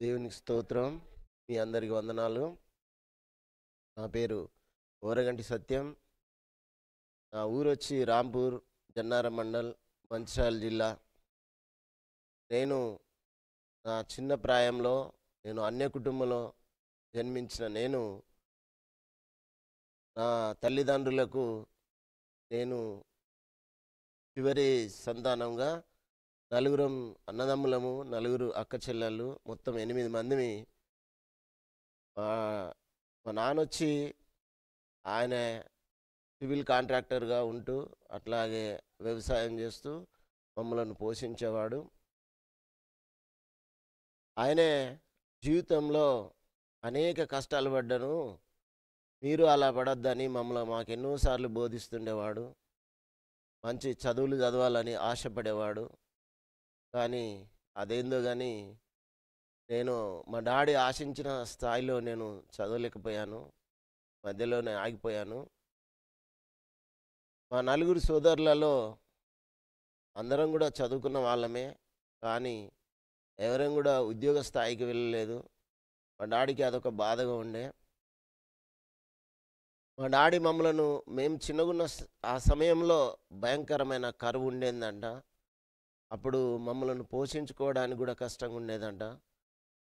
దేవునికి స్తోత్రం. మీ అందరికి వందనాలు. నా పేరు ఓరగంటి సత్యం. నా ఊరొచ్చి రాంపూర్, జన్నారం మండల్, మంచిర్యాల జిల్లా. నేను నా చిన్న ప్రాయంలో అన్య కుటుంబంలో జన్మించిన నా తల్లిదండ్రులకు నేను చివరి సంతానంగా నలుగురం అన్నదమ్ములము, నలుగురు అక్క చెల్లెళ్ళు, మొత్తం 8 మందిమి. మా మా నాన్నొచ్చి ఆయన సివిల్ కాంట్రాక్టర్గా ఉంటూ అట్లాగే వ్యవసాయం చేస్తూ మమ్మలను పోషించేవాడు. ఆయనే జీవితంలో అనేక కష్టాలు పడ్డను, మీరు అలా పడొద్దని మాకెన్నోసార్లు బోధిస్తుండేవాడు. మంచి చదువులు చదవాలని ఆశపడేవాడు. కానీ అదేందో కానీ మా డాడీ ఆశించిన స్థాయిలో నేను చదవలేకపోయాను. మధ్యలోనే ఆగిపోయాను. మా నలుగురు సోదరులలో అందరం కూడా చదువుకున్న వాళ్ళమే. కానీ ఎవరం కూడా ఉద్యోగ స్థాయికి వెళ్ళలేదు. మా డాడీకి అదొక బాధగా ఉండే. మా డాడీ మేము చిన్నగున్న ఆ సమయంలో భయంకరమైన కరువు ఉండేదంట. అప్పుడు మమ్మలను పోషించుకోవడానికి కూడా కష్టంగా ఉండేదంట.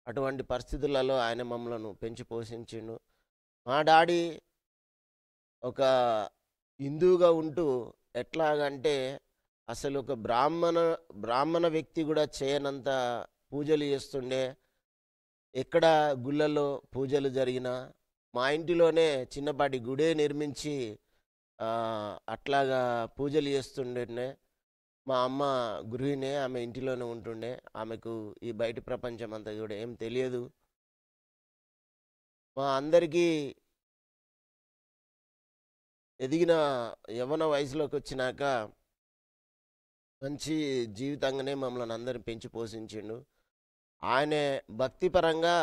అటువంటి పరిస్థితులలో ఆయన మమ్మలను పెంచి పోషించిండు. మా డాడీ ఒక హిందువుగా ఉంటూ ఎట్లాగంటే అసలు ఒక బ్రాహ్మణ వ్యక్తి కూడా చేయనంత పూజలు చేస్తుండే. ఎక్కడ గుళ్ళల్లో పూజలు జరిగినా మా ఇంటిలోనే చిన్నపాటి గుడే నిర్మించి అట్లాగా పూజలు చేస్తుండే. మా అమ్మ గృహిణే, ఆమె ఇంటిలోనే ఉంటుండే. ఆమెకు ఈ బయట ప్రపంచం అంతా కూడా ఏం తెలియదు. మా అందరికీ ఎదిగిన యవ్వన వయసులోకి వచ్చినాక మంచి జీవితంగానే మమ్మల్ని అందరిని పెంచి పోషించిండు. ఆయనే భక్తిపరంగా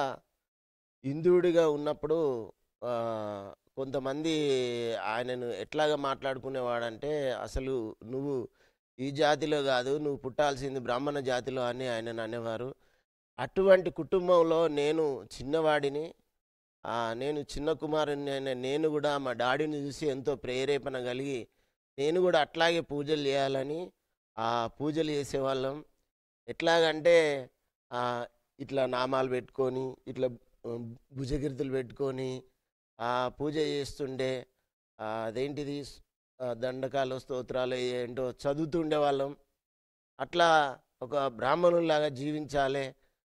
హిందువుడిగా ఉన్నప్పుడు కొంతమంది ఆయనను ఎట్లాగా మాట్లాడుకునేవాడంటే, అసలు నువ్వు ఈ జాతిలో కాదు, నువ్వు పుట్టాల్సింది బ్రాహ్మణ జాతిలో అని ఆయనను అనేవారు. అటువంటి కుటుంబంలో నేను చిన్నవాడిని. నేను చిన్న కుమారుని అయిన నేను కూడా మా డాడీని చూసి ఎంతో ప్రేరేపణ కలిగి నేను కూడా అట్లాగే పూజలు చేయాలని పూజలు చేసేవాళ్ళం. ఎట్లాగంటే ఇట్లా నామాలు పెట్టుకొని, ఇట్లా భుజకీర్తులు పెట్టుకొని పూజ చేస్తుండే. అదేంటిది దండకాలు, స్తోత్రాలు ఏంటో చదువుతుండే వాళ్ళం. అట్లా ఒక బ్రాహ్మణుల్లాగా జీవించాలి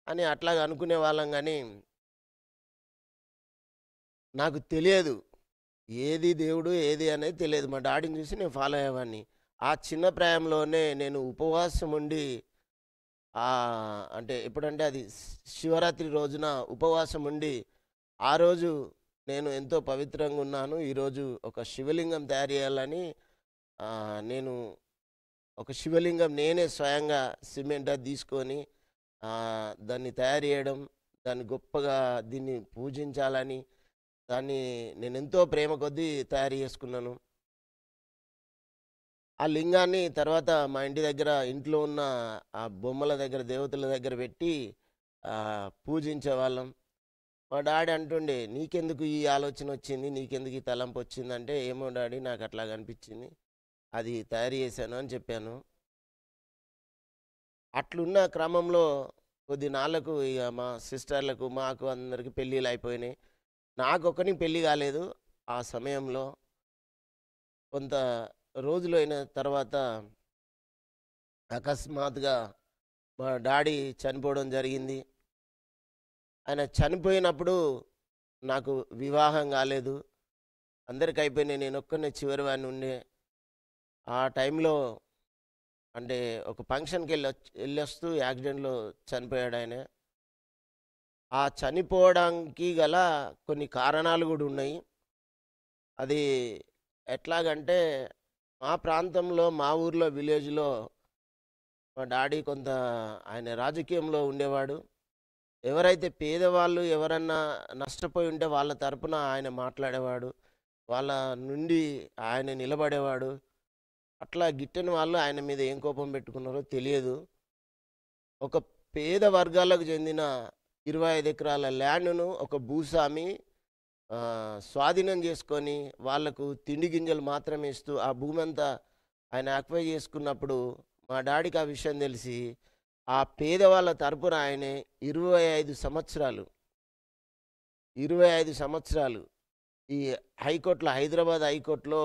అని అట్లాగా అనుకునే వాళ్ళం. కానీ నాకు తెలియదు ఏది దేవుడు ఏది అనేది తెలియదు. మా డాడీని చూసి నేను ఫాలో అయ్యేవాడిని. ఆ చిన్న ప్రాయంలోనే నేను ఉపవాసం ఉండి అంటే ఎప్పుడంటే అది శివరాత్రి రోజున ఉపవాసం ఉండి, ఆ రోజు నేను ఎంతో పవిత్రంగా ఉన్నాను, ఈరోజు ఒక శివలింగం తయారు చేయాలని నేను ఒక శివలింగం నేనే స్వయంగా సిమెంట్ అది తీసుకొని దాన్ని తయారు చేయడం, దాన్ని గొప్పగా దీన్ని పూజించాలని దాన్ని నేను ఎంతో ప్రేమ కొద్దీ తయారు చేసుకున్నాను. ఆ లింగాన్ని తర్వాత మా ఇంటి దగ్గర ఇంట్లో ఉన్న ఆ బొమ్మల దగ్గర, దేవతల దగ్గర పెట్టి పూజించేవాళ్ళం. మా డాడీ అంటుండే, నీకెందుకు ఈ ఆలోచన వచ్చింది, నీకెందుకు ఈ తలంపు వచ్చిందంటే, ఏమో డాడీ నాకు అట్లా అనిపించింది, అది తయారు చేశాను అని చెప్పాను. అట్లున్న క్రమంలో కొద్ది నాళ్ళకు ఇక మా సిస్టర్లకు మాకు అందరికి పెళ్ళిళ్ళు అయిపోయినాయి. నాకొకరికి పెళ్ళి కాలేదు. ఆ సమయంలో కొంత రోజులు అయిన తర్వాత అకస్మాత్తుగా మా డాడీ చనిపోవడం జరిగింది. ఆయన చనిపోయినప్పుడు నాకు వివాహం కాలేదు. అందరికి అయిపోయినాయి, నేను ఒక్కనే చివరి వాడిని ఉండే. ఆ టైంలో అంటే ఒక ఫంక్షన్కి వెళ్ళొస్తూ యాక్సిడెంట్లో చనిపోయాడు ఆయన. ఆ చనిపోవడానికి గల కొన్ని కారణాలు కూడా ఉన్నాయి. అది ఎట్లాగంటే మా ప్రాంతంలో, మా ఊర్లో, విలేజ్లో మా డాడీ కొంత ఆయన రాజకీయంలో ఉండేవాడు. ఎవరైతే పేదవాళ్ళు ఎవరన్నా నష్టపోయి ఉంటే వాళ్ళ తరపున ఆయన మాట్లాడేవాడు. వాళ్ళ నుండి ఆయన నిలబడేవాడు. అట్లా గిట్టని వాళ్ళు ఆయన మీద ఏం కోపం పెట్టుకున్నారో తెలియదు. ఒక పేద వర్గాలకు చెందిన 25 ఎకరాల ల్యాండ్‌ను ఒక భూస్వామి స్వాధీనం చేసుకొని, వాళ్లకు తిండి గింజలు మాత్రమే ఇస్తూ, ఆ భూమంతా ఆయన అక్వైర్ చేసుకున్నప్పుడు, మా డాడీకి ఆ విషయం తెలిసి, ఆ పేదవాళ్ళ తరపున ఆయనే 25 సంవత్సరాలు, 25 సంవత్సరాలు ఈ హైకోర్ట్‌లో, హైదరాబాద్ హైకోర్ట్‌లో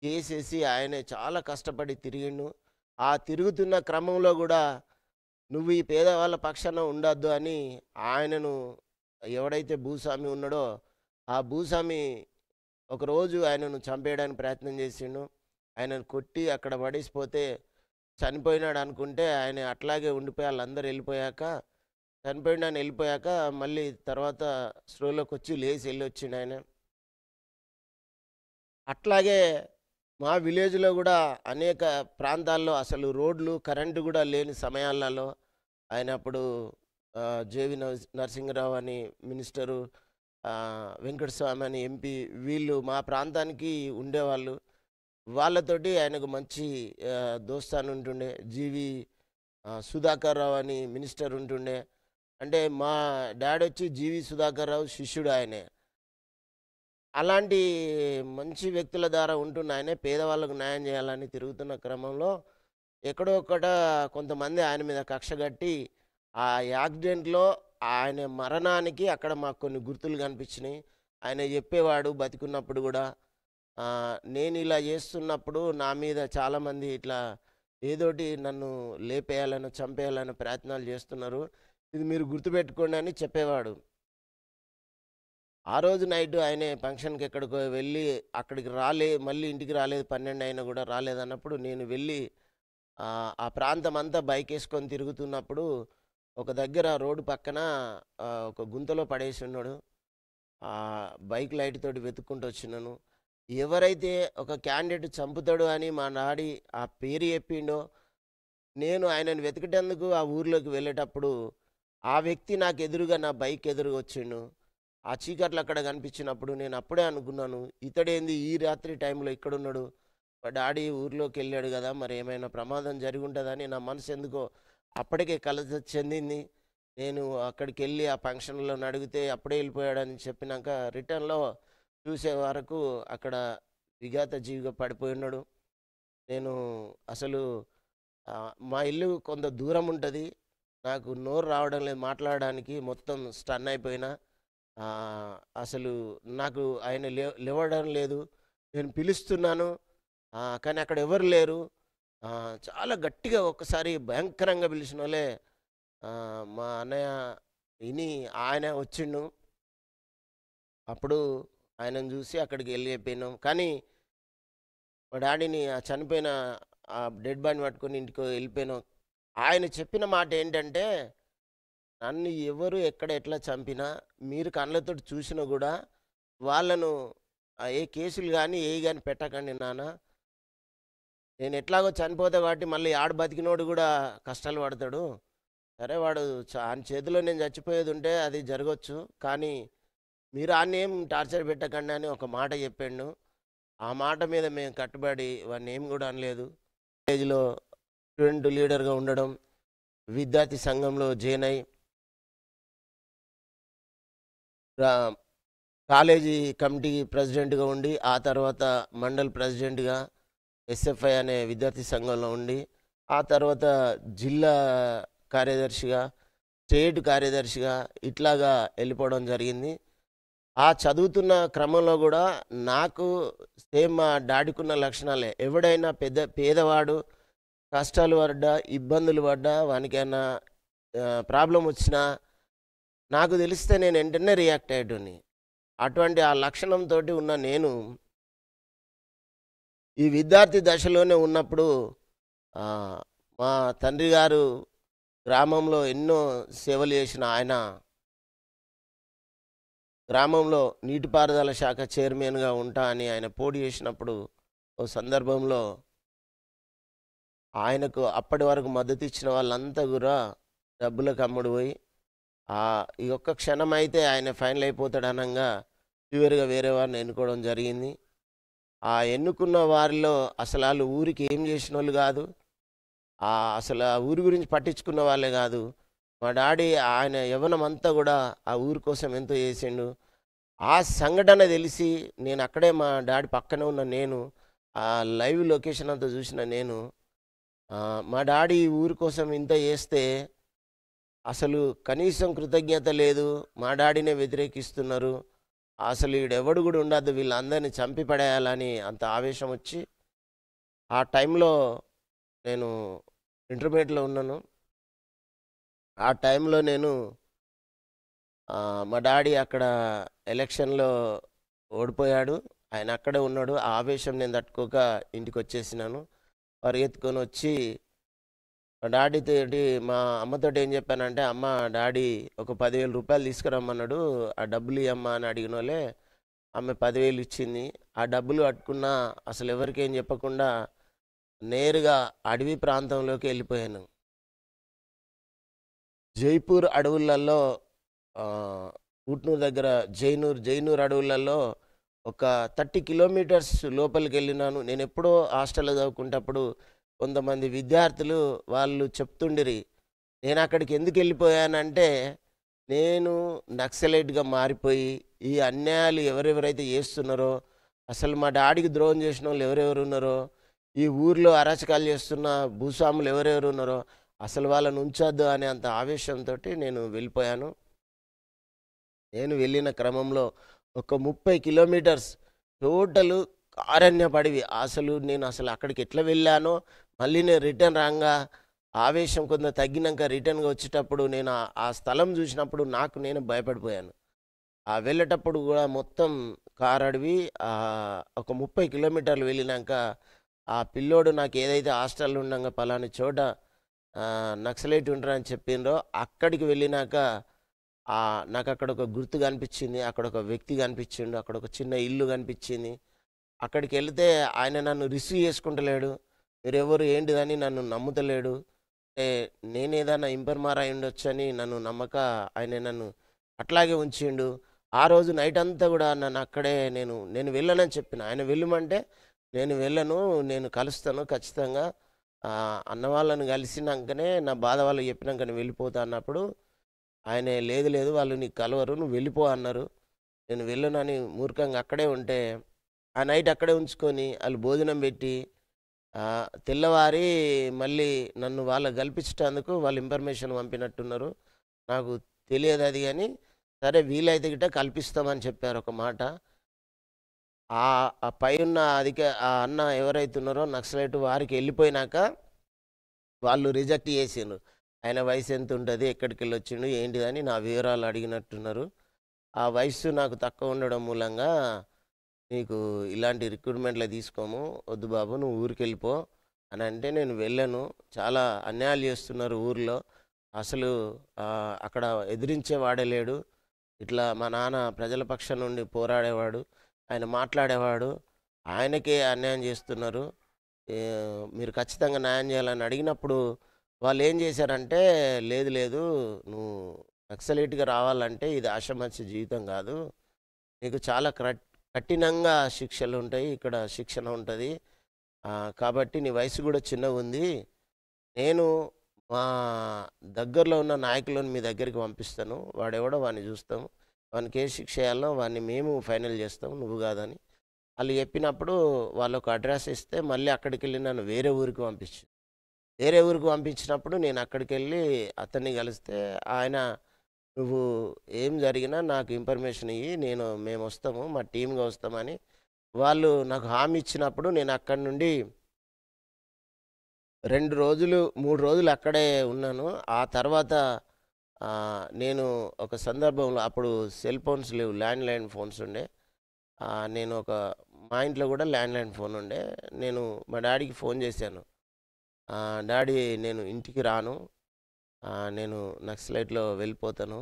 కేసేసి ఆయనే చాలా కష్టపడి తిరిగిండు. ఆ తిరుగుతున్న క్రమంలో గూడా, "నువ్వు ఈ పేదవాళ్ళ పక్షాన ఉండొద్దు" అని ఆయనను, ఎవడైతే భూస్వామి ఉన్నాడో, ఆ భూస్వామి ఒకరోజు ఆయనను చంపేయడానికి ప్రయత్నం చేసిండు. ఆయనను కొట్టి అక్కడ పడేసిపోతే చనిపోయినాడు అనుకుంటే, ఆయన అట్లాగే ఉండిపోయి ఆళ్ళందరూ ఎళ్ళిపోయాక, చనిపోయిండని ఎళ్ళిపోయాక, మళ్ళీ తర్వాత స్పృహలోకొచ్చి లేసి ఎళ్ళొచ్చిండాయన. అట్లాగే మా విలేజ్‌లో గూడా అనేక ప్రాంతాల్లో అసలు రోడ్లు, కరెంట్ గూడా లేని సమయాలలో ఆయన అప్పుడు జేవి నరసింహరావు అని మినిస్టరు, వెంకటస్వామి అని ఎంపీ, వీళ్ళు మా ప్రాంతానికి ఉండేవాళ్ళు. వాళ్ళతోటి ఆయనకు మంచి దోస్తాను ఉంటుండే. సుధాకర్ రావు అని మినిస్టర్ ఉంటుండే. అంటే మా డ్యాడొచ్చి సుధాకర్ రావు శిష్యుడు ఆయనే. అలాంటి మంచి వ్యక్తుల ద్వారా ఉంటున్న ఆయనే పేదవాళ్ళకు న్యాయం చేయాలని తిరుగుతున్న క్రమంలో, ఎక్కడో ఒక్కట కొంతమంది ఆయన మీద కక్ష కట్టి, ఆ యాక్సిడెంట్‌లో ఆయన మరణానికి అక్కడ మాకు కొన్ని గుర్తులు కనిపించినాయి. ఆయన చెప్పేవాడు బతికున్నప్పుడు గూడా, నేను ఇలా చేస్తున్నప్పుడు నా మీద చాలామంది ఇట్లా ఏదోటి నన్ను లేపేయాలని, చంపేయాలని ప్రయత్నాలు చేస్తున్నారు. ఇది మీరు గుర్తుపెట్టుకోండి అని చెప్పేవాడు. ఆ రోజు నైట్ ఆయనే ఫంక్షన్‌కి ఎక్కడికో వెళ్ళి, అక్కడికి మళ్ళీ ఇంటికి రాలేదు. 12 అయినా గూడా రాలేదన్నప్పుడు, నేను వెళ్ళి ఆ ప్రాంతమంతా బైకేసుకొని తిరుగుతున్నప్పుడు, ఒక దగ్గర రోడ్డు పక్కన ఒక గుంతలో పడేసున్నాడు. బైక్ లైట్ తోటి వెతుక్కుంటూ వచ్చినాను. ఎవరైతే ఒక క్యాండిడేట్ చంపుతాడు అని మా డాడీ ఆ పేరు చెప్పిండో, నేను ఆయనను వెతికేటందుకు ఆ ఊర్లోకి వెళ్ళేటప్పుడు, ఆ వ్యక్తి నాకు ఎదురుగా, నా బైక్ ఎదురుగా వచ్చిండు. ఆ చీకట్లు అక్కడ కనిపించినప్పుడు నేను అప్పుడే అనుకున్నాను, ఇతడేంది ఈ రాత్రి టైంలో ఇక్కడున్నాడు? మా డాడీ ఊర్లోకి వెళ్ళాడు కదా, మరి ఏమైనా ప్రమాదం జరిగి ఉంటుందని నా మనసు ఎందుకో అప్పటికే కలత చెందింది. నేను అక్కడికి వెళ్ళి ఆ ఫంక్షన్లో అడిగితే అప్పుడే వెళ్ళిపోయాడని చెప్పినాక, రిటర్న్లో చూసే వరకు అక్కడ విఘాత జీవిగా పడిపోయి ఉన్నాడు. నేను అసలు మా ఇల్లు కొంత దూరం ఉంటుంది. నాకు నోరు రావడం లేదు మాట్లాడడానికి, మొత్తం స్టన్ అయిపోయినా. అసలు నాకు ఆయన లేవడం లేదు. నేను పిలుస్తున్నాను, కానీ అక్కడ ఎవరు లేరు. చాలా గట్టిగా ఒక్కసారి భయంకరంగా పిలిచినోళ్ళే మా అన్నయ్య విని ఆయన వచ్చిండు. అప్పుడు ఆయనను చూసి అక్కడికి వెళ్ళి చెప్పినాం. కానీ మా డాడీని చనిపోయిన ఆ డెడ్ బాడీని పట్టుకొని ఇంటికి వెళ్ళిపోయాను. ఆయన చెప్పిన మాట ఏంటంటే, నన్ను ఎవరు ఎక్కడ ఎట్లా చంపినా, మీరు కళ్ళతోటి చూసినా కూడా వాళ్ళను ఏ కేసులు కానీ ఏవి కానీ పెట్టకండి నాన్న. నేను ఎట్లాగో చనిపోతా కాబట్టి మళ్ళీ ఆడు బతికినోడు కూడా కష్టాలు పడతాడు. సరే వాడు ఆయన చేతిలో నేను చచ్చిపోయేది ఉంటే అది జరగవచ్చు, కానీ మీరు ఏం టార్చర్ పెట్టకండి అని ఒక మాట చెప్పాడు. ఆ మాట మీద మేము కట్టుబడి వాడిని ఏం కూడా అనలేదు. కాలేజీలో స్టూడెంట్ లీడర్గా ఉండడం, విద్యార్థి సంఘంలో జాయిన్ అయ్యి, కాలేజీ కమిటీ ప్రెసిడెంట్గా ఉండి, ఆ తర్వాత మండల్ ప్రెసిడెంట్గా ఎస్ఎఫ్ఐ అనే విద్యార్థి సంఘంలో ఉండి, ఆ తర్వాత జిల్లా కార్యదర్శిగా, స్టేట్ కార్యదర్శిగా ఇట్లాగా వెళ్ళిపోవడం జరిగింది. ఆ చదువుతున్న క్రమంలో కూడా నాకు సేమ్ మా డాడీకున్న లక్షణాలే. ఎవడైనా పేదవాడు కష్టాలు పడ్డా, ఇబ్బందులు పడ్డా, వానికైనా ప్రాబ్లం వచ్చినా నాకు తెలిస్తే నేను వెంటనే రియాక్ట్ అయ్యేటోని. అటువంటి ఆ లక్షణంతో ఉన్న నేను ఈ విద్యార్థి దశలోనే ఉన్నప్పుడు, మా తండ్రి గారు గ్రామంలో ఎన్నో సేవలు చేసిన ఆయన, గ్రామంలో నీటిపారుదల శాఖ చైర్మన్గా ఉంటా అని ఆయన పోటీ చేసినప్పుడు, ఓ సందర్భంలో ఆయనకు అప్పటి వరకు మద్దతు ఇచ్చిన వాళ్ళంతా కూడా డబ్బులకు అమ్ముడు పోయి, ఈ ఒక్క క్షణం అయితే ఆయన ఫైనల్ అయిపోతాడు అనగా చివరిగా వేరే వారిని ఎన్నుకోవడం జరిగింది. ఆ ఎన్నుకున్న వారిలో అసలు వాళ్ళు ఊరికి ఏం చేసిన వాళ్ళు కాదు, అసలు ఆ ఊరి గురించి పట్టించుకున్న వాళ్ళే కాదు. మా డాడీ ఆయన యవ్వనమంతా గూడా ఆ ఊరు కోసం ఎంతో చేసిండు. ఆ సంఘటన తెలిసి నేనక్కడే మా డాడీ పక్కనే ఉన్న నేను, ఆ లైవ్ లొకేషన్ అంతా చూసిన నేను, మా డాడీ ఈ ఊరు కోసం ఇంత చేస్తే అసలు కనీసం కృతజ్ఞత లేదు. మా డాడీనే వ్యతిరేకిస్తున్నారు. అసలు ఈడెవడు గూడా ఉండద్దు. వీళ్ళందరిని చంపి పడేయాలని అంత ఆవేశం వచ్చి, ఆ టైంలో నేను ఇంటర్మీడియేట్‌లో ఉన్నాను. ఆ టైంలో నేను మా డాడీ అక్కడ ఎలక్షన్‌లో ఓడిపోయాడు. ఆయన అక్కడే ఉన్నాడు. ఆ ఆవేశం నేను తట్టుకోక ఇంటికొచ్చేసినాను. పరిగెత్తుకొనొచ్చి మా డాడీతోటి మా అమ్మతోటి ఏం చెప్పానంటే, "అమ్మ డాడీ ఒక రూ. 10,000 తీసుకురమ్మన్నాడు. ఆ డబ్బులు ఇయ్యమ్మా" అని అడిగినోలే ఆమె 10,000 ఇచ్చింది. ఆ డబ్బులు పట్టుకున్న అసలెవరికేం చెప్పకుండా నేరుగా అడవి ప్రాంతంలోకి వెళ్ళిపోయాను. జైపూర్ అడవులలో ఊట్నూరు దగ్గర జైనూర్ అడవులలో ఒక 30 కిలోమీటర్స్ లోపలికెళ్ళినాను. నేనెప్పుడో హాస్టల్‌లో చదువుకుంటప్పుడు కొంతమంది విద్యార్థులు వాళ్ళు చెప్తుండిరి. నేనక్కడికి ఎందుకెళ్ళిపోయానంటే, నేను నక్సలైట్‌గా మారిపోయి, ఈ అన్యాయాలు ఎవరెవరైతే చేస్తున్నారో, అసలు మా డాడీకి ద్రోహం చేసినోళ్ళు ఎవరెవరున్నారో, ఈ ఊర్లో అరాచకాలు చేస్తున్న భూస్వాములు ఎవరెవరున్నారో, అసలు వాళ్ళని ఉంచొద్దు అనే అంత ఆవేశంతోటి నేను వెళ్ళిపోయాను. నేను వెళ్ళిన క్రమంలో ఒక 30 కిలోమీటర్స్ టోటలు అరణ్యపు అడవి. నేను అక్కడికి ఎట్లా వెళ్ళానో, మళ్ళీ నేను రిటర్న్ రాంగా ఆవేశం కొంత తగ్గినంక రిటర్న్‌గా వచ్చేటప్పుడు నేను ఆ స్థలం చూసినప్పుడు నాకు నేను భయపడిపోయాను. వెళ్ళేటప్పుడు గూడా మొత్తం కారడవి. ఒక 30 కిలోమీటర్లు వెళ్ళినంక ఆ పిల్లోడు నాకేదైతే హాస్టల్‌లో ఉండంగా పలానా చోట నక్సలైట్ ఉంటారని చెప్పిండ్రో అక్కడికి వెళ్ళినాక నాకక్కడ ఒక గుర్తు కనిపించింది. అక్కడొక వ్యక్తి కనిపించిండు. అక్కడొక చిన్న ఇల్లు కనిపించింది. అక్కడికెళ్తే ఆయన నన్ను రిసీవ్ చేసుకుంటలేడు. మీరెవరు ఏంటిదని నన్ను నమ్ముతలేడు. అంటే నేనేదన్నా ఇంపర్మార్ అయ్యుండొచ్చని నన్ను నమ్మక ఆయన నన్ను అట్లాగే ఉంచిండు. ఆ రోజు నైటంతా గూడా నన్నక్కడే నేను వెళ్ళనని చెప్పిన. ఆయన వెళ్ళుమంటే, నేను వెళ్ళను. నేను కలుస్తాను ఖచ్చితంగా. అన్నవాళ్ళని కలిసినంకనే నా బాధ వాళ్ళకి చెప్పినంక నేను వెళ్ళిపోతా అన్నప్పుడు ఆయన లేదు లేదు వాళ్ళు నీకు కలవరు. నువ్వు వెళ్ళిపో అన్నారు. నేను వెళ్ళనని మూర్ఖంగా అక్కడే ఉంటే, ఆ నైట్ అక్కడే ఉంచుకొని ఆళ్ళు భోజనం పెట్టి, తెల్లవారి మళ్ళీ నన్ను వాళ్ళకి కల్పించేటందుకు వాళ్ళు ఇన్ఫర్మేషన్ పంపినట్టున్నారు. నాకు తెలియదది గానీ, సరే వీలైతే గిట్ట కల్పిస్తామని చెప్పారు ఒక మాట. ఆ పైనున్న ఆ అన్న ఎవరైతే ఉన్నారో నక్సలైట్ వారికి ఎళ్ళిపోయినాక వాళ్ళు రిజెక్ట్ చేసిండ్రు. ఆయన వయసెంతుంటది? ఎక్కడికెళ్ళొచ్చిండు? ఏంటిదని నా వివరాలు అడిగినట్టున్నారు. ఆ వయస్సు నాకు తక్కువ ఉండడం మూలంగా, "నీకు ఇలాంటి రిక్రూట్‌మెంట్‌లో తీసుకోము. వద్దు బాబు నువ్వు ఊరికెళ్ళిపో" అనంటే నేను వెళ్ళను. చాలా అన్యాయాలు చేస్తున్నారు ఊర్లో. అసలు అక్కడ ఎదిరించేవాడే లేడు. ఇట్లా మా నాన్న ప్రజల పక్షం నుండి పోరాడేవాడు. ఆయన మాట్లాడేవాడు. ఆయనకే అన్యాయం చేస్తున్నారు. మీరు ఖచ్చితంగా న్యాయం చేయాలని అడిగినప్పుడు వాళ్ళేం చేశారంటే, "లేదు లేదు నువ్వు నక్సలైట్‌గా రావాలంటే ఇది ఆషామాషీ జీవితం కాదు. నీకు చాలా కఠినంగా శిక్షలుంటాయి. ఇక్కడ శిక్షణ ఉంటది. కాబట్టి నీ వయసు కూడా చిన్నగుంది. నేను మా దగ్గరలో ఉన్న నాయకులను మీ దగ్గరికి పంపిస్తాను. వాడెవడో వాడిని చూస్తాం. వానికి ఏ శిక్ష ఎయ్యాలనో వాడిని మేము ఫైనల్ చేస్తాం. నువ్వు కాదని" ఆళ్ళు చెప్పినప్పుడు వాళ్ళొక అడ్రెస్ ఇస్తే మళ్ళీ అక్కడికెళ్ళి నన్ను వేరే ఊరికి పంపించిండ్రు. వేరే ఊరికి పంపించినప్పుడు నేను అక్కడికెళ్ళి అతన్ని కలిస్తే ఆయన, "నువ్వు ఏం జరిగినా నాకు ఇన్ఫర్మేషన్ ఇయ్యి. మేమొస్తాము. మా టీమ్‌గా వస్తామని" వాళ్ళు నాకు హామీ ఇచ్చినప్పుడు నేను అక్కడి నుండి 2 రోజులు, 3 రోజులు అక్కడే ఉన్నాను. ఆ తర్వాత నేను ఒక సందర్భంలో అప్పుడు సెల్ ఫోన్స్ లేవు. ల్యాండ్‌లైన్ ఫోన్స్ ఉండే. నేను మా ఇంట్లో కూడా ల్యాండ్‌లైన్ ఫోన్ ఉండే. నేను మా డాడీకి ఫోన్ చేశాను. డాడీ నేను ఇంటికి రాను. నేను నక్సలైట్‌లో వెళ్ళిపోతాను.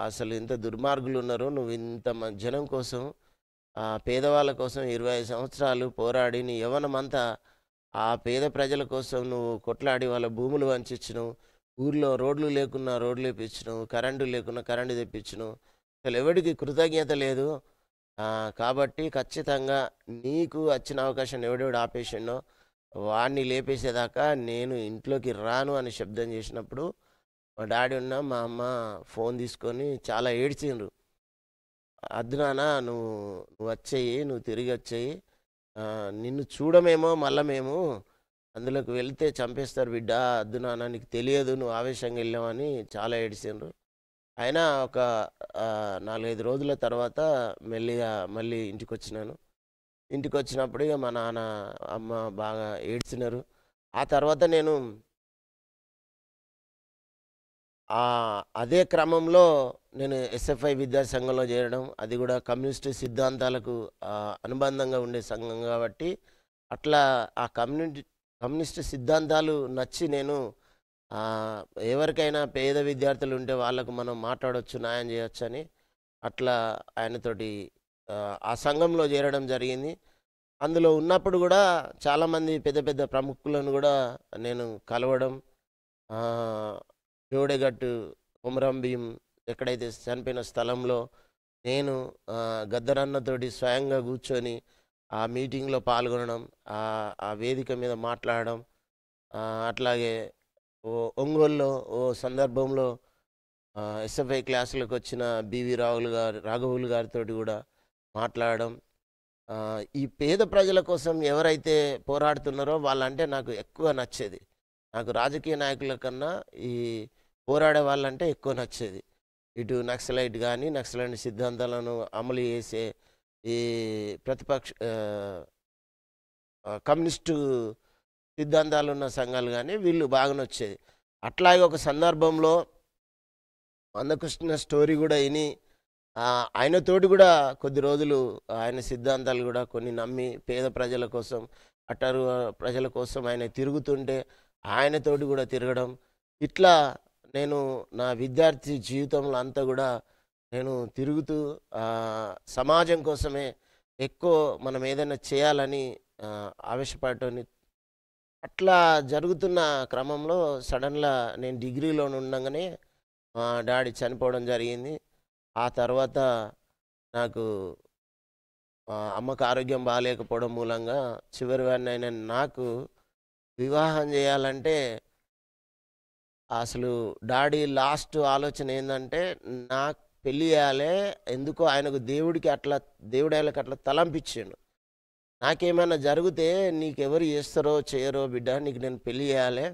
అసలు ఇంత దుర్మార్గులున్నారు. నువ్వు ఇంత జనం కోసం, పేదవాళ్ళ కోసం 25 సంవత్సరాలు పోరాడి నీ యవ్వనమంతా ఆ పేద ప్రజల కోసం నువ్వు కొట్లాడి వాళ్ళ భూములు వంచిచ్చినవు. ఊర్లో రోడ్లు లేకున్నా రోడ్లు ఏపిచ్చినవు. కరెంటు లేకున్నా కరెంటు తెప్పించినవు. అసలెవడికి కృతజ్ఞత లేదు. కాబట్టి ఖచ్చితంగా నీకు వచ్చిన అవకాశాన్ని ఎవడెవడు ఆపేసిండో వాడిని లేపేసేదాకా నేను ఇంట్లోకి రాను అని శబ్దం చేసినప్పుడు మా డాడీ మా అమ్మ ఫోన్ తీసుకొని చాలా ఏడ్చిండ్రు. "అద్దు నాన్న నువ్వు నువ్వు తిరిగొచ్చెయి. నిన్ను చూడమేమో మళ్ళా మేము. అందులోకి వెళ్తే చంపేస్తారు బిడ్డ. అద్దు నాన్న నీకు తెలియదు. నువ్వు ఆవేశంగా ఎళ్ళావని" చాలా ఏడిసిండ్రు. అయినా ఒక 4, 5 రోజుల తర్వాత మెల్లిగా మళ్ళీ ఇంటికొచ్చినాను. ఇంటికొచ్చినప్పుడు ఇగ మా నాన్న, అమ్మ బాగా ఏడ్చినారు. ఆ తర్వాత నేను అదే క్రమంలో నేను ఎస్ఎఫ్ఐ విద్యా సంఘంలో చేరడం, అది గూడా కమ్యూనిస్టు సిద్ధాంతాలకు అనుబంధంగా ఉండే సంఘం గాబట్టి, అట్లా ఆ కమ్యూనిస్టు సిద్ధాంతాలు నచ్చి నేను ఆహ్, ఎవరికైనా పేద విద్యార్థులుంటే వాళ్ళకు మనం మాట్లాడొచ్చు, న్యాయం జేయొచ్చని అట్లా ఆయనతోటి ఆ సంఘంలో చేరడం జరిగింది. అందులో ఉన్నప్పుడు గూడా చాలామంది పెద్ద పెద్ద ప్రముఖులను గూడా నేను కలవడం, ఆహ్, జోడెగట్టు కొమరం భీం ఎక్కడైతే చనిపోయిన స్థలంలో నేను గద్దరన్నతోటి స్వయంగా కూర్చొని ఆ మీటింగ్‌లో పాల్గొనడం, ఆ వేదిక మీద మాట్లాడడం, అట్లాగే ఒంగోలులో ఓ సందర్భంలో ఎస్ఎఫ్ఐ క్లాసులకొచ్చిన రాఘవులు గారితోటి గూడా మాట్లాడడం. ఈ పేద ప్రజల కోసం ఎవరైతే పోరాడుతున్నారో వాళ్ళంటే నాకు ఎక్కువ నచ్చేది. నాకు రాజకీయ నాయకుల కన్నా ఈ పోరాడే వాళ్ళంటే ఎక్కువ నచ్చేది. ఇటు నక్సలైట్ గానీ, నక్సలైట్ సిద్ధాంతాలను అమలు చేసే ఈ కమ్యూనిస్టు సిద్ధాంతాలున్న సంఘాలు గానీ, వీళ్ళు బాగా నచ్చేది. అట్లాగే ఒక సందర్భంలో మందకృష్ణ స్టోరీ గూడా ఇని ఆయనతోటి గూడా కొద్ది రోజులు ఆయన సిద్ధాంతాలు గూడా కొన్ని నమ్మి పేద ప్రజల కోసం, అట్టరు ప్రజల కోసం ఆయన తిరుగుతుంటే ఆయనతోటి గూడా తిరగడం. ఇట్లా నేను నా విద్యార్థి జీవితంలో అంతా గూడా నేను తిరుగుతూ సమాజం కోసమే ఎక్కువ మనం ఏదైనా చేయాలని ఆవేశపడటం. అట్లా జరుగుతున్న క్రమంలో సడన్‌గా నేను డిగ్రీలోనుండంగానే మా డాడీ చనిపోవడం జరిగింది. ఆ తర్వాత నాకు అమ్మకు ఆరోగ్యం బాలేకపోవడం మూలంగా చివరి వాడినైన నాకు వివాహం చేయాలంటే అసలు డాడీ లాస్ట్ ఆలోచన ఏందంటే, నాకు పెళ్లి చేయాలే. ఎందుకో ఆయనకు దేవుడు ఆయనకు అట్లా తలంపిచ్చిండు. నాకేమైనా జరిగితే నీకెవరు చేస్తారో, చేయరో బిడ్డ నీకు నేను పెళ్లి చేయాలే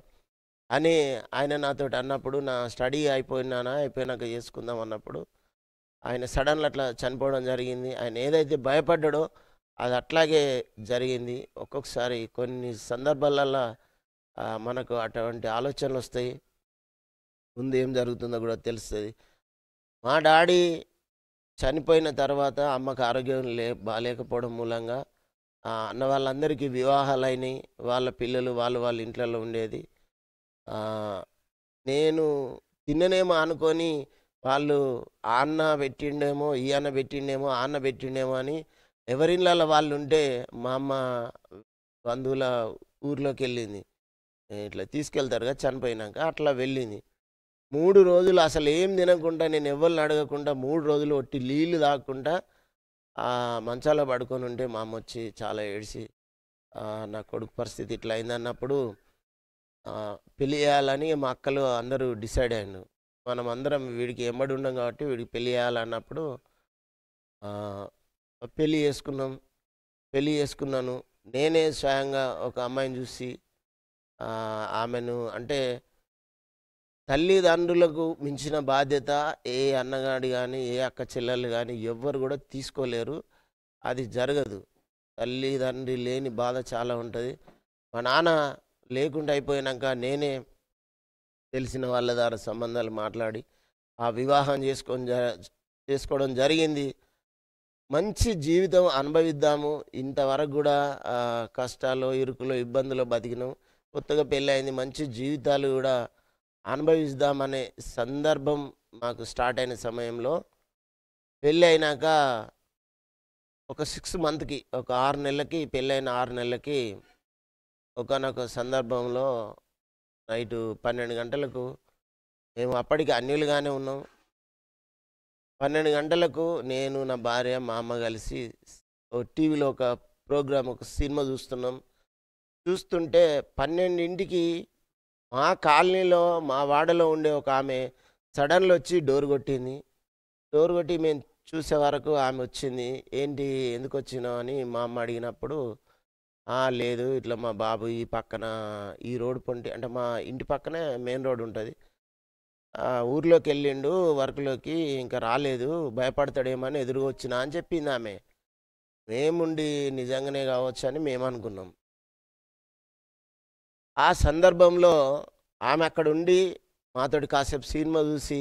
అని ఆయన నాతోటి అన్నప్పుడు, నా స్టడీ అయిపోయినాక చేసుకుందాం అన్నప్పుడు, ఆయన సడన్‌గా అట్లా చనిపోవడం జరిగింది. ఆయన ఏదైతే భయపడ్డాడో అది అట్లాగే జరిగింది. ఒక్కొక్కసారి కొన్ని సందర్భాలల్ల మనకు అటువంటి ఆలోచనలొస్తాయి. ముందు ఏం జరుగుతుందో గూడా తెలుస్తది. మా డాడీ చనిపోయిన తర్వాత అమ్మకు ఆరోగ్యం బాలేకపోవడం మూలంగా అన్న వాళ్ళందరికీ వివాహాలైనయి. వాళ్ళ పిల్లలు వాళ్ళ ఇంట్లల్లో ఉండేది. నేను తిన్ననేమో అనుకోని వాళ్ళు ఆ అన్న పెట్టిండేమో, ఈ అన్న పెట్టిండేమో, ఆ అన్న పెట్టిండేమో అని ఎవరిళ్ళలో వాళ్ళుంటే మా అమ్మ బంధువుల ఊర్లోకెళ్ళింది. ఇట్లా తీసుకెళ్తారుగా చనిపోయినాక. అట్లా వెళ్ళింది. 3 రోజులు అసలేం తినకుండా, నేను ఎవ్వరిని అడగకుండా 3 రోజులు ఒట్టి నీళ్ళు తాగకుండా మంచాలో పడుకొనుంటే మా అమ్మొచ్చి చాలా ఏడిసి, నా కొడుకు పరిస్థితి ఇట్లా అయిందన్నప్పుడు పెళ్లి చేయాలని మా అక్కలు అందరూ డిసైడ్ అయ్యిండ్రు. మనమందరం వీడికి ఎమ్మడి ఉండం కాబట్టి వీడికి పెళ్లి చేయాలన్నప్పుడు పెళ్లి చేసుకున్నాం. పెళ్లి చేసుకున్నాను. నేనే స్వయంగా ఒక అమ్మాయిని చూసి ఆమెను అంటే తల్లిదండ్రులకు మించిన బాధ్యత ఏ అన్నగాడు గానీ, ఏ అక్క చెల్లెలు గానీ ఎవ్వరు గూడా తీసుకోలేరు. అది జరగదు. తల్లిదండ్రి లేని బాధ చాలా ఉంటది. మా నాన్న లేకుండా అయిపోయినాక నేనే తెలిసిన వాళ్ళ ద్వారా సంబంధాలు మాట్లాడి, ఆ వివాహం చేసుకోవడం జరిగింది. మంచి జీవితం అనుభవిద్దాము. ఇంతవరకు గూడా కష్టాల్లో, ఇరుకులో, ఇబ్బందులో బతికినాం. కొత్తగా పెళ్ళయింది. మంచి జీవితాలు గూడా అనుభవిద్దామనే సందర్భం మాకు స్టార్ట్ అయిన సమయంలో పెళ్ళైనాక ఒక 6 మంత్‌కి, ఒక 6 నెలలకి, పెళ్ళైన 6 నెలలకి ఒకానొక సందర్భంలో నైటు 12 గంటలకు మేము అప్పటికి అన్యులుగానే ఉన్నాం. 12 గంటలకు నేను, నా భార్య, మా అమ్మ కలిసి టీవీలో ఒక ప్రోగ్రామ్, ఒక సినిమా చూస్తున్నాం. చూస్తుంటే 12కి మా కాలనీలో, మా వాడలో ఉండే ఒక ఆమె సడన్‌లో వచ్చి డోర్ కొట్టింది. డోర్ కొట్టి మేము చూసే వరకు ఆమె వచ్చింది. "ఏంటి ఎందుకొచ్చినావు?" అని మా అమ్మ అడిగినప్పుడు, "ఆ! లేదు ఇట్లా మా బాబు ఈ పక్కన ఈ రోడ్ పొంటి" అంటే మా ఇంటి పక్కనే మెయిన్ రోడ్ ఉంటది. "ఊర్లోకెళ్ళిండు వర్క్‌లోకి ఇంకా రాలేదు. భయపడతాడేమో అని ఎదురుగా వచ్చినా" అని చెప్పిందామె. మేముండి నిజంగానే కావచ్చని మేమనుకున్నాం. ఆ సందర్భంలో ఆమె అక్కడుండి మాతోటి కాసేపు సినిమా చూసి,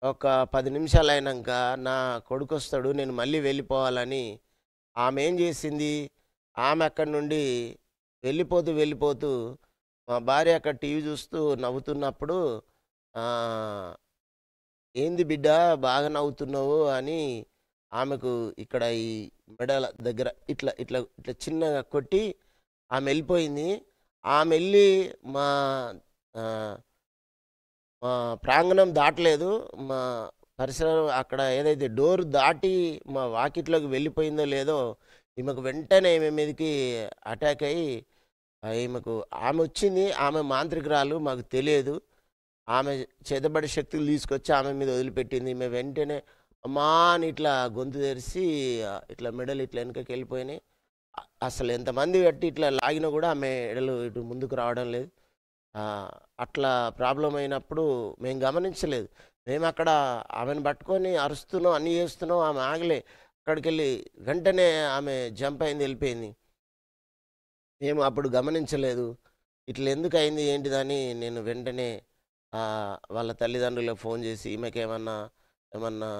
ఒక 10 నిమిషాలయినంక నా కొడుకొస్తాడు నేను మళ్ళీ వెళ్ళిపోవాలని ఆమె ఏం చేసింది, ఆమె అక్కడి నుండి వెళ్ళిపోతూ మా భార్య అక్కడ టీవీ చూస్తూ నవ్వుతున్నప్పుడు ఆహ్, "ఏంది బిడ్డ బాగా నవ్వుతున్నావు" అని ఆమెకు ఇక్కడ ఈ మెడల దగ్గర ఇట్లా చిన్నగా కొట్టి ఆమెళ్ళిపోయింది. ఆమెళ్ళి మా ఆహ్, మా ప్రాంగణం దాటలేదు. మా పరిసరం అక్కడ ఏదైతే డోర్ దాటి మా వాకిట్లోకి వెళ్ళిపోయిందో లేదో, ఈమెకు వెంటనే ఈమె మీదకి అటాక్ అయ్యి ఈమెకు ఆమొచ్చింది. ఆమె మాంత్రికురాలు మాకు తెలియదు. ఆమె చేతబడి శక్తులు తీసుకొచ్చి ఆమె మీద వదిలిపెట్టింది. ఈమె వెంటనే అమ్మా! అని ఇట్లా గొంతు తెరిసి ఇట్లా మెడలు ఇట్లా వెనకకెళ్ళిపోయినాయి. అసలు ఎంతమంది కట్టి ఇట్లా లాగినా గూడా ఆమె ఎడలు ఇటు ముందుకు రావడం లేదు. అట్లా ప్రాబ్లమ్ అయినప్పుడు మేము గమనించలేదు. మేమక్కడ ఆమెను పట్టుకొని అరుస్తున్నాం, అన్నీ చేస్తున్నాం. ఆమె ఆగలే. అక్కడికెళ్ళి వెంటనే ఆమె జంప్ అయింది, ఎళ్ళిపోయింది. మేము అప్పుడు గమనించలేదు. ఇట్లా ఎందుకయింది ఏంటిదని నేను వెంటనే వాళ్ళ తల్లిదండ్రులకు ఫోన్ చేసి ఏమన్నా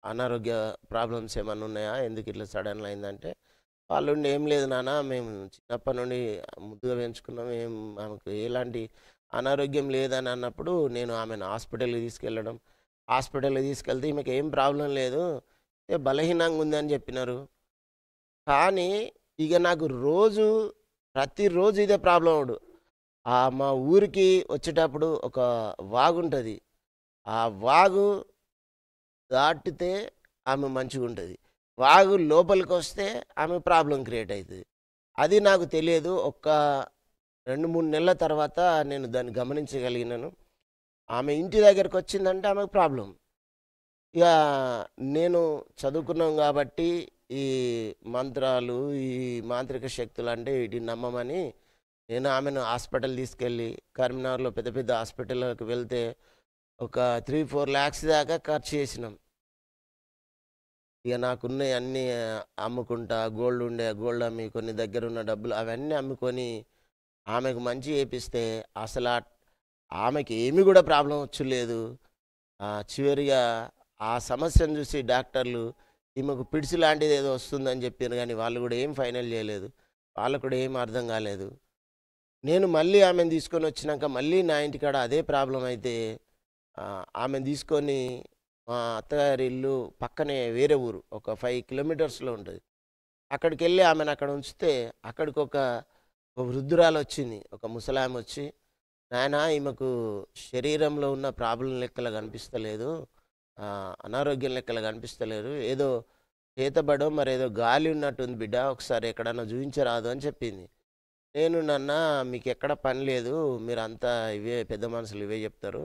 అనారోగ్య ప్రాబ్లమ్స్ ఏమన్నా ఉన్నాయా? ఎందుకిట్లా సడన్‌గా అయిందంటే, వాళ్ళుండి "ఏం లేదు నాన్న మేము చిన్నప్పటి నుండి ముద్దుగా పెంచుకున్నాం. ఆమెకు ఎలాంటి అనారోగ్యం లేదని" అన్నప్పుడు నేను ఆమెను హాస్పిటల్‌కి తీసుకెళ్ళడం. హాస్పిటల్‌కి తీసుకెళ్తే ఈమెకు ఏం ప్రాబ్లమ్ లేదు. బలహీనంగా ఉందని చెప్పినారు. కానీ ఇగ నాకు ప్రతిరోజు ఇదే ప్రాబ్లముడు. మా ఊరికి వచ్చేటప్పుడు ఒక వాగుంటది. ఆ వాగు దాటితే ఆమె మంచిగుంటది. వాగు లోపలికొస్తే ఆమె ప్రాబ్లమ్ క్రియేట్ అయితది. అది నాకు తెలియదు. 2, 3 నెలల తర్వాత నేను దాన్ని గమనించగలిగినాను. ఆమె ఇంటి దగ్గరకొచ్చిందంటే ఆమెకు ప్రాబ్లమ్. ఇక నేను చదువుకున్నాం గాబట్టి, ఈ మంత్రాలు, ఈ మాంత్రిక శక్తులంటే వీటిని నమ్మమని నేను ఆమెను హాస్పిటల్ తీసుకెళ్ళి, కరీంనగర్‌లో పెద్ద పెద్ద హాస్పిటల్‌లోకి వెళ్తే ఒక 3, 4 లాక్స్ దాకా ఖర్చు చేసినాం. ఇక నాకున్నయి అన్నీ అమ్ముకుంటా, గోల్డ్ అమ్మి, కొన్ని దగ్గరున్న డబ్బులు అవన్నీ అమ్ముకొని, ఆమెకు మంచి చేపిస్తే ఆమెకి ఏమి గూడా ప్రాబ్లమ్ వచ్చులేదు. చివరిగా ఆ సమస్యను చూసి డాక్టర్లు ఈమెకు పిడిసి లాంటిదేదో వస్తుందని చెప్పారు గానీ, వాళ్ళు గూడా ఏం ఫైనల్ జేయలేదు. వాళ్ళకి కూడా ఏం అర్థం గాలేదు. నేను మళ్ళీ ఆమెను తీసుకొనొచ్చినంక మళ్ళీ నా ఇంటికాడ అదే ప్రాబ్లమ్ అయితే ఆమెను తీసుకొని మా అత్తగారి ఇల్లు పక్కనే వేరే ఊరు. ఒక 5 కిలోమీటర్స్‌లో ఉంటది. అక్కడికెళ్ళి ఆమెనక్కడ ఉంచితే ఒక వృద్ధురాలొచ్చింది. ఒక ముసలామొచ్చి, "నాయనా ఈమెకు శరీరంలో ఉన్న ప్రాబ్లమ్ లెక్కల కనిపిస్తలేదు. అనారోగ్యం లెక్కల కనిపిస్తలేదు. ఏదో చేతబడో మరేదో గాలి ఉన్నట్టుంది బిడ్డ. ఒకసారి ఎక్కడన్నా చూయించరాదు" అని చెప్పింది. "నాన్న మీకెక్కడ పని లేదు. మీరంతా ఇవే పెద్ద మనుషులు ఇవే చెప్తారు.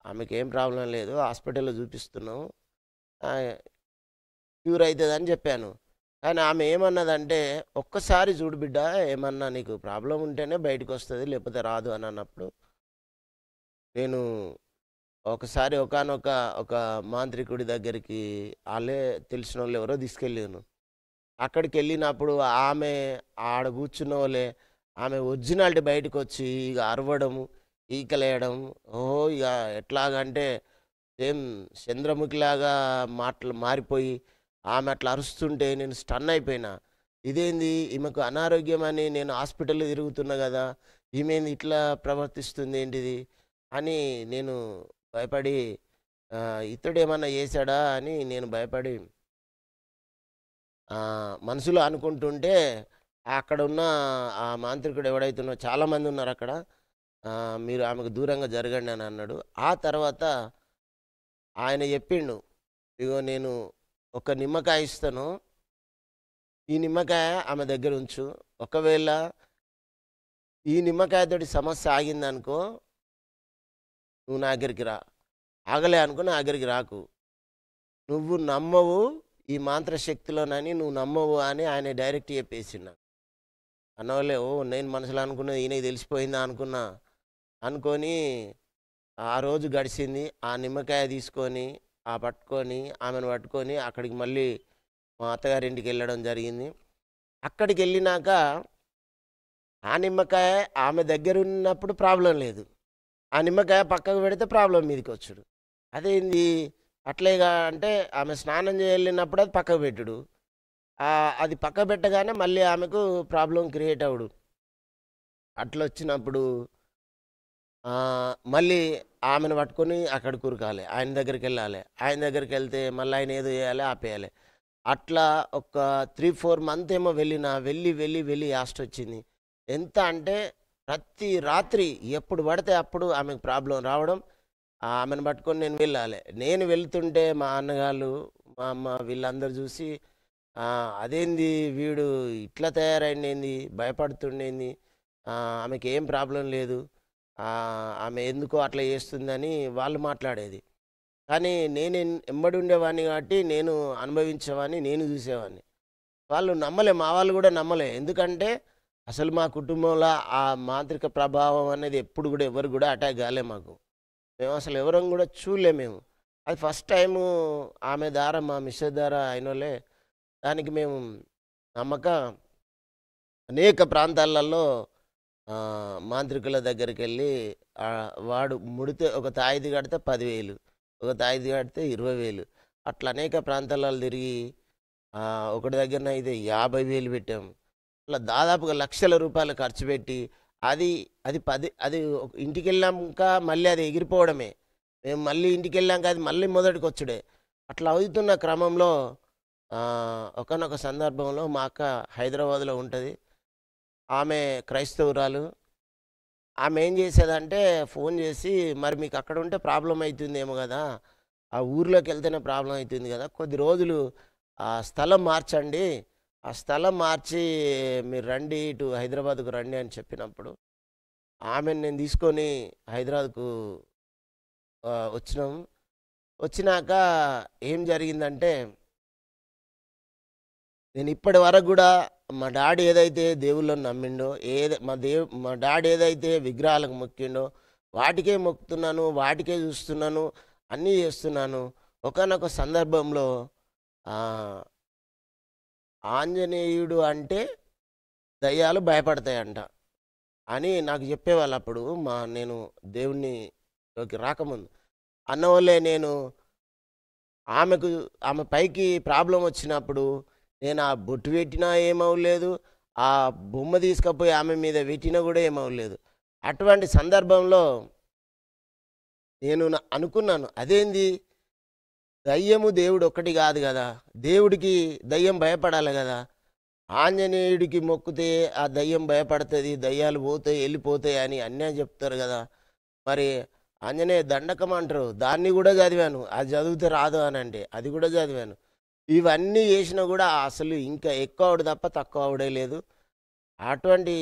ఆమెకేం ప్రాబ్లమ్ లేదు. హాస్పిటల్‌లో చూపిస్తున్నాం. ఆహ్, క్యూర్ అయితదని" చెప్పాను. కానీ ఆమె ఏమన్నదంటే, "ఒక్కసారి చూడు బిడ్డ ఏమన్నా నీకు ప్రాబ్లమ్ ఉంటేనే బయటికొస్తది. లేకపోతే రాదు" అని అన్నప్పుడు, నేను ఒకసారి ఒక మాంత్రికుడి దగ్గరికి ఆళ్ళే తెలిసినోళ్ళెవరో తీసుకెళ్ళాను. అక్కడికెళ్ళినప్పుడు ఆమె ఆడ కూర్చున్నోళ్ళే ఆమె ఒరిజినాలిటీ బయటకొచ్చి ఇగ అరవడం, ఈకలేయడం, ఓహో! ఇగ ఎట్లాగంటే సేమ్ చంద్రముఖిలాగా మాటలు మారిపోయి, ఆమె అట్లా అరుస్తుంటే నేను స్టన్ అయిపోయినా. ఇదేంది ఈమెకు అనారోగ్యమని నేను హాస్పిటల్‌లో తిరుగుతున్నా గదా! ఈమేంది ఇట్లా ప్రవర్తిస్తుందేంటిది? అని నేను భయపడి ఇతడేమన్నా చేశాడా అని నేను భయపడి మనసులో అనుకుంటుంటే అక్కడున్న ఆ మాంత్రికుడు ఎవడైతే ఉన్నాడో చాలామందున్నారక్కడ. "మీరు ఆమెకు దూరంగా జరగండి" అని అన్నాడు. ఆ తర్వాత ఆయన చెప్పిండు, "ఇగో నేను ఒక నిమ్మకాయ ఇస్తాను. ఈ నిమ్మకాయ ఆమె దగ్గరుంచు. ఒకవేళ ఈ నిమ్మకాయతోటి సమస్య ఆగిందనుకో, నువ్వు నా దగ్గరికి రా. ఆగలే అనుకో నా దగ్గరికి రాకు. నువ్వు నమ్మవు ఈ మంత్రశక్తిలోనని నువ్వు నమ్మవు అని ఆయన డైరెక్ట్ చెప్పేసిండు నాకు. అన్నవల్లే నేను మనసులో అనుకున్నది ఈయనకి తెలిసిపోయిందా అనుకున్నా. అనుకోని ఆ రోజు గడిచింది. ఆ నిమ్మకాయ తీసుకొని, పట్టుకొని ఆమెను పట్టుకొని అక్కడికి మళ్ళీ మా అత్తగారింటికి వెళ్ళడం జరిగింది. అక్కడికెళ్ళినాక ఆ నిమ్మకాయ ఆమె దగ్గరున్నప్పుడు ప్రాబ్లమ్ లేదు. ఆ నిమ్మకాయ పక్కకు పెడితే ప్రాబ్లమ్ మీదకొచ్చుడు. అదేంది అట్లేగా అంటే ఆమె స్నానం చేయెళ్ళినప్పుడు అది పక్కకు పెట్టుడు. అది పక్కకు పెట్టగానే మళ్ళీ ఆమెకు ప్రాబ్లమ్ క్రియేట్ అవుడు. అట్లొచ్చినప్పుడు మళ్ళీ ఆమెను పట్టుకొని అక్కడికి ఉరకాలి. ఆయన దగ్గరికెళ్ళాలి. ఆయన దగ్గరికెళ్తే మళ్ళీ ఆయన ఏదో చేయాలి, ఆపేయాలి. అట్లా ఒక 3, 4 మంత్ ఏమో వెళ్ళినా, వెళ్ళి యాస్టొచ్చింది. ఎంత అంటే ప్రతి రాత్రి ఎప్పుడు పడితే అప్పుడు ఆమెకు ప్రాబ్లమ్ రావడం. ఆమెను పట్టుకొని నేను వెళ్ళాలి. నేను వెళ్తుంటే మా అన్నగాళ్ళు, మా అమ్మ వీళ్ళందరూ చూసి అదేంది వీడు ఇట్లా తయారైండేంది, భయపడుతుండేంది, ఆమెకేం ప్రాబ్లం లేదు, ఆమె ఎందుకో అట్లా చేస్తుందని వాళ్ళు మాట్లాడేది. కానీ నేను ఎంబడి ఉండేవాడిని కాబట్టి నేను అనుభవించేవాడిని, నేను చూసేవాడిని. వాళ్ళు నమ్మలే, మా వాళ్ళు కూడా నమ్మలే. ఎందుకంటే అసలు మా కుటుంబంలో ఆ మాంత్రిక ప్రభావం అనేది ఎప్పుడు కూడా ఎవరు కూడా అటాక్ కాలే మాకు. మేము అసలు ఎవరం కూడా చూడలే మేము. అది ఫస్ట్ టైము ఆమె ద్వారా, మా మిస్సెస్ ద్వారా అయినోళ్ళే. దానికి మేము నమ్మక అనేక ప్రాంతాలలో మాంత్రికుల దగ్గరికెళ్ళి వాడు ముడితే ఒక తాయిది కడితే 10,000, ఒక తాయిది కడితే 20,000 అట్లా అనేక ప్రాంతాలలో తిరిగి ఒకటి దగ్గరనైతే 50,000 పెట్టాం. అట్లా దాదాపుగా లక్షల రూపాయలు ఖర్చు పెట్టి అది అది ఇంటికెళ్ళాక మళ్ళీ అది ఎగిరిపోవడమే. మేము మళ్ళీ ఇంటికెళ్ళాక అది మళ్ళీ మొదటికొచ్చుడే. అట్లా అవుతున్న క్రమంలో ఒకానొక సందర్భంలో మా అక్క హైదరాబాద్‌లో ఉంటది. ఆమె క్రైస్తవురాలు. ఆమె ఏం చేసేదంటే ఫోన్ చేసి, "మరి మీకు అక్కడ ఉంటే ప్రాబ్లమ్ అయితుందేమో గదా! ఆ ఊర్లోకెళ్తేనే ప్రాబ్లమ్ అయితుంది గదా! కొద్ది రోజులు ఆ స్థలం మార్చండి. ఆ స్థలం మార్చి మీరు రండి, ఇటు హైదరాబాద్‌కు రండి" అని చెప్పినప్పుడు, ఆమెను నేను తీసుకొని హైదరాబాద్‌కు వచ్చినాం. వచ్చినాక ఏం జరిగిందంటే, నేను ఇప్పటి వరకు గూడా మా డాడీ ఏదైతే దేవుళ్ళని నమ్మిండో, మా డాడీ ఏదైతే విగ్రహాలకు మొక్కిండో వాటికే మొక్కుతున్నాను, వాటికే చూస్తున్నాను, అన్నీ చేస్తున్నాను. ఒకానొక సందర్భంలో ఆహ్, ఆంజనేయుడు అంటే దయ్యాలు భయపడతాయంట అని నాకు చెప్పేవాళ్ళు అప్పుడు. నేను దేవునిలోకి రాకముందు. అన్నవల్లే నేను ఆమెకు ఆమె పైకి ప్రాబ్లమ్ వచ్చినప్పుడు నేను ఆ బొట్టు పెట్టినా ఏమవ్వలేదు. ఆ బొమ్మ తీసుకపోయి ఆమె మీద పెట్టినా గూడా ఏమవ్వలేదు. అటువంటి సందర్భంలో నేను అనుకున్నాను, అదేంది దయ్యము దేవుడు ఒక్కటి గాదు గదా! దేవుడికి దయ్యం భయపడాలి గదా! ఆంజనేయుడికి మొక్కితే ఆ దయ్యం భయపడతది, దయ్యాలు పోతాయి, ఎళ్ళిపోతాయి అని అన్యాయం చెప్తారు గదా! మరి ఆంజనేయ దండకం అంటారు. దాన్ని గూడా చదివాను. అది చదివితే రాదు అనంటే అది గూడా చదివాను. ఇవన్నీ చేసినా గూడా అసలు ఇంకా ఎక్కువ అవుడు తప్ప తక్కువ అవుడే లేదు. అటువంటి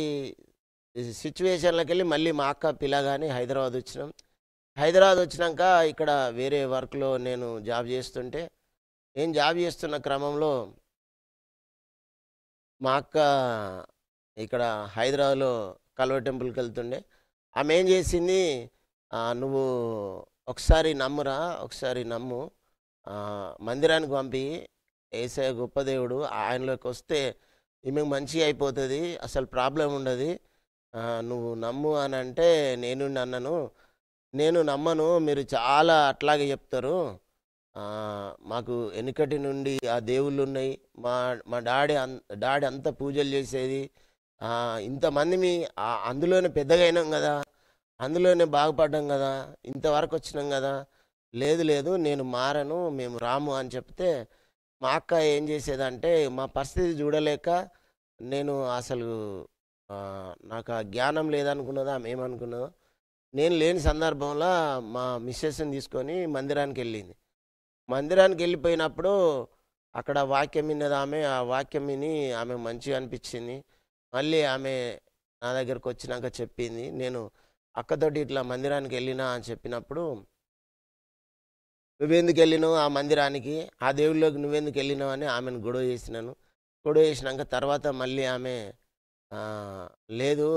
సిట్యుయేషన్‌లోకెళ్ళి మళ్ళీ మా అక్క పిలగాని హైదరాబాద్ వచ్చినాం. హైదరాబాద్ వచ్చినాక ఇక్కడ వేరే వర్క్‌లో నేను జాబ్ చేస్తుంటే, నేను జాబ్ చేస్తున్న క్రమంలో మా అక్క ఇక్కడ హైదరాబాద్‌లో కల్వ టెంపుల్‌కెళ్తుండే. ఆమె ఏం చేసింది, "నువ్వు ఒకసారి నమ్మురా, ఒకసారి నమ్ము. మందిరానికి పంపి, యేసయ్య గొప్ప దేవుడు. ఆయనలోకొస్తే ఈమెకు మంచిగా అయిపోతది. అసలు ప్రాబ్లమ్ ఉండది. నువ్వు నమ్ము" అనంటే నేనుండి అన్నాను, "నేను నమ్మను. మీరు చాలా అట్లాగే చెప్తారు. మాకు వెనుకటి నుండి ఆ దేవుళ్ళున్నాయి. మా మా డాడీ అంతా పూజలు చేసేది. ఇంతమంది అందులోనే పెద్దగా అయినాం గదా! అందులోనే బాగుపడ్డాం గదా! ఇంతవరకు వచ్చినాం గదా! లేదు లేదు నేను మారను, మేము రాము" అని చెప్తే, మా అక్క ఏం చేసేదంటే మా పరిస్థితి చూడలేక నేను అసలు నాకు ఆ జ్ఞానం లేదనుకున్నదో, ఆమె ఏమనుకున్నదో, నేను లేని సందర్భంలో మా మిసెస్‌ని తీసుకొని మందిరానికెళ్ళింది. మందిరానికెళ్ళిపోయినప్పుడు అక్కడ వాక్యం విన్నదామె. ఆ వాక్యం విని ఆమెకు మంచిగా అనిపించింది. మళ్ళీ ఆమె నా దగ్గరకొచ్చినాక చెప్పింది. నేను అక్కతోటి ఇట్లా మందిరానికి వెళ్ళినా అని చెప్పినప్పుడు, "నువ్వెందుకెళ్ళినవు ఆ మందిరానికి? ఆ దేవుడిలోకి నువ్వెందుకెళ్ళినావు" అని ఆమెను గొడవ చేసినాను. గొడవ చేసినాక తర్వాత మళ్ళీ ఆమె లేదు,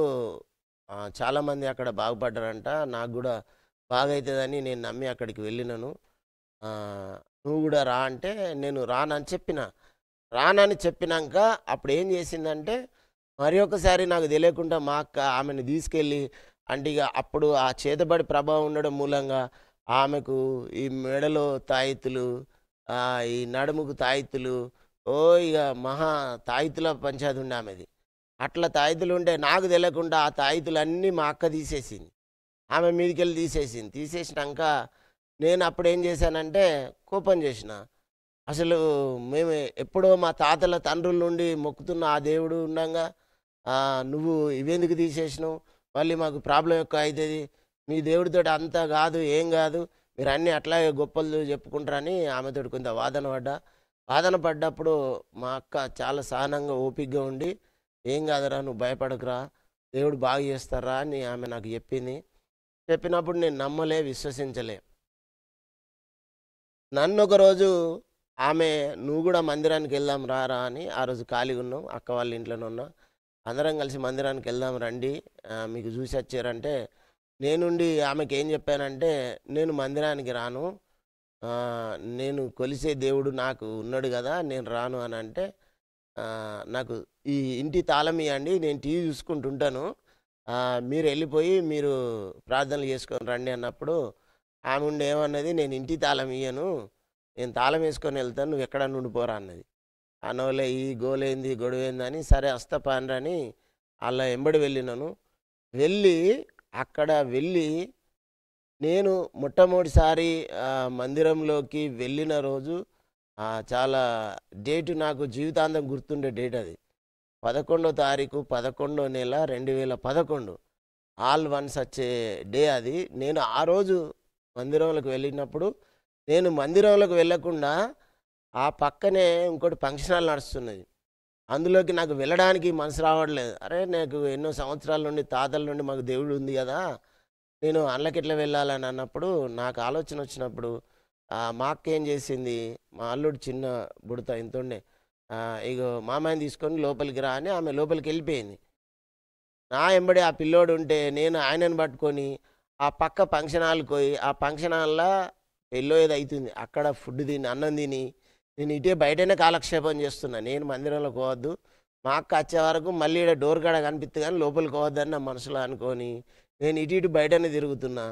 చాలామంది అక్కడ బాగుపడ్డారంట. నాకు గూడా బాగైతదని నేను నమ్మి అక్కడికి వెళ్ళినాను. నువ్వు గూడా రా అంటే నేను రానని చెప్పిన. రానని చెప్పినంక అప్పుడేం చేసిందంటే, మరి ఒకసారి నాకు తెలియకుండా మా అక్క ఆమెను తీసుకెళ్ళి అంటే ఇగ అప్పుడు ఆ చేతబడి ప్రభావం ఉండడం మూలంగా ఆమెకు ఈ మెడలో తాయెత్తులు, ఈ నడుముకు తాయెత్తులు, ఇగ మహా తాయెత్తుల పంచాయతీ ఉండే ఆమెది. అట్లా తాయెత్తులుంటే నాకు తెలవకుండా ఆ తాయెత్తులన్నీ మా అక్క తీసేసింది. ఆమె మీదికెళ్ళి తీసేసింది. తీసేసినంక నేనప్పుడేం చేశానంటే కోపం చేసిన. అసలు మేము ఎప్పుడో మా తాతల తండ్రుల నుండి మొక్కుతున్న ఆ దేవుడు ఉండంగా నువ్వు ఇవెందుకు తీసేసినావు? మళ్ళీ మాకు ప్రాబ్లమ్ ఎక్కువ అయితది. మీ దేవుడితోటి అంతా గాదు, ఏం గాదు. మీరన్నీ అట్లాగే గొప్పలు చెప్పుకుంటారని ఆమెతోటి కొంత వాదన పడ్డా. వాదన పడ్డప్పుడు మా అక్క చాలా సహనంగా, ఓపికగా ఉండి, "ఏం గాదురా, నువ్వు భయపడకురా, దేవుడు బాగు చేస్తారా" అని ఆమె నాకు చెప్పింది. చెప్పినప్పుడు నేను నమ్మలే, విశ్వసించలే. నన్నొకరోజు ఆమె, "నువ్వు గూడా మందిరానికెళ్దాం రారా" అని ఆ రోజు ఖాళీగున్నాం. అక్క వాళ్ళ ఇంట్లోనే ఉన్నా. "అందరం కలిసి మందిరానికెళ్దాం రండి. మీకు చూసొచ్చారంటే" నేనుండి ఆమెకేం చెప్పానంటే, "నేను మందిరానికి రాను. నేను కొలిసే దేవుడు నాకు ఉన్నాడు గదా! నేను రాను" అనంటే, "నాకు ఈ ఇంటి తాళం ఇయ్యండి. నేను టీవీ చూసుకుంటుంటాను. మీరెళ్ళిపోయి మీరు ప్రార్థనలు చేసుకొని రండి" అన్నప్పుడు ఆమె ఉండి ఏమన్నది, "నేను ఇంటి తాళం ఇయ్యను. నేను తాళం వేసుకొని వెళ్తాను. నువ్వెక్కడన్నా ఉండిపోరా" అన్నది. అనవలే ఈ గోలేంది, గొడవేందని, సరే వస్తా పాండ్రని ఆళ్ళ ఎంబడి వెళ్ళినాను. వెళ్ళి అక్కడ వెళ్ళి నేను మొట్టమొదటిసారి మందిరంలోకి వెళ్ళిన రోజు చాలా డేటు నాకు జీవితాంతం గుర్తుండే డేట్ అది. 11 తారీఖు 11 నెల 2011 ఆల్ వన్స్ వచ్చే డే అది. నేను ఆ రోజు మందిరంలోకి వెళ్ళినప్పుడు నేను మందిరంలోకి వెళ్ళకుండా ఆ పక్కనే ఇంకోటి ఫంక్షన్ హాల్ నడుస్తున్నది. అందులోకి నాకు వెళ్ళడానికి మనసు రావట్లేదు. అరే! నాకు ఎన్నో సంవత్సరాల నుండి తాతల నుండి మాకు దేవుడు ఉంది గదా! నేను అందులోకెట్లా వెళ్ళాలని అన్నప్పుడు నాకు ఆలోచన వచ్చినప్పుడు మా అక్క ఏం చేసింది, మా అల్లుడు చిన్న బుడత ఇంతుండే. "ఇగో మామయ్యని తీసుకొని లోపలికి రా" అని ఆమె లోపలికెళ్ళిపోయింది. నా ఎంబడి ఆ పిల్లోడుంటే నేను ఆయనను పట్టుకొని ఆ పక్క ఫంక్షన్ హాల్‌కి పోయి, ఆ ఫంక్షన్ హాల్‌ల పెళ్ళో ఏదో అయితుంది. అక్కడ ఫుడ్ తిని, అన్నం తిని, నేను ఇటే బయటనే కాలక్షేపం చేస్తున్నా. నేను మందిరంలోకి పోవద్దు. మా అక్క వచ్చే వరకు మళ్ళీ ఈడ డోర్ కాడ కనిపిత్తే గాని లోపలికి పోవద్దని నా మనసులో అనుకోని, నేను ఇటు ఇటు బయటనే తిరుగుతున్నా.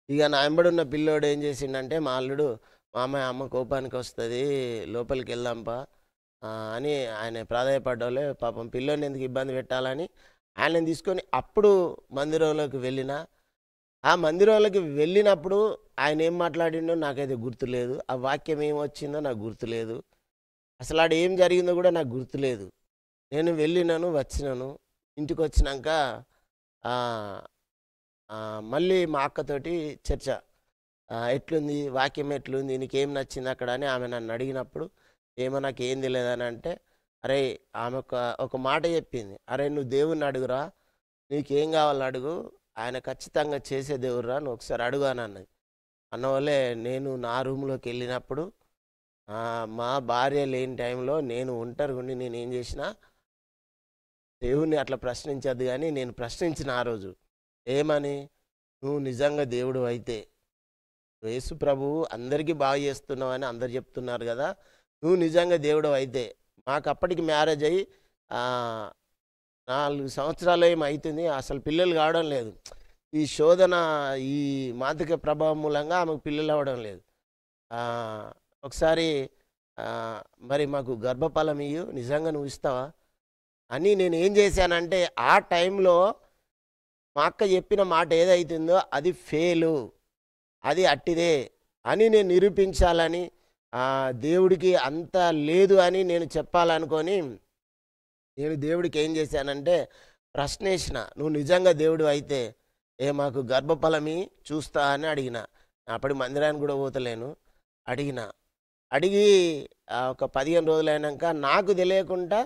ఇగ నా ఎంబడున్న పిల్లోడు ఏం చేసిండంటే మా అల్లుడు, "మామయ్య అమ్మ కోపానికొస్తది, లోపలికెళ్దాంపా" అని ఆయన ప్రాధేయపడ్డోలే. పాపం పిల్లోడిని ఎందుకు ఇబ్బంది పెట్టాలని ఆయనను తీసుకొని అప్పుడు మందిరంలోకి వెళ్ళినా. ఆ మందిరంలోకి వెళ్ళినప్పుడు ఆయన ఏం మాట్లాడిండో నాకైతే గుర్తులేదు. ఆ వాక్యం ఏమొచ్చిందో నాకు గుర్తులేదు. అసలాడ ఏం జరిగిందో గూడా నాకు గుర్తులేదు. నేను వెళ్ళినాను, వచ్చినాను. ఇంటికొచ్చినంక ఆహ్, మళ్ళీ మా అక్కతోటి చర్చ. "ఎట్లుంది? వాక్యం ఎట్లుంది? నీకేం నచ్చిందక్కడ" అని ఆమె నన్నడిగినప్పుడు, "ఏమో నాకేం తెలీదనంటే", అరేయ్! ఆమె ఒక మాట చెప్పింది. "అరేయ్! నువ్వు దేవుడిని అడుగురా. నీకేం కావాలో అడుగు. ఆయన ఖచ్చితంగా చేసే దేవుడురా. నువ్వొకసారి అడుగు" అనన్నది. అన్నవల్లే నేను నా రూమ్‌లోకెళ్ళినప్పుడు మా భార్య లేని టైంలో నేను ఒంటరిగుండి నేనేం జేసినా, దేవుడిని అట్లా ప్రశ్నించొద్దు గానీ, నేను ప్రశ్నించిన ఆ రోజు. ఏమని? "నువ్వు నిజంగా దేవుడివైతే, యేసు ప్రభువు అందరికీ బాగు చేస్తున్నావని అందరూ చెప్తున్నారు గదా! నువ్వు నిజంగా దేవుడివైతే", మాకప్పటికి మ్యారేజ్ అయ్యి ఆహ్, 4 సంవత్సరాలు ఏమో అయితుంది. అసలు పిల్లలు కావడం లేదు. ఈ శోధన, ఈ మాదక ప్రభావం మూలంగా ఆమెకు పిల్లలవ్వడం లేదు. ఆహ్, ఒకసారి ఆహ్, "మరి మాకు గర్భఫలం ఇయ్యి. నిజంగా నువ్వు ఇస్తావా?" అని నేనేం చేశానంటే, ఆ టైంలో మా అక్క చెప్పిన మాట ఏదైతుందో అది ఫెయిలు. అది అట్టిదే అని నేను నిరూపించాలని, దేవుడికి అంత లేదు అని నేను చెప్పాలనుకోని, నేను దేవుడికి ఏం చేశానంటే ప్రశ్నేసిన. "నువ్వు నిజంగా దేవుడివైతే మాకు గర్భఫలమి చూస్తా" అని అడిగిన. అప్పటికి మందిరానికి కూడా పోతలేను. అడిగిన. అడిగి ఒక 15 రోజులైనంక నాకు తెలియకుండా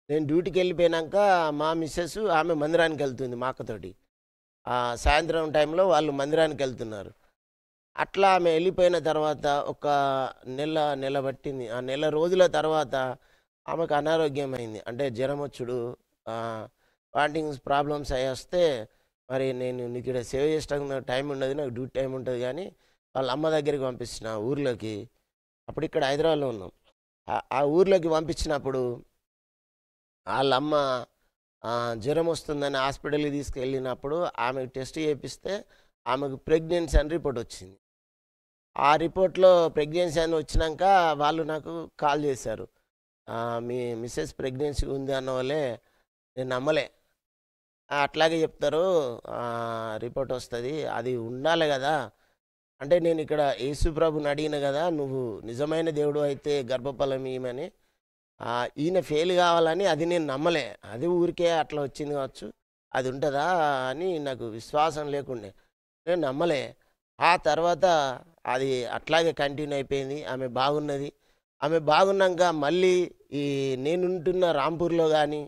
నేను డ్యూటీకెళ్ళిపోయినాక మా మిసెస్ ఆమె మందిరానికెళ్తుంది మా అక్కతోటి. సాయంత్రం టైంలో వాళ్ళు మందిరానికెళ్తున్నారు. అట్లా ఆమె వెళ్ళిపోయిన తర్వాత ఒక నెల పట్టింది. ఆ నెల రోజుల తర్వాత ఆమెకు అనారోగ్యమైంది. అంటే జ్వరమొచ్చుడు, వామిటింగ్స్ ప్రాబ్లమ్స్ అయ్యొస్తే, మరి నేను నీకిక్కడ సేవ చేసేటందుకు నాకు టైం ఉండదు. నాకు డ్యూటీ టైం ఉంటది గానీ, వాళ్ళ అమ్మ దగ్గరికి పంపించిన ఊర్లోకి. అప్పుడిక్కడ హైదరాబాద్‌లో ఉన్నాం. ఆ ఊర్లోకి పంపించినప్పుడు ఆళ్ళమ్మ జ్వరమొస్తుందని హాస్పిటల్‌కి తీసుకెళ్ళినప్పుడు ఆమెకు టెస్ట్ చేపిస్తే ఆమెకు ప్రెగ్నెన్సీ అని రిపోర్టొచ్చింది. ఆ రిపోర్ట్‌లో ప్రెగ్నెన్సీ అని వచ్చినంక వాళ్ళు నాకు కాల్ చేశారు. మీ మిసెస్ ప్రెగ్నెన్సీ ఉంది అన్నవోలే నేను నమ్మలే. అట్లాగే చెప్తారు, రిపోర్టొస్తది. అది ఉండాలి గదా! అంటే నేనిక్కడ యేసు ప్రభుని అడిగిన గదా! నువ్వు నిజమైన దేవుడు అయితే గర్భఫలం ఇయ్యమని. ఈయన ఫెయిల్ గావాలని అది నేను నమ్మలే. అది ఊరికే అట్లా వచ్చింది కావచ్చు. అది ఉంటదా అని నాకు విశ్వాసం లేకుండే. నేను నమ్మలే. ఆ తర్వాత అది అట్లాగే కంటిన్యూ అయిపోయింది. ఆమె బాగున్నది. ఆమె బాగున్నాంక మళ్ళీ ఈ నేనుంటున్న రాంపూర్‌లో గాని,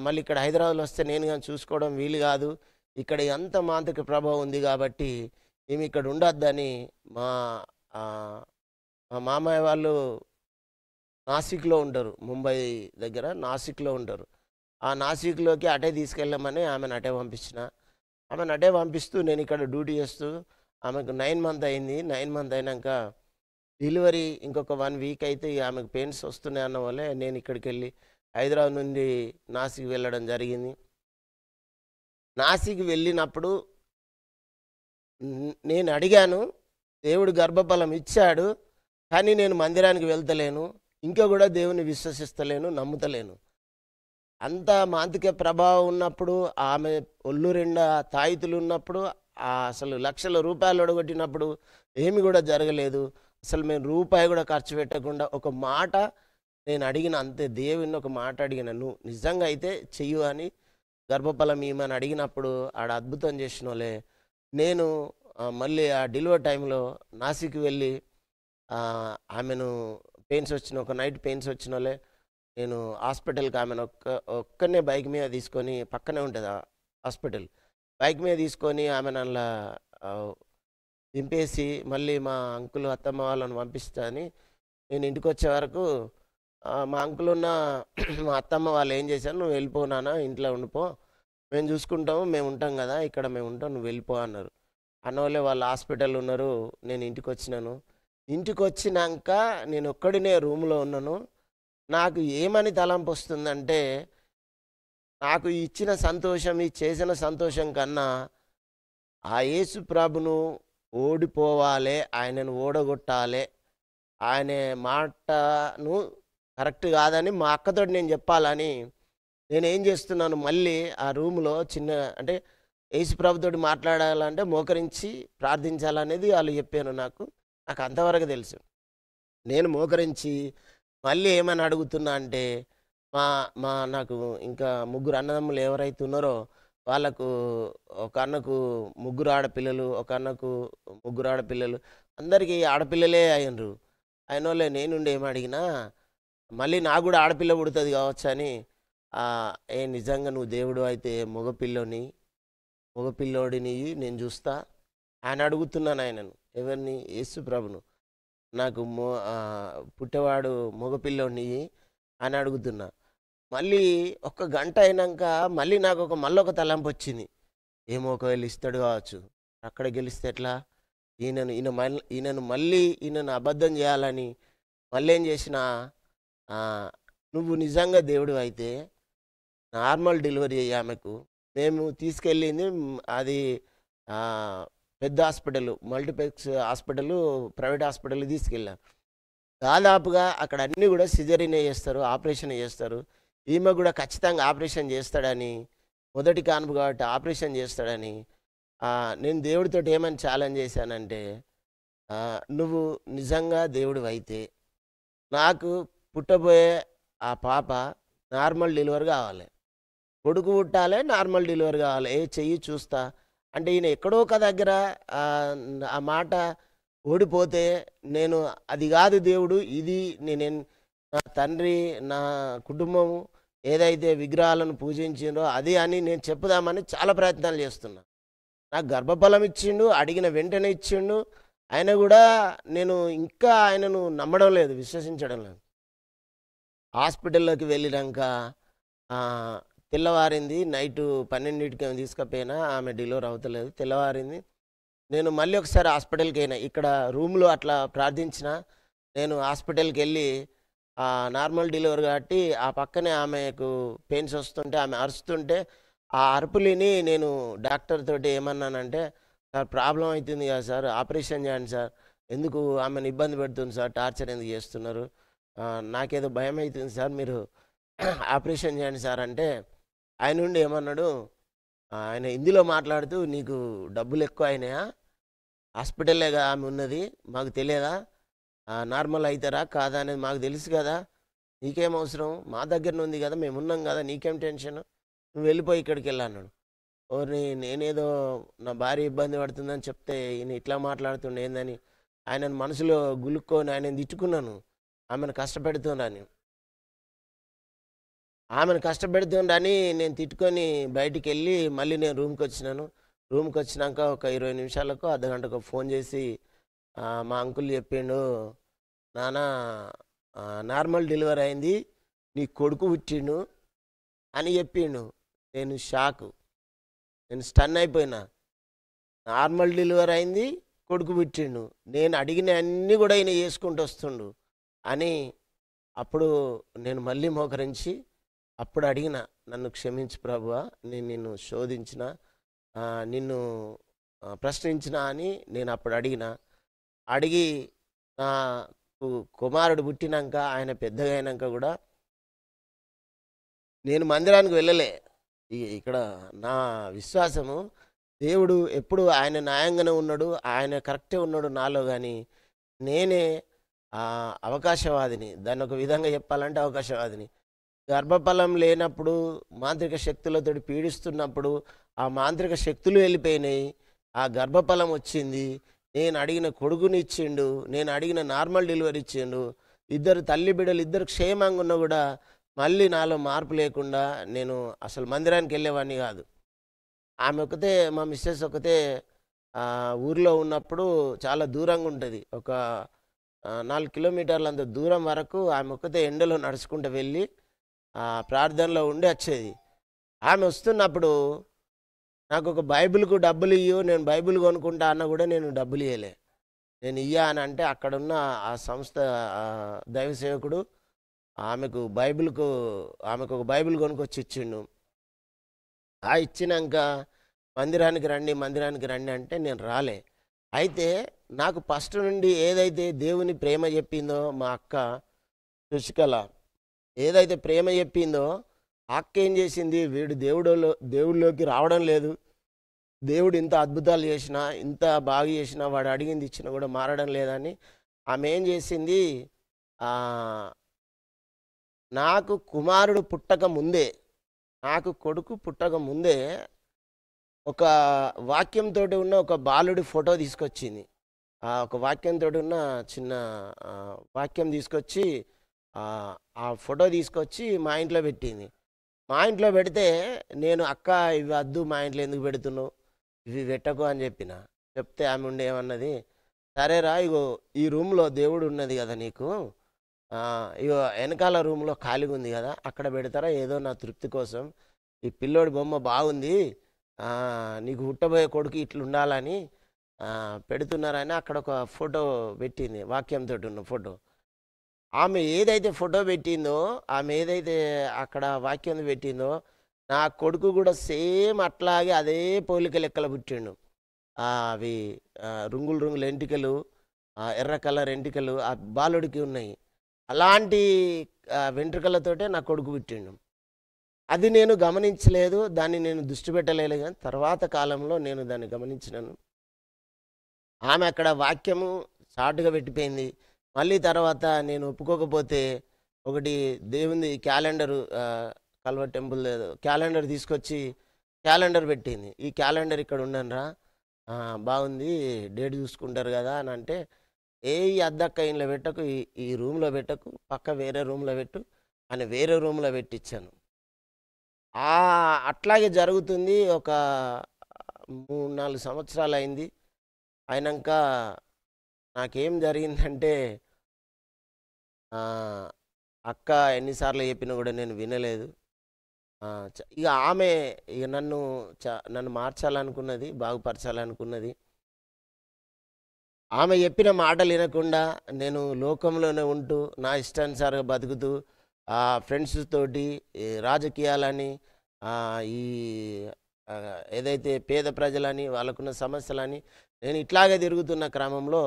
మళ్ళీ ఇక్కడ హైదరాబాద్‌లో వస్తే నేను గాని చూసుకోవడం వీలు గాదు. ఇక్కడ అంత మాంత్రిక ప్రభావం ఉంది గాబట్టి, ఈమె ఇక్కడ ఉండొద్దని మా ఆహ్, మా మామయ్య వాళ్ళు నాసిక్‌లో ఉంటారు. ముంబై దగ్గర నాసిక్‌లో ఉంటారు. ఆ నాసిక్‌లోకి అటే తీసుకెళ్ళమని ఆమెను అటే పంపించిన. ఆమెను అటే పంపిస్తూ నేనిక్కడ డ్యూటీ చేస్తూ ఆమెకు 9 మంత్ అయింది. 9 మంత్ అయినంక డెలివరీ ఇంకొక 1 వీక్ అయితే ఇగ ఆమెకు పెయిన్స్ వస్తున్నాయి అన్న వల్లే నేనిక్కడికెళ్ళి హైదరాబాద్ నుండి నాసిక్ వెళ్ళడం జరిగింది. నాసిక్ వెళ్ళినప్పుడు నేనడిగాను. దేవుడు గర్భఫలం ఇచ్చాడు. కానీ నేను మందిరానికి వెళ్తలేను. ఇంకా గూడా దేవుని విశ్వసిస్తలేను, నమ్ముతలేను. అంత మాంత్రిక ప్రభావం ఉన్నప్పుడు, ఆమె ఒళ్ళు నిండా తాయితులున్నప్పుడు, అసలు లక్షల రూపాయలు ఒడగొట్టినప్పుడు ఏమి గూడా జరగలేదు. అసలు మేము రూపాయి గూడా ఖర్చు పెట్టకుండా ఒక మాట నేనడిగిన అంతే. దేవుడిని ఒక మాట అడిగిన. "నువ్వు నిజంగా అయితే చెయ్యు" అని గర్భఫలం ఇయ్యమని అడిగినప్పుడు ఆడ అద్భుతం చేసినోలే. నేను మళ్ళీ ఆ డెలివరీ టైంలో నాసిక్ వెళ్ళి ఆమెను పెయిన్స్ వచ్చిన ఒక నైట్ పెయిన్స్ వచ్చినోలే నేను హాస్పిటల్‌కి ఆమెను ఒక్కడినే బైక్ మీద తీసుకొని పక్కనే ఉంటది హాస్పిటల్. బైక్ మీద తీసుకొని ఆమెను అందులో దింపేసి మళ్ళీ మా అంకుల్, అత్తమ్మ వాళ్ళని పంపిస్తా అని నేను ఇంటికొచ్చే వరకు మా అంకుల్ మా అత్తమ్మ వాళ్ళు ఏం చేశారు, "నువ్వు వెళ్ళిపో నాన్న ఇంట్లో ఉండిపో. మేము చూసుకుంటాము. మేము ఉంటాం కదా! ఇక్కడ మేము ఉంటాం. నువ్వు వెళ్ళిపో" అన్నారు. అన్నోళ్ళే వాళ్ళు హాస్పిటల్‌లో ఉన్నారు. నేను ఇంటికొచ్చినాను. ఇంటికొచ్చినంక నేనొక్కడినే రూమ్‌లో ఉన్నాను. నాకు ఏమని తలంపొస్తుందంటే, నాకు ఇచ్చిన సంతోషం, ఈ చేసిన సంతోషం కన్నా, ఆ యేసు ప్రభును ఓడిపోవాలే, ఆయనను ఓడగొట్టాలే, ఆయన మాటను కరెక్ట్ కాదని మా అక్కతోటి నేను చెప్పాలని, నేనేం చేస్తున్నాను మళ్ళీ ఆ రూమ్‌లో చిన్న అంటే యేసు ప్రభుతోటి మాట్లాడాలంటే మోకరించి ప్రార్థించాలనేది ఆళ్ళు చెప్పారు నాకు. నాకు అంతవరకు తెలుసు. నేను మోకరించి మళ్ళీ ఏమని అడుగుతున్నా అంటే, మా మా నాకు ఇంకా ముగ్గురు అన్నదమ్ములు ఎవరైతే ఉన్నారో, వాళ్ళకు ఒక అన్నకు ముగ్గురు ఆడపిల్లలు, ఒక అన్నకు ముగ్గురు ఆడపిల్లలు. అందరికీ ఆడపిల్లలే అయ్యిండ్రు. అయినోళ్ళే నేనుండి ఏమడిగినా, మళ్ళీ నాకు గూడా ఆడపిల్ల పుడతది కావచ్చని, "ఏ నిజంగా నువ్వు దేవుడు అయితే మగపిల్లోడినియ్యి నేను చూస్తా" అని అడుగుతున్నాను ఆయనను. ఎవరిని? యేసు ప్రభును. నాకు పుట్టేవాడు మగపిల్లోడినియ్యి అని అడుగుతున్నా. మళ్ళీ ఒక గంట అయినంక మళ్ళీ నాకొక మళ్ళొక తలంపొచ్చింది. ఏమో ఒకవేళ ఇస్తాడు కావచ్చు. అక్కడ గెలిస్తే ఎట్లా? ఈయనను అబద్ధం జేయాలని మళ్ళేం జేసినా, నువ్వు నిజంగా దేవుడివైతే నార్మల్ డెలివరీ చెయ్యి ఆమెకు. మేము తీసుకెళ్ళింది అది ఆహ్, పెద్ద హాస్పిటలు. మల్టీప్లెక్స్ హాస్పిటలు, ప్రైవేట్ హాస్పిటల్‌కి తీసుకెళ్ళాం. దాదాపుగా అక్కడ అన్నీ గూడా సిజేరియనే చేస్తారు. ఆపరేషనే చేస్తారు. ఈమెకు గూడా ఖచ్చితంగా ఆపరేషన్ చేస్తాడని, మొదటి కాన్పు కాబట్టి ఆపరేషన్ చేస్తాడని, నేను దేవుడితోటి ఏమని ఛాలెంజ్ చేశానంటే, "నువ్వు నిజంగా దేవుడివైతే, నాకు పుట్టబోయే ఆ పాప నార్మల్ డెలివరీ గావాలి. కొడుకు పుట్టాలే, నార్మల్ డెలివరీ గావాలి. చెయ్యి చూస్తా." అంటే ఈయన ఎక్కడో ఒక దగ్గర ఆ మాట ఓడిపోతే, నేను అది గాదు దేవుడు, ఇది నా తండ్రి, నా కుటుంబము, ఏదైతే విగ్రహాలను పూజించిండ్రో అది అని నేను చెప్పుదామని చాలా ప్రయత్నాలు చేస్తున్నా. నాకు గర్భఫలం ఇచ్చిండు, అడిగిన వెంటనే ఇచ్చిండు. అయినా గూడా నేను ఇంకా ఆయనను నమ్మడం లేదు, విశ్వసించడం లేదు. హాస్పిటల్‌లోకి వెళ్ళినంక తెల్లవారింది. నైటు 12:00కేమో తీసుకపోయినా. ఆమె డెలివరీ అవుతలేదు. తెల్లవారింది. నేను మళ్ళీ ఒకసారి హాస్పిటల్‌కెళ్ళినా. ఇక్కడ రూమ్‌లో అట్లా ప్రార్థించిన. నేను హాస్పిటల్‌కెళ్ళి నార్మల్ డెలివరీ కాబట్టి ఆ పక్కనే ఆమెకు పెయిన్స్ వస్తుంటే, ఆమె అరుస్తుంటే, ఆ అరుపులిని నేను డాక్టర్ తోటి ఏమన్నానంటే, "సార్ ప్రాబ్లమ్ అయితుంది కదా సార్, ఆపరేషన్ చేయండి సార్. ఎందుకు ఆమెను ఇబ్బంది పెడుతుంది సార్, టార్చర్ ఎందుకు చేస్తున్నారు? నాకేదో భయమైతుంది సార్, మీరు ఆపరేషన్ చేయండి సార్" అంటే ఆయనుండి ఏమన్నాడు, ఆయన హిందీలో మాట్లాడుతూ, "నీకు డబ్బులెక్కువ అయినాయా? హాస్పిటల్లేగా ఆమె ఉన్నది. మాకు తెలియదా? నార్మల్ అయితారా కాదా అనేది మాకు తెలుసు కదా! నీకేం అవసరం? మా దగ్గరనే ఉంది కదా! మేమున్నాం కదా! నీకేం టెన్షను? నువ్వు వెళ్ళిపోయి ఇక్కడికెళ్ళు" అన్నాడు. ఓరిని నేనేదో నా భార్య ఇబ్బంది పడుతుందని చెప్తే ఈయన ఇట్లా మాట్లాడుతుండు ఏందని ఆయనను మనసులో గులుక్కొని ఆయనను తిట్టుకున్నాను. ఆమెను కష్టపెడుతుండని. ఆమెను కష్టపెడుతుండని నేను తిట్టుకొని బయటికెళ్ళి మళ్ళీ నేను రూమ్‌కొచ్చినాను. రూమ్‌కొచ్చినాక ఒక 20 నిమిషాలకో, అర్ధగంటకో ఫోన్ చేసి మా అంకుల్ చెప్పిండు, "నాన్న నార్మల్ డెలివరీ అయింది. నీ కొడుకు పుట్టిండు" అని చెప్పిండు. నేను షాకు. నేను స్టన్ అయిపోయినా. నార్మల్ డెలివరీ అయింది. కొడుకు పుట్టిండు. నేను అడిగినయన్నీ గూడా ఈయన చేసుకుంటూ వస్తుండు అని అప్పుడు నేను మళ్ళీ మోకరించి అప్పుడు అడిగిన, "నన్ను క్షమించు ప్రభువా! నేను నిన్ను శోధించిన, నిన్ను ప్రశ్నించిన" అని నేను అప్పుడు అడిగిన. అడిగి నాకు కుమారుడు పుట్టినంక, ఆయన పెద్దగా అయినంక గూడా నేను మందిరానికి వెళ్ళలే. ఇక్కడ నా విశ్వాసము దేవుడు ఎప్పుడు ఆయన న్యాయంగానే ఉన్నాడు. ఆయన కరెక్టే ఉన్నాడు నాలో గాని, నేనే అవకాశవాదిని. దాన్నొక విధంగా చెప్పాలంటే అవకాశవాదిని. గర్భఫలం లేనప్పుడు, మాంత్రిక శక్తులతోటి పీడిస్తున్నప్పుడు, ఆ మాంత్రిక శక్తులు వెళ్ళిపోయినాయి. ఆ గర్భఫలం వచ్చింది. నేను అడిగిన కొడుకునిచ్చిండు. నేను అడిగిన నార్మల్ డెలివరీ ఇచ్చిండు. ఇద్దరు తల్లి బిడ్డలు ఇద్దరు క్షేమంగా ఉన్నా గూడా, మళ్ళీ నాలో మార్పు లేకుండా నేను అసలు మందిరానికెళ్ళేవాడిని గాదు. ఆమె ఒక్కతే, మా మిసెస్ ఒక్కతే ఊర్లో ఉన్నప్పుడు చాలా దూరంగా ఉంటది. ఒక 4 కిలోమీటర్లంత దూరం వరకు ఆమె ఒక్కతే ఎండలో నడుచుకుంటూ వెళ్ళి ప్రార్థనలో ఉండి వచ్చేది. ఆమె వస్తున్నప్పుడు నాకొక బైబిల్‌కు డబ్బులియ్యు, నేను బైబిల్ కొనుక్కుంటా అన్నా గూడా నేను డబ్బులియ్యలే. నేను ఇయ్య అనంటే అక్కడున్న ఆ సంస్థ దైవ సేవకుడు ఆమెకు బైబిల్‌కు ఆమెకొక బైబిల్ కొనుక్కొచ్చి ఇచ్చిండు. ఇచ్చినంక మందిరానికి రండి అంటే నేను రాలే. అయితే నాకు ఫస్ట్ నుండి ఏదైతే దేవుని ప్రేమ చెప్పిందో మా అక్క శశికళ, ఏదైతే ప్రేమ చెప్పిందో ఆ అక్క ఏం చేసింది, వీడు దేవుడిలోకి రావడం లేదు. దేవుడు ఇంత అద్భుతాలు చేసినా, ఇంత బాగా చేసినా, వాడు అడిగింది ఇచ్చినా కూడా మారడం లేదని ఆమె ఏం చేసింది, ఆహ్, నాకు కుమారుడు పుట్టక ముందే, నాకు కొడుకు పుట్టక ముందే ఒక వాక్యంతోటి ఉన్న ఒక బాలుడి ఫోటో తీసుకొచ్చింది. ఒక వాక్యంతోటి ఉన్న చిన్న వాక్యం తీసుకొచ్చి ఆ ఫోటో తీసుకొచ్చి మా ఇంట్లో పెట్టింది. మా ఇంట్లో పెడితే నేను, "అక్క ఇవి వద్దు, మా ఇంట్లో ఎందుకు పెడుతున్నావు? ఇవి పెట్టకు" అని చెప్పిన. చెప్తే ఆమె ఉండి ఏమన్నది, "సరేరా, ఇగో ఈ రూమ్‌లో దేవుడు ఉన్నది కదా నీకు. ఇగో వెనకాల రూమ్‌లో ఖాళీగా ఉంది కదా, అక్కడ పెడతారా ఏదో నా తృప్తి కోసం. ఈ పిల్లోడి బొమ్మ బాగుంది. నీకు పుట్టబోయే కొడుకు ఇట్లుండాలని పెడుతున్నారని" అక్కడ ఒక ఫోటో పెట్టింది, వాక్యంతోటి ఉన్న ఫోటో. ఆమె ఏదైతే ఫోటో పెట్టిందో, ఆమె ఏదైతే అక్కడ వాక్యం పెట్టిందో, నా కొడుకు కూడా సేమ్ అట్లాగే అదే పోలిక లెక్కల పుట్టిండు. అవి రింగులు రింగుల ఎంటికలు, ఎర్ర కలర్ ఎంటికలు ఆ బాలుడికి ఉన్నాయి. అలాంటి వెంట్రుకలతోటే నా కొడుకు పుట్టిండు. అది నేను గమనించలేదు. దాన్ని నేను దృష్టి పెట్టలేదు గానీ, తర్వాత కాలంలో నేను దాన్ని గమనించినాను. ఆమె అక్కడ వాక్యము చాటుగా పెట్టిపోయింది. మళ్ళీ తర్వాత నేను ఒప్పుకోకపోతే ఒకటి దేవునిది క్యాలెండరు, కల్వర్ టెంపుల్ క్యాలెండర్ తీసుకొచ్చి క్యాలెండర్ పెట్టింది. "ఈ క్యాలెండర్ ఇక్కడ ఉండండిరా, బాగుంది, డేట్ చూసుకుంటారు కదా" అని అంటే, ఈ అద్దక్క ఇంట్లో పెట్టకు, ఈ రూమ్‌లో పెట్టకు, పక్క వేరే రూమ్‌లో పెట్టు" అని వేరే రూమ్‌లో పెట్టిచ్చాను. అట్లాగే జరుగుతుంది. ఒక 3, 4 సంవత్సరాలయింది. అయినంక నాకేం జరిగిందంటే ఆహ్, అక్క ఎన్ని సార్లు చెప్పినా గూడా నేను వినలేదు. ఇగ ఆమె ఇగ నన్ను మార్చాలనుకున్నది, బాగుపరచాలనుకున్నది. ఆమె చెప్పిన మాటలు ఇనకుండా నేను లోకంలోనే ఉంటూ, నా ఇష్టానుసారంగా బతుకుతూ, ఫ్రెండ్స్ తోటి ఈ రాజకీయాలని, ఈ ఏదైతే పేద ప్రజలని, వాళ్ళకున్న సమస్యలని, నేను ఇట్లాగే తిరుగుతున్న క్రమంలో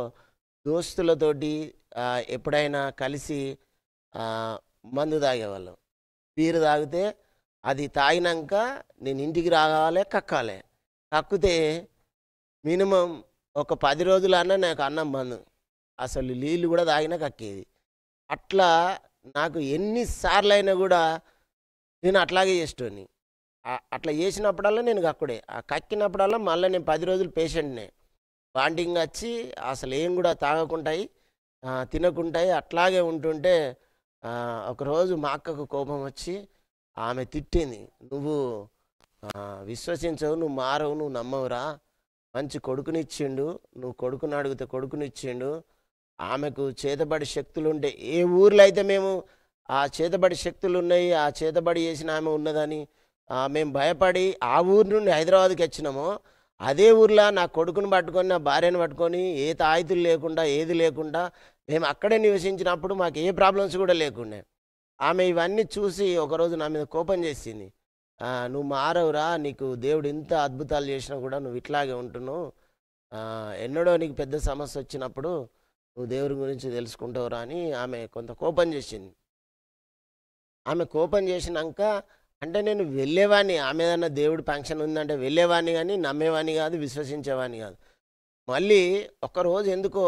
దోస్తులతోటి ఎప్పుడైనా కలిసి మందు తాగేవాళ్ళం. బీర్ తాగితే అది తాగినంక నేను ఇంటికి రావాలే, కక్కాలే. కక్కితే మినిమమ్ ఒక 10 రోజులన్నా నాకు అన్నం బంద్. అసలు నీళ్ళు గూడా తాగినా కక్కేది. అట్లా నాకు ఎన్ని సార్లయినా గూడా నేను అట్లాగే చేసేటోడిని. అట్లా చేసినప్పుడల్లా నేను కక్కుడే. కక్కినప్పుడల్లా మళ్ళా నేను 10 రోజులు పేషెంట్‌నే. వామిటింగ్ వచ్చి అసలేం గూడా తాగకుంటాయి, తినకుంటాయి అట్లాగే ఉంటుంటే ఒకరోజు మా అక్కకు కోపం వచ్చి ఆమె తిట్టింది. "నువ్వు విశ్వసించవు, నువ్వు మారవు, నువ్వు నమ్మవురా. మంచి కొడుకునిచ్చిండు. నువ్వు కొడుకుని అడిగితే కొడుకునిచ్చిండు. ఆమెకు చేతబడి శక్తులుంటే ఏ ఊర్లో అయితే మేము ఆ చేతబడి శక్తులున్నాయి, ఆ చేతబడి చేసిన ఆమె ఉన్నదని మేము భయపడి ఆ ఊరు నుండి హైదరాబాద్‌కి వచ్చినామో, అదే ఊర్లో నా కొడుకుని పట్టుకొని, నా భార్యను పట్టుకొని ఏ తాయితులు లేకుండా, ఏది లేకుండా మేము అక్కడే నివసించినప్పుడు మాకు ఏ ప్రాబ్లమ్స్ కూడా లేకుండే. ఆమె ఇవన్నీ చూసి ఒకరోజు నా మీద కోపం చేసింది. "నువ్వు మారవురా, నీకు దేవుడు ఇంత అద్భుతాలు చేసినా కూడా నువ్వు ఇట్లాగే ఉంటున్నావు. ఎన్నడో నీకు పెద్ద సమస్య వచ్చినప్పుడు నువ్వు దేవుడి గురించి తెలుసుకుంటావురా" అని ఆమె కొంత కోపం చేసింది. ఆమె కోపం చేసినాక అంటే నేను వెళ్ళేవాడిని. ఆమె ఏదన్నా దేవుడి ఫంక్షన్ ఉందంటే వెళ్ళేవాడిని గానీ, నమ్మేవాడిని కాదు, విశ్వసించేవాడిని కాదు. మళ్ళీ ఒకరోజు ఎందుకో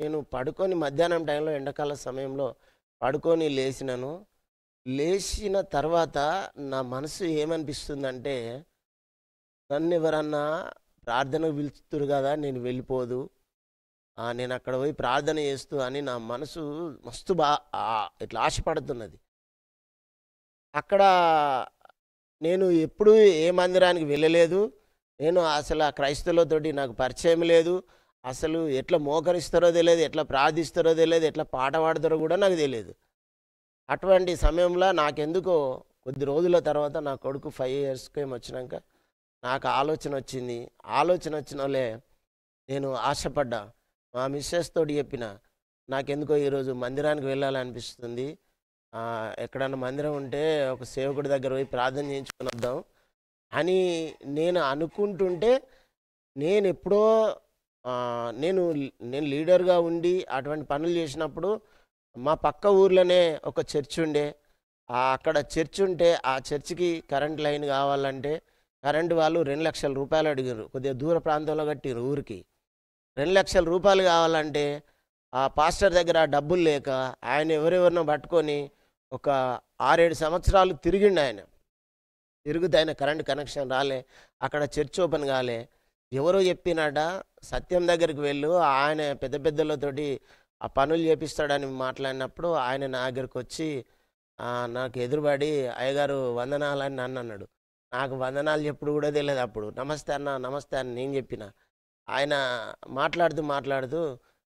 నేను పడుకొని మధ్యాహ్నం టైంలో ఎండాకాల సమయంలో పడుకొని లేచినాను. లేచిన తర్వాత నా మనసు ఏమనిపిస్తుందంటే, నన్నెవరన్నా ప్రార్థనకు పిలుస్తురు గదా! నేను వెళ్ళిపోదు. నేనక్కడ పోయి ప్రార్థన చేస్తూ అని నా మనసు మస్తు ఇట్లా ఆశపడుతున్నది. అక్కడ నేను ఎప్పుడూ ఏ మందిరానికి వెళ్ళలేదు. నేను అసలు ఆ క్రైస్తవులతోటి నాకు పరిచయం లేదు. అసలు ఎట్లా మోకరిస్తారో తెలీదు, ఎట్లా ప్రార్థిస్తారో తెలీదు, ఎట్లా పాట పాడతారో కూడా నాకు తెలీదు. అటువంటి సమయంలో నాకెందుకో కొద్ది రోజుల తర్వాత నా కొడుకు 5 ఇయర్స్‌కేమో వచ్చినాక నాకు ఆలోచన వచ్చింది. ఆలోచన వచ్చినోలే నేను ఆశపడ్డా. మా మిసెస్ తోటి చెప్పిన, "నాకెందుకో ఈరోజు మందిరానికి వెళ్ళాలనిపిస్తుంది. ఎక్కడన్నా మందిరం ఉంటే ఒక సేవకుడి దగ్గర పోయి ప్రార్థన చేయించుకొని వద్దాం" అని నేను అనుకుంటుంటే నేనెప్పుడో నేను నేను లీడర్‌గా ఉండి అటువంటి పనులు చేసినప్పుడు మా పక్క ఊర్లోనే ఒక చర్చ్ ఉండే. అక్కడ చర్చ్ ఉంటే ఆ చర్చ్‌కి కరెంట్ లైన్ కావాలంటే కరెంట్ వాళ్ళు రూ. 2,00,000 అడిగారు. కొద్దిగా దూర ప్రాంతంలో కట్టిర్రు ఊరికి. రూ. 2,00,000 కావాలంటే ఆ పాస్టర్ దగ్గర డబ్బులు లేక ఆయన ఎవరెవరినో పట్టుకొని ఒక 6, 7 సంవత్సరాలు తిరిగిండాయన. తిరిగితే ఆయన కరెంట్ కనెక్షన్ రాలే. అక్కడ చర్చ్ ఓపెన్ కాలే. ఎవరో చెప్పినట, "సత్యం దగ్గరికి వెళ్ళు, ఆయన పెద్ద పెద్దలతోటి ఆ పనులు చేపిస్తాడని" మాట్లాడినప్పుడు ఆయన నా దగ్గరకొచ్చి నాకు ఎదురుపడి, "అయ్యగారు వందనాలని" నన్నన్నాడు. నాకు వందనాలు చెప్పుడు కూడా తెలీదు అప్పుడు. "నమస్తే అన్న, నమస్తే" అని నేను చెప్పిన. ఆయన మాట్లాడుతూ,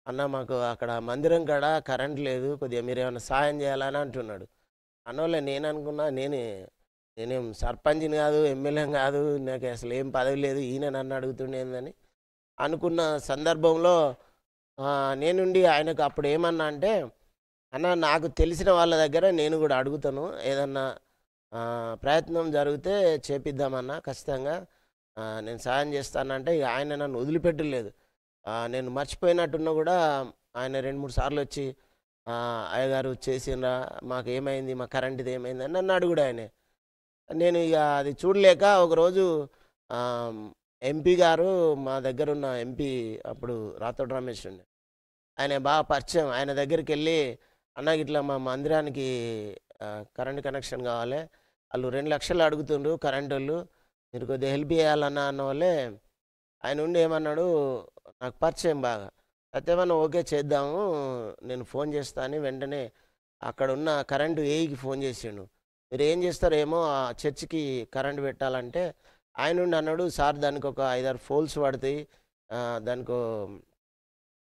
"అన్న మాకు అక్కడ మందిరం కాడ కరెంట్ లేదు. కొద్దిగా మీరేమన్నా సహాయం చేయాలని" అంటున్నాడు. అనోలే నేననుకున్నా నేనేం సర్పంచ్‌ని కాదు, ఎమ్మెల్యేని కాదు, నాకు అసలు ఏం పదవి లేదు. ఈయన నన్ను అడుగుతుండేందని అనుకున్న సందర్భంలో నేనుండి ఆయనకు అప్పుడు ఏమన్నా అంటే, "అన్న నాకు తెలిసిన వాళ్ళ దగ్గర నేను కూడా అడుగుతాను. ఏదన్నా ప్రయత్నం జరిగితే చేపిద్దామన్నా ఖచ్చితంగా. నేను సాయం చేస్తానంటే" ఇక ఆయన నన్ను వదిలిపెట్టలేదు. నేను మర్చిపోయినట్టున్నా కూడా ఆయన 2, 3 సార్లొచ్చి, "అయ్యగారు చేసిండ్రా? మాకేమైంది? మా కరెంట్‌ది ఏమైంది?" అని నన్ను అడుగుడు ఆయనే. నేను ఇక అది చూడలేక ఒకరోజు ఆహ్, ఎంపీ గారు, మా దగ్గరున్న ఎంపీ అప్పుడు రాథోడ్ రమేష్ ఉండే. ఆయన బాగా పరిచయం. ఆయన దగ్గరికెళ్ళి, "అన్న గిట్లా మా మందిరానికి కరెంట్ కనెక్షన్ కావాలి. ఆళ్ళు 2,00,000 అడుగుతుండ్రు కరెంటోళ్ళు. మీరు కొద్దిగా హెల్ప్ చేయాలన్నా" అన్నవల్లే ఆయన ఉండి ఏమన్నాడు, నాకు పరిచయం బాగా. "సత్యమన్న ఓకే చేద్దాము. నేను ఫోన్ చేస్తా" అని వెంటనే అక్కడున్న కరెంటు ఏఈకి ఫోన్ చేసిండు. మీరేం చేస్తారేమో ఆ చర్చికి కరెంట్ పెట్టాలంటే, ఆయనుండి అన్నాడు, "సార్ దానికొక 5, 6 పోల్స్ పడతాయి. దానికో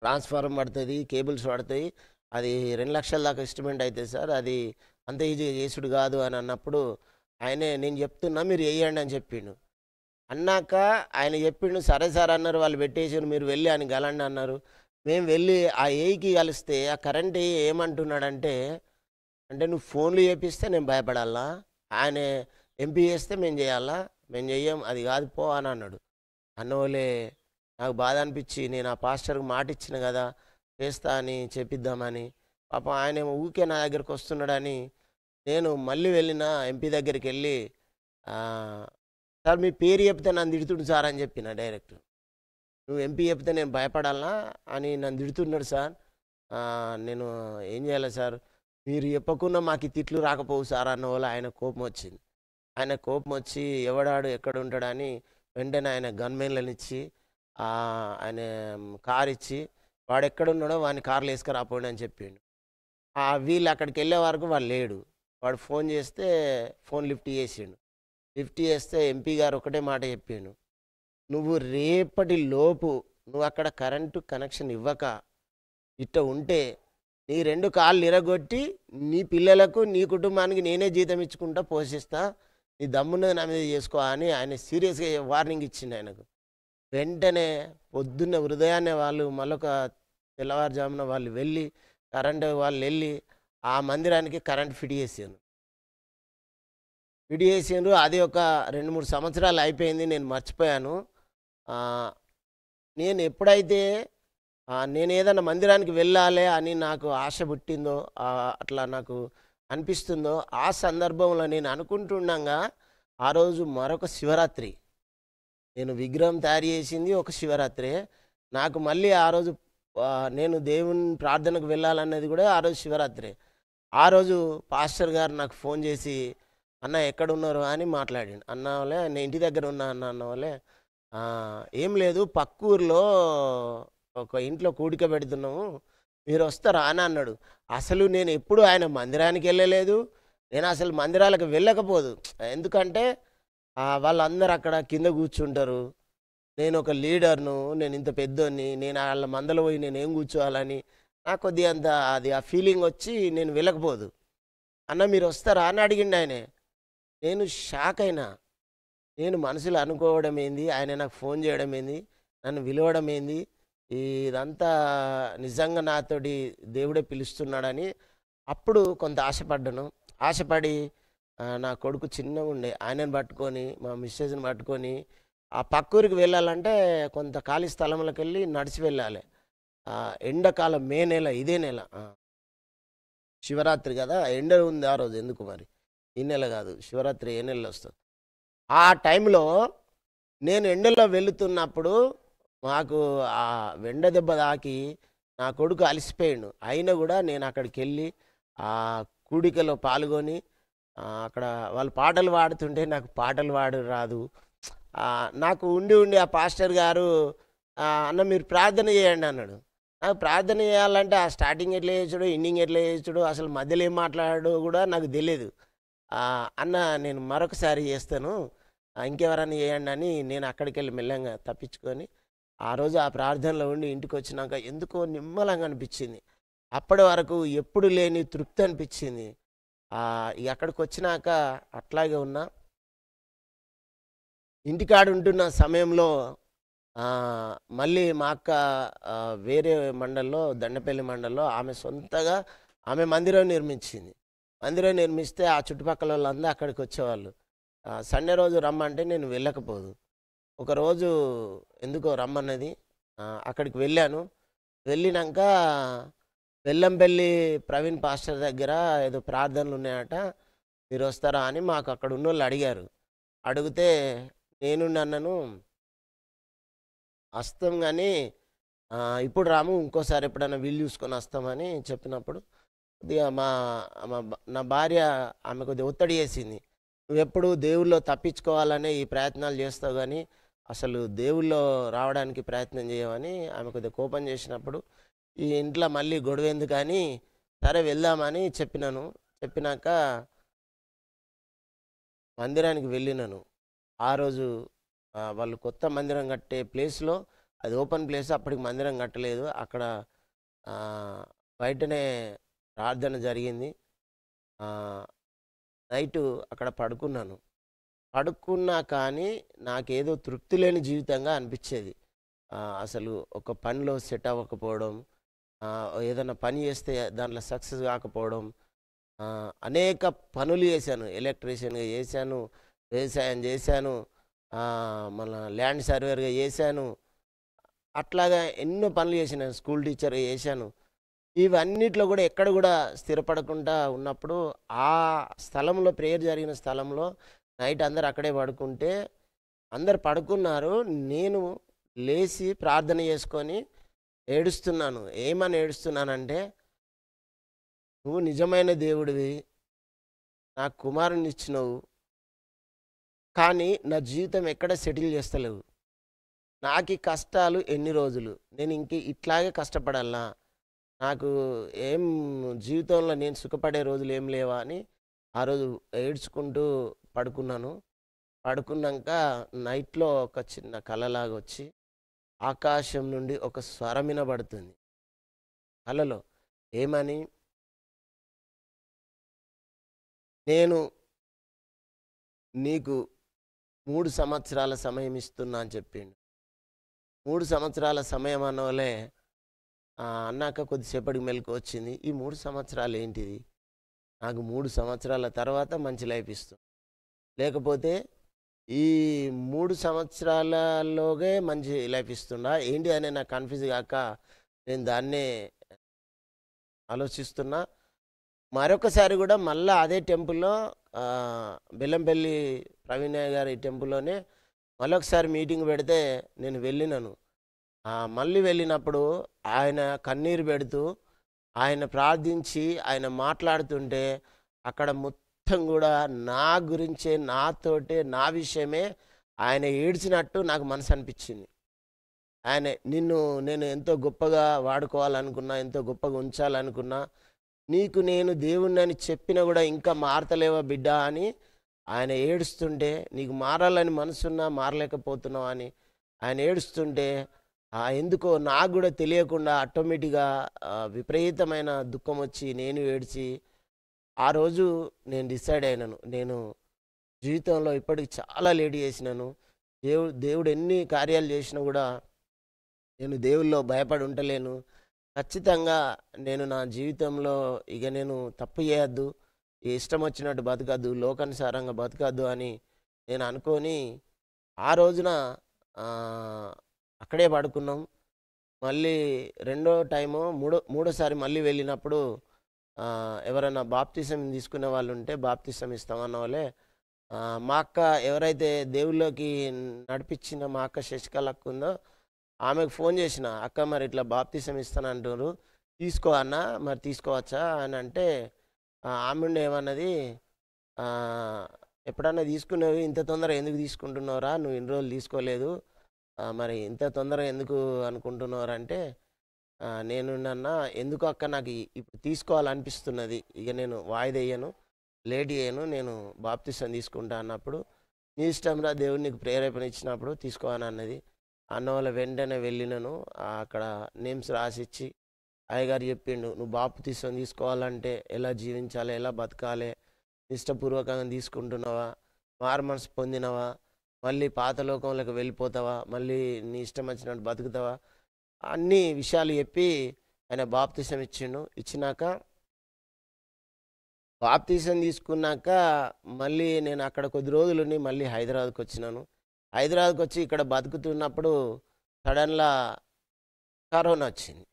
ట్రాన్స్‌ఫార్మర్ పడతది, కేబుల్స్ పడతాయి. అది 2,00,000 దాకా ఎస్టిమేట్ అయితది సార్. అది అంత ఈజీగా చేసుడు కాదు" అని అన్నప్పుడు, ఆయనే "నేను చెప్తున్నా మీరు ఎయ్యండి" అని చెప్పిండు. అన్నాక ఆయన చెప్పిండు, "సరే సార్" అన్నారు. వాళ్ళు పెట్టేసిర్రు. మీరు వెళ్ళి ఆయన గలండి అన్నారు. మేము వెళ్ళి ఆ ఏఈకి కలిస్తే, ఆ కరెంట్ ఏఈ ఏమంటున్నాడంటే, "అంటే నువ్వు ఫోన్‌లు చేపిస్తే నేను భయపడాలా? ఆయన ఎంపీ చేస్తే మేము చేయాలా? మేము చెయ్యం. అది కాదు పో" అని అన్నాడు. అన్నోలే నాకు బాధ అనిపించి, నేను ఆ పాస్టర్‌కి మాటిచ్చిన కదా! చేస్తా అని చేపిద్దామని. పాపం ఆయనేమో ఊకే నా దగ్గరికి వస్తున్నాడని, నేను మళ్ళీ వెళ్ళిన ఎంపీ దగ్గరికెళ్ళి, ఆహ్, "సార్ మీ పేరు చెప్తే నన్ను తిడుతుండు సార్" అని చెప్పిన డైరెక్ట్. "నువ్వు ఎంపీ చెప్తే నేను భయపడాలా అని నన్ను తిడుతున్నాడు సార్. నేను ఏం చేయాలి సార్? మీరు చెప్పకున్నా మాకు ఈ తిట్లు రాకపోవు సార్" అన్నవల్ల ఆయనకు కోపమొచ్చింది. ఆయనకు కోపమొచ్చి ఎవడాడు ఎక్కడుంటాడని వెంటనే ఆయన గన్‌మెన్‌లనిచ్చి, ఆయన కారిచ్చి, "వాడెక్కడున్నాడో వాడిని కార్‌లో ఏసుకురాపోండి" అని చెప్పిండు. వీళ్ళు అక్కడికెళ్ళే వరకు వాడు లేడు. వాడు ఫోన్ చేస్తే ఫోన్ లిఫ్ట్ చేసిండు. లిఫ్ట్ చేస్తే ఎంపీ గారు ఒకటే మాట చెప్పిండు, "నువ్వు రేపటి లోపు నువ్వక్కడ కరెంటు కనెక్షన్ ఇవ్వక ఇట్ట ఉంటే, నీ 2 కాళ్ళు ఇరగొట్టి, నీ పిల్లలకు, నీ కుటుంబానికి నేనే జీతం ఇచ్చుకుంటా పోషిస్తా. నీ దమ్మున్నది నా మీద చేసుకో" అని ఆయన సీరియస్‌గా వార్నింగ్ ఇచ్చిండు ఆయనకు. వెంటనే పొద్దున్న ఉదయాన్నే వాళ్ళు మళ్ళొక తెల్లవారుజామున వాళ్ళు వెళ్ళి, కరెంటు వాళ్ళెళ్ళి, ఆ మందిరానికి కరెంట్ ఫిట్ చేసిండ్రు. ఫిట్ చేసిండ్రు. అది ఒక 2, 3 సంవత్సరాలు అయిపోయింది. నేను మర్చిపోయాను. ఆహ్, నేను ఎప్పుడైతే నేనేదన్నా మందిరానికి వెళ్ళాలి అని నాకు ఆశ పుట్టిందో, అట్లా నాకు అనిపిస్తుందో, ఆ సందర్భంలో నేను అనుకుంటుండగా, ఆ రోజు మరొక శివరాత్రి. నేను విగ్రహం తయారు చేసింది ఒక శివరాత్రే. నాకు మళ్ళీ ఆ రోజు నేను దేవుని ప్రార్థనకు వెళ్ళాలన్నది కూడా ఆ రోజు శివరాత్రే. ఆ రోజు పాస్టర్ గారు నాకు ఫోన్ చేసి, "అన్న ఎక్కడున్నారు" అని మాట్లాడిండు. అన్నవలే "నేను ఇంటి దగ్గర ఉన్నా అన్న" అన్నవలే, "ఏం లేదు పక్కూర్లో ఒక ఇంట్లో కూడిక పెడుతున్నాము. మీరొస్తారా" అని అన్నాడు. అసలు నేను ఎప్పుడు ఆయన మందిరానికెళ్ళలేదు. నేనసలు మందిరాలకు వెళ్ళకపోదు. ఎందుకంటే వాళ్ళందరూ అక్కడ కింద కూర్చుంటారు. నేనొక లీడర్‌ను. నేనింత పెద్దోడిని. నేను ఆళ్ళ మందలో పోయి నేనేం కూర్చోవాలని నాకు కొద్దిగా అంత అది ఆ ఫీలింగొచ్చి నేను వెళ్ళకపోదు. "అన్న మీరొస్తారా" అని అడిగిండాయనే. నేను షాకయినా. నేను మనసులో అనుకోవడం ఏంది, ఆయన నాకు ఫోన్ చేయడం ఏంది, నన్ను పిలవడం ఏంది, ఇదంతా నిజంగా నాతోటి దేవుడే పిలుస్తున్నాడని అప్పుడు కొంత ఆశపడ్డాను. ఆశపడి నా కొడుకు చిన్నగుండే ఆయనను పట్టుకొని, మా మిసెస్‌ని పట్టుకొని, ఆ పక్కూరికి వెళ్ళాలంటే కొంత ఖాళీ స్థలంలోకెళ్ళి నడిచి వెళ్ళాలి. ఎండాకాలం మే నెల ఇదే నెల. శివరాత్రి గదా! ఎండ ఉంది ఆ రోజు ఎందుకు మరి. ఈ నెల గాదు. శివరాత్రి ఏ నెలలో వస్తది. ఆ టైంలో నేను ఎండలో వెళుతున్నప్పుడు మాకు ఆ ఎండ దెబ్బ తాకి నా కొడుకు అలసిపోయిండు. అయినా గూడా నేను అక్కడికెళ్ళి ఆ కూడికలో పాల్గొని, అక్కడ వాళ్ళు పాటలు పాడుతుంటే నాకు పాటలు పాడడం రాదు. నాకు ఉండి ఉండి ఆ పాస్టర్ గారు "అన్న మీరు ప్రార్థన చేయండి" అన్నాడు. నాకు ప్రార్థన చేయాలంటే ఆ స్టార్టింగ్ ఎట్లా చేసుడో, ఎండింగ్ ఎట్లా చేసుడో, అసలు మధ్యలో ఏం మాట్లాడాడో గూడా నాకు తెలీదు. "అన్న నేను మరొకసారి చేస్తాను. ఇంకెవరన్నా చేయండి" అని నేను అక్కడికెళ్ళి మెల్లంగా తప్పించుకొని, ఆ రోజు ఆ ప్రార్థనలో ఉండి ఇంటికొచ్చినాక ఎందుకో నిమ్మలంగా అనిపిచ్చింది. అప్పటి వరకు ఎప్పుడు లేని తృప్తి అనిపిచ్చింది. ఇగ అక్కడికొచ్చినాక అట్లాగే ఉన్నా. ఇంటికాడ ఉంటున్న సమయంలో మళ్ళీ మా అక్క వేరే మండలంలో దండపల్లి మండలంలో ఆమె సొంతగా ఆమె మందిరం నిర్మించింది. మందిరం నిర్మిస్తే ఆ చుట్టుపక్కలోళ్ళందరూ అక్కడికొచ్చేవాళ్ళు. సండే రోజు రమ్మంటే నేను వెళ్ళకపోదు. ఒకరోజు ఎందుకో రమ్మన్నది. అక్కడికి వెళ్ళాను. వెళ్ళినంక బెల్లంపల్లి ప్రవీణ్ పాస్టర్ దగ్గర ఏదో ప్రార్థనలున్నాయట. మీరొస్తారా అని మాకు అక్కడున్నోళ్ళు అడిగారు. అడిగితే నేనుండన్నాను, "వస్తాం గానీ ఇప్పుడు రాము. ఇంకోసారి ఎప్పుడన్నా వీలు చూసుకొని వస్తామని" చెప్పినప్పుడు కొద్దిగా నా భార్య ఆమె కొద్దిగా ఒత్తిడి చేసింది. "నువ్వెప్పుడు దేవుళ్ళో తప్పించుకోవాలనే ఈ ప్రయత్నాలు చేస్తావు గానీ, అసలు దేవుళ్ళో రావడానికి ప్రయత్నం చేయవని" ఆమె కొద్దిగా కోపం చేసినప్పుడు, ఈ ఇంట్లో మళ్ళీ గొడవెందుకని సరే వెళ్దామని చెప్పినాను. చెప్పినాక మందిరానికి వెళ్ళినాను. ఆ రోజు వాళ్ళు కొత్త మందిరం కట్టే ప్లేస్‌లో అది ఓపెన్ ప్లేస్ అప్పటికి మందిరం కట్టలేదు. అక్కడ ఆహ్, బయటనే ప్రార్థన జరిగింది. ఆహ్, నైటు అక్కడ పడుకున్నాను. పడుకున్నా కానీ నాకేదో తృప్తి లేని జీవితంగా అనిపిచ్చేది. అసలు ఒక పనిలో సెట్ అవ్వకపోవడం, ఏదన్నా పని చేస్తే దాంట్లో సక్సెస్ కాకపోవడం, అనేక పనులు చేశాను. ఎలక్ట్రీషియన్‌గా చేశాను, వ్యవసాయం చేశాను, మన ల్యాండ్ సర్వేయర్‌గా చేశాను. అట్లాగా ఎన్నో పనులు చేసినాను. స్కూల్ టీచర్‌గా చేశాను. ఇవన్నిట్లో గూడా ఎక్కడ గూడా స్థిరపడకుండా ఉన్నప్పుడు, ఆ స్థలంలో ప్రేయర్ జరిగిన స్థలంలో నైట్ అందరూ అక్కడే పడుకుంటే, అందరూ పడుకున్నారు. నేను లేసి ప్రార్థన చేసుకొని ఏడుస్తున్నాను. ఏమని ఏడుస్తున్నానంటే, "నువ్వు నిజమైన దేవుడివి. నాకు కుమారుడినిచ్చినవు. కానీ నా జీవితం ఎక్కడ సెటిల్ చేస్తలేవు. నాకీ కష్టాలు ఎన్ని రోజులు? నేను ఇంక ఇట్లాగే కష్టపడాలా? నాకు ఏం జీవితంలో నేను సుఖపడే రోజులు ఏం లేవా?" అని ఆ రోజు ఏడ్చుకుంటూ పడుకున్నాను. పడుకున్నాక నైట్‌లో ఒక చిన్న కలలాగొచ్చి, ఆకాశం నుండి ఒక స్వరం వినబడుతుంది కలలో. ఏమని? "నేను నీకు 3 సంవత్సరాల సమయం ఇస్తున్నా" అని చెప్పిండు. 3 సంవత్సరాల సమయం అన్నోలే అన్నాక కొద్దిసేపటికి మెలుకువొచ్చింది. ఈ 3 సంవత్సరాలేంటిది? నాకు 3 సంవత్సరాల తర్వాత మంచి లైఫ్ ఇస్తుంది. లేకపోతే ఈ 3 సంవత్సరాలలోగే మంచి లైఫ్ ఇస్తుండా? ఏంటి అని నాకు కన్‌ఫ్యూజ్ గాక నేను దాన్నే ఆలోచిస్తున్నా. మరొకసారి గూడా మళ్ళా అదే టెంపుల్‌లో బెల్లంపల్లి ప్రవీణయ్య గారి టెంపుల్‌లోనే మళ్ళొకసారి మీటింగ్ పెడితే నేను వెళ్ళినాను. మళ్ళీ వెళ్ళినప్పుడు ఆయన కన్నీరు పెడుతూ, ఆయన ప్రార్థించి, ఆయన మాట్లాడుతుంటే అక్కడ మొత్తం గూడా నా గురించే, నాతోటే, నా విషయమే ఆయన ఏడ్చినట్టు నాకు మనసనిపిచ్చింది. ఆయన నిన్ను నేను ఎంతో గొప్పగా వాడుకోవాలనుకున్నా, ఎంతో గొప్పగా ఉంచాలనుకున్నా, నీకు నేను దేవుడినని చెప్పినా గూడా ఇంకా మారతలేవా బిడ్డా అని ఆయన ఏడుస్తుంటే, నీకు మారాలని మనసున్నా మారలేకపోతున్నావు అని ఆయన ఏడుస్తుంటే, ఎందుకో నాకు గూడా తెలియకుండా ఆటోమేటిక్‌గా విపరీతమైన దుఃఖమొచ్చి నేను ఏడ్చి, ఆ రోజు నేను డిసైడ్ అయినాను. నేను జీవితంలో ఇప్పటికి చాలా లేట్ చేసినాను. దేవుడు ఎన్ని కార్యాలు చేసినా గూడా నేను దేవుల్లో భయపడి ఉంటలేను. ఖచ్చితంగా నేను నా జీవితంలో ఇక నేను తప్పు చేయొద్దు. ఇష్టం వచ్చినట్టు బతకద్దు. లోకానుసారంగా బతకద్దు అని నేను అనుకోని, ఆ రోజున ఆహ్, అక్కడే పడుకున్నాం. మళ్ళీ రెండో టైమో, మూడోసారి మళ్ళీ వెళ్ళినప్పుడు ఎవరైనా బాప్తిసం తీసుకునే వాళ్ళుంటే బాప్తిసం ఇస్తామన్న వాళ్ళే మా అక్క ఎవరైతే దేవుళ్ళోకి నడిపించిన మా అక్క శశికళ అక్క ఉందో, ఆమెకు ఫోన్ చేసిన, "అక్క మరి ఇట్లా బాప్తిసం ఇస్తానంటుర్రు. తీసుకో అన్న, మరి తీసుకోవచ్చా?" అని అంటే ఆమె ఉండి ఏమన్నది, ఆహ్, "ఎప్పుడన్నా తీసుకునేవి ఇంత తొందరగా ఎందుకు తీసుకుంటున్నావురా? నువ్వు ఇన్ని రోజులు తీసుకోలేదు. మరి ఇంత తొందరగా ఎందుకు అనుకుంటున్నావురా?" అంటే నేనుండన్నా, "ఎందుకో అక్క నాకు ఇప్పుడు తీసుకోవాలనిపిస్తున్నది. ఇక నేను వాయిదా ఎయ్యను, లేట్ చేయను. నేను బాప్తిసం తీసుకుంటా" అన్నప్పుడు, "నీ ఇష్టంరా దేవుడు నీకు ప్రేరేపణ ఇచ్చినప్పుడు తీసుకో" అని అన్నది. అన్నవల్ల వెంటనే వెళ్ళినాను. అక్కడ నేమ్స్ రాసిచ్చి అయ్యగారు చెప్పిండు, "నువ్వు బాప్తిసం తీసుకోవాలంటే ఎలా జీవించాలి? ఎలా బతకాలి? నిష్టపూర్వకంగా తీసుకుంటున్నావా? మారుమనసు పొందినవా? మళ్ళీ పాత లోకంలోకి వెళ్ళిపోతావా? మళ్ళీ నీ ఇష్టం వచ్చినట్టు బతుకుతావా?" అన్ని విషయాలు చెప్పి ఆయన బాప్తిసం ఇచ్చిండు. ఇచ్చినాక బాప్తిసం తీసుకున్నాక మళ్ళీ నేను అక్కడ కొద్ది రోజులుండి మళ్ళీ హైదరాబాద్‌కొచ్చినాను. హైదరాబాద్‌కొచ్చి ఇక్కడ బతుకుతున్నప్పుడు సడన్‌లా కరోనా వచ్చింది.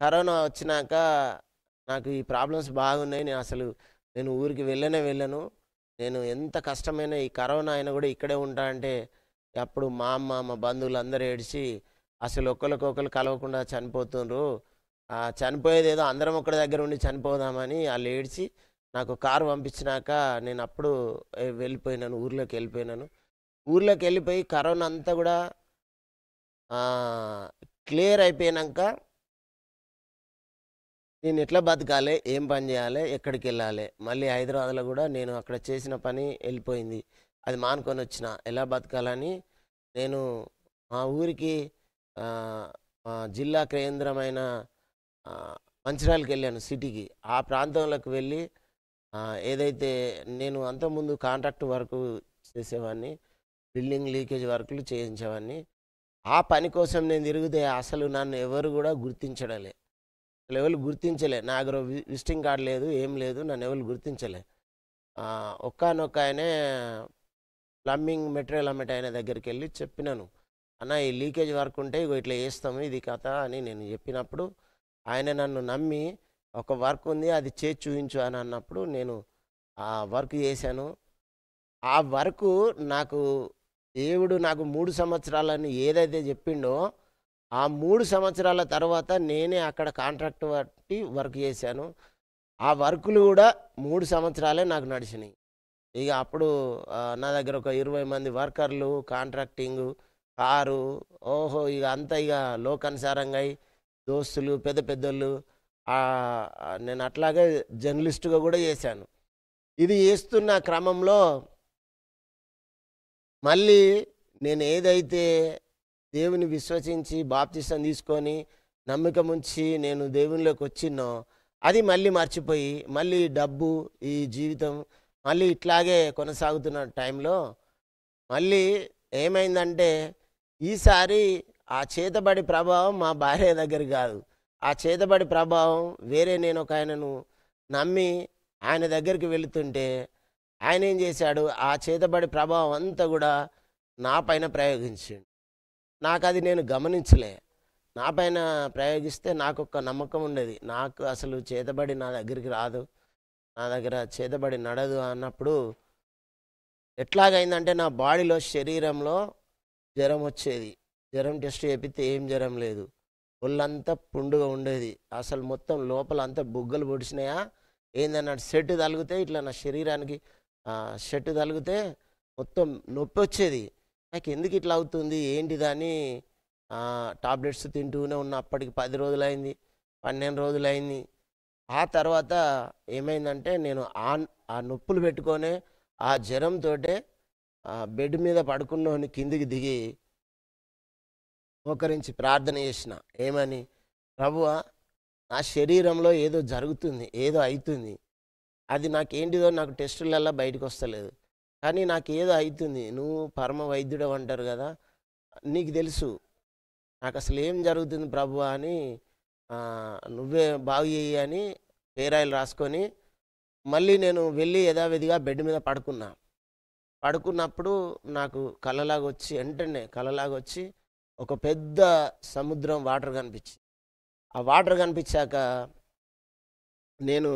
కరోనా వచ్చినాక నాకు ఈ ప్రాబ్లమ్స్ బాగున్నాయి. నేను ఊరికి వెళ్ళను. నేను ఎంత కష్టమైన ఈ కరోనా అయినా గూడా ఇక్కడే ఉంటా అంటే, అప్పుడు మా అమ్మ, మా బంధువులందరూ ఏడిచి, "అసలు ఒకళ్ళకొకళ్ళు కలవకుండా చనిపోతుండ్రు. చనిపోయేదేదో అందరం ఒక్కడి దగ్గర ఉండి చనిపోదామని" ఆళ్ళేడిచి నాకు కారు పంపించినాక నేనప్పుడు వెళ్ళిపోయినాను. ఊర్లోకెళ్ళిపోయినాను. ఊర్లోకెళ్ళిపోయి కరోనా అంతా గూడా ఆహ్, క్లియర్ అయిపోయినంక నేను ఎట్లా బతకాలి, ఏం పని చేయాలి, ఎక్కడికెళ్ళాలి. మళ్ళీ హైదరాబాద్‌లో గూడా నేను అక్కడ చేసిన పని ఎళ్ళిపోయింది. అది మానుకొనొచ్చిన. ఎలా బతకాలని నేను మా ఊరికి ఆహ్, మా జిల్లా కేంద్రమైన ఆహ్, మంచిర్యాలకెళ్ళాను సిటీకి. ఆ ప్రాంతంలోకి వెళ్ళి ఏదైతే నేను అంతకుముందు కాంట్రాక్ట్ వర్కు చేసేవాడిని. బిల్డింగ్ లీకేజ్ వర్కులు చేయించేవాడిని. ఆ పని కోసం నేను తిరిగితే అసలు నన్ను ఎవరు గూడా గుర్తించడంలే. అసలెవళ్ళు గుర్తించలే. నా దగ్గర విజిటింగ్ కార్డ్ లేదు, ఏం లేదు. నన్నెవళ్ళు గుర్తించలే. ఒకానొకాయనే ప్లంబింగ్ మెటీరియల్ అమ్మేటాయన దగ్గరికెళ్ళి చెప్పినాను. అన్న ఈ లీకేజ్ వర్క్ ఉంటే ఇగో ఇట్లా చేస్తాము ఇది కథ అని నేను చెప్పినప్పుడు, ఆయన నన్ను నమ్మి ఒక వర్క్ ఉంది అది చేసి చూయించు అని అన్నప్పుడు నేను ఆ వర్క్ చేశాను. ఆ వర్కు నాకు దేవుడు నాకు 3 సంవత్సరాలని ఏదైతే చెప్పిండో, ఆ 3 సంవత్సరాల తర్వాత నేనే అక్కడ కాంట్రాక్ట్ బట్టి వర్క్ చేశాను. ఆ వర్కులు గూడా 3 సంవత్సరాలే నాకు నడిచినాయి. ఇగ అప్పుడు నా దగ్గర ఒక 20 మంది వర్కర్లు, కాంట్రాక్టింగు, కారు, ఓహో! ఇగ అంతా ఇగ లోకానుసారంగా దోస్తులు, పెద్ద పెద్దోళ్ళు నేను అట్లాగే జర్నలిస్ట్‌గా గూడా చేశాను. ఇది చేస్తున్న క్రమంలో మళ్ళీ నేనేదైతే దేవుని విశ్వసించి బాప్తిసం తీసుకొని, నమ్మకముంచి నేను దేవునిలోకొచ్చినో, అది మళ్ళీ మర్చిపోయి, మళ్ళీ డబ్బు, ఈ జీవితం మళ్ళీ ఇట్లాగే కొనసాగుతున్న టైంలో, మళ్ళీ ఏమైందంటే, ఈసారి ఆ చేతబడి ప్రభావం మా భార్య దగ్గర గాదు. ఆ చేతబడి ప్రభావం వేరే నేనొకాయనను నమ్మి ఆయన దగ్గరికి వెళుతుంటే, ఆయనేం జేశాడు, ఆ చేతబడి ప్రభావం అంతా గూడా నా పైన ప్రయోగించిండు. నాకది నేను గమనించలే. నా పైన ప్రయోగిస్తే నాకొక నమ్మకం ఉండేది. నాకు అసలు చేతబడి నా దగ్గరికి రాదు. నా దగ్గర చేతబడి నడదు అన్నప్పుడు ఎట్లాగయిందంటే నా బాడీలో, శరీరంలో జ్వరమొచ్చేది. జ్వరం టెస్ట్ చేపిత్తే ఏం జ్వరం లేదు. ఒళ్ళంతా పుండుగా ఉండేది. అసలు మొత్తం లోపలంతా బుగ్గలు పొడిచినాయా ఏందన్నట్టు సెట్ తలిగితే ఇట్లా నా శరీరానికి షర్ట్ తలిగితే మొత్తం నొప్పొచ్చేది. నాకెందుకు ఇట్లా అవుతుంది ఏంటిదని టాబ్లెట్స్ తింటూనే ఉన్నా. అప్పటికి 10 రోజులైంది, 12 రోజులైంది. ఆ తర్వాత ఏమైందంటే నేను ఆ నొప్పులు పెట్టుకొనే ఆ జ్వరంతోటే బెడ్ మీద పడుకున్నోని కిందికి దిగి మోకరించి ప్రార్థన చేసిన. ఏమని? ప్రభువా, నా శరీరంలో ఏదో జరుగుతుంది, ఏదో అయితుంది. అది నాకేంటిదో నాకు టెస్టులల్లా బయటకొస్తలేదు. కానీ నాకేదో అయితుంది. నువ్వు పరమ వైద్యుడవు అంటారు గదా! నీకు తెలుసు. నాకసలేం జరుగుతుంది ప్రభువా అని నువ్వే బాగు చెయ్యి అని పేరాయిలు రాసుకొని, మళ్ళీ నేను వెళ్ళి యథావిధిగా బెడ్ మీద పడుకున్నా. పడుకున్నప్పుడు నాకు కలలాగొచ్చి వెంటనే కలలాగొచ్చి ఒక పెద్ద సముద్రం వాటర్ కనిపించింది. ఆ వాటర్ కనిపించాక నేను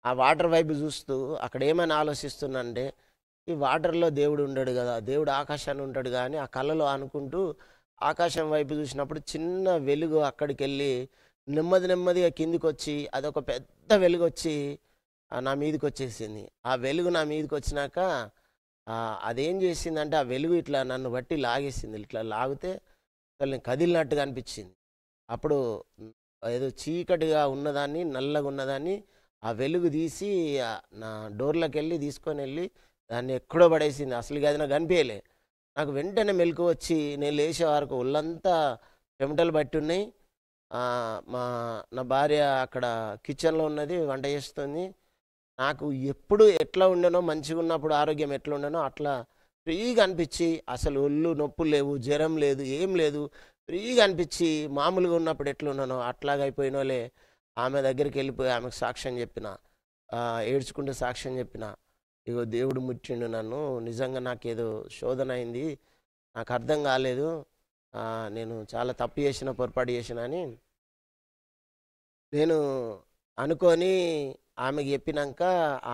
ఆ వాటర్ వైపు చూస్తూ అక్కడ ఏమని ఆలోచిస్తున్నానంటే, ఈ వాటర్‌లో దేవుడు ఉండడు గదా! దేవుడు ఆకాశాన ఉంటాడుగా అని ఆ కలలో అనుకుంటూ ఆకాశం వైపు చూసినప్పుడు చిన్న వెలుగు అక్కడికెళ్ళి నెమ్మది నెమ్మదిగా కిందికొచ్చి అదొక పెద్ద వెలుగొచ్చి నా మీదకొచ్చేసింది. ఆ వెలుగు నా మీదకొచ్చినాక అదేం చేసిందంటే ఆ వెలుగు ఇట్లా నన్ను బట్టి లాగేసింది. ఇట్లా లాగితే అసలు నేను కదిలినట్టుగా అనిపించింది. అప్పుడు ఏదో చీకటిగా ఉన్నదాన్ని, నల్లగా ఉన్నదాన్ని ఆ వెలుగు తీసి నా డోర్‌లోకెళ్ళి తీసుకొనెళ్ళి దాన్ని ఎక్కడో పడేసింది. అసలుకి అది నాకు కనిపియలే. నాకు వెంటనే మెలుకువ వచ్చి నేను లేచే వరకు ఒళ్ళంతా చెమటలు పట్టున్నాయి. మా నా భార్య అక్కడ కిచెన్‌లో ఉన్నది, వంట చేస్తుంది. నాకు ఎప్పుడు ఎట్లా ఉండనో, మంచిగున్నప్పుడు ఆరోగ్యం ఎట్లా ఉండనో అట్లా ఫ్రీగా అనిపిచ్చి, అసలు ఒళ్ళు నొప్పులు లేవు, జ్వరం లేదు, ఏం లేదు. ఫ్రీగా అనిపిచ్చి, మామూలుగా ఉన్నప్పుడు ఎట్లున్నానో అట్లాగా అయిపోయినోలే ఆమె దగ్గరికెళ్ళిపోయి ఆమెకు సాక్ష్యం చెప్పిన. ఏడ్చుకుంటూ సాక్ష్యం చెప్పిన. ఇగో దేవుడు ముట్టిండు నన్ను. నిజంగా నాకేదో శోధన అయింది. నాకర్థం కాలేదు. నేను చాలా తప్పు చేసిన, పొరపాటు చేసిన అని నేను అనుకోని ఆమెకి చెప్పినంక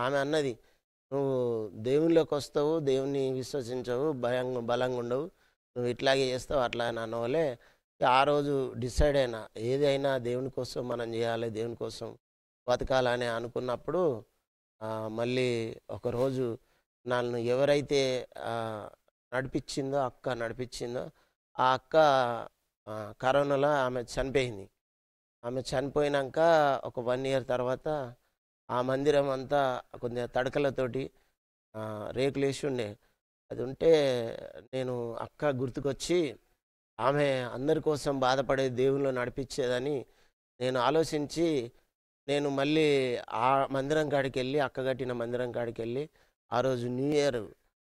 ఆమె అన్నది, "నువ్వు దేవునిలోకొస్తావు, దేవున్ని విశ్వసించవు, బలంగుండవు. నువ్వు ఇట్లాగే చేస్తావు, అట్లా" అని అన్నవోలే ఆ రోజు డిసైడ్ అయినా. ఏదైనా దేవుని కోసం మనం చేయాలి, దేవుని కోసం బతకాలని అనుకున్నప్పుడు మళ్ళీ ఒకరోజు నన్ను ఎవరైతే నడిపించిందో, అక్క నడిపించిందో, ఆ అక్క కరోనాలో ఆమె చనిపోయింది. ఆమె చనిపోయినాక ఒక 1 ఇయర్ తర్వాత ఆ మందిరం అంతా కొంచెం తడకలతోటి రేకులేసి ఉండే. అది ఉంటే నేను అక్క గుర్తుకొచ్చి ఆమె అందరి కోసం బాధపడే దేవునిలో నడిపించేదని నేను ఆలోచించి నేను మళ్ళీ ఆ మందిరం కాడికెళ్ళి అక్క కట్టిన మందిరం కాడికెళ్ళి ఆ రోజు న్యూ ఇయర్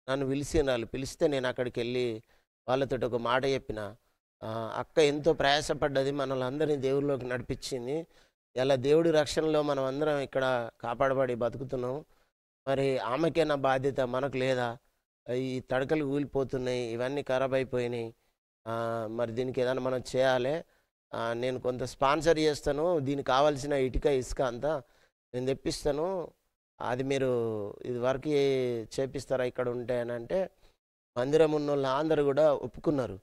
నన్ను పిలిచినాళ్ళు. పిలిస్తే నేను అక్కడికెళ్ళి వాళ్ళతోటి ఒక మాట చెప్పిన. అక్క ఎంతో ప్రయాసపడ్డది. మనల్ని అందరినీ దేవుడిలోకి నడిపించింది. ఇలా దేవుడి రక్షణలో మనం అందరం ఇక్కడ కాపాడబడి బతుకుతున్నాం. మరి ఆమెకే నా బాధ్యత మనకు లేదా? ఈ తడకలు కూలిపోతున్నాయి. ఇవన్నీ ఖరాబ్ అయిపోయినాయి. మరి దీనికి ఏదైనా మనం చేయాలి. నేను కొంత స్పాన్సర్ చేస్తాను. దీనికి కావాల్సిన ఇటుక, ఇసుక అంతా నేను తెప్పిస్తాను. అది మీరు ఇదివరకు చేపిస్తారా ఇక్కడ ఉంటే అని అంటే, మందిరం ఉన్నోళ్ళు అందరూ కూడా ఒప్పుకున్నారు.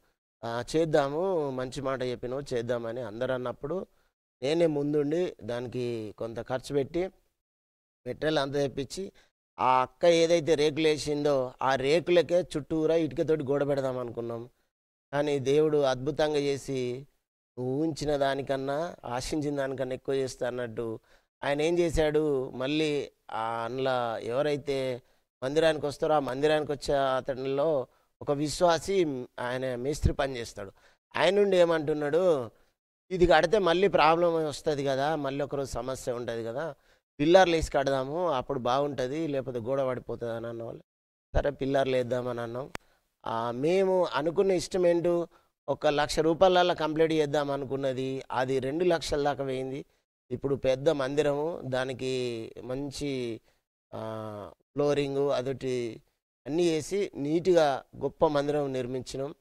చేద్దాము, మంచి మాట చెప్పినావు చేద్దామని అందరూ అన్నప్పుడు నేనే ముందుండి దానికి కొంత ఖర్చు పెట్టి మెటీరియల్ అంతా తెప్పించి ఆ అక్క ఏదైతే రేకులు వేసిందో ఆ రేకులకే చుట్టూరా ఇటుకతోటి గోడ పెడదాం అనుకున్నాం. కానీ దేవుడు అద్భుతంగా చేసి ఊహించిన దానికన్నా ఆశించిన దానికన్నా ఎక్కువ చేస్తా అన్నట్టు ఆయన ఏం చేశాడు, మళ్ళీ అందులో ఎవరైతే మందిరానికి వస్తారో ఆ మందిరానికి వచ్చే అతనిలో ఒక విశ్వాసి ఆయన మేస్త్రి పని చేస్తాడు. ఆయన నుండి ఏమంటున్నాడు, ఇది కడితే మళ్ళీ ప్రాబ్లం వస్తుంది కదా, మళ్ళీ ఒకరోజు సమస్య ఉంటుంది కదా, పిల్లర్లు వేసి కడదాము అప్పుడు బాగుంటుంది, లేకపోతే గోడ పడిపోతుంది అని అన్నవాళ్ళు. సరే పిల్లర్లు వేద్దామని అన్నాం. మేము అనుకున్న ఇన్స్ట్రుమెంటు ఒక 1,00,000 రూపాయలలో కంప్లీట్ చేద్దాం అనుకున్నది అది 2,00,000 దాకా పోయింది. ఇప్పుడు పెద్ద మందిరము, దానికి మంచి ఫ్లోరింగు అదొకటి అన్నీ వేసి నీట్గా గొప్ప మందిరం నిర్మించినాం.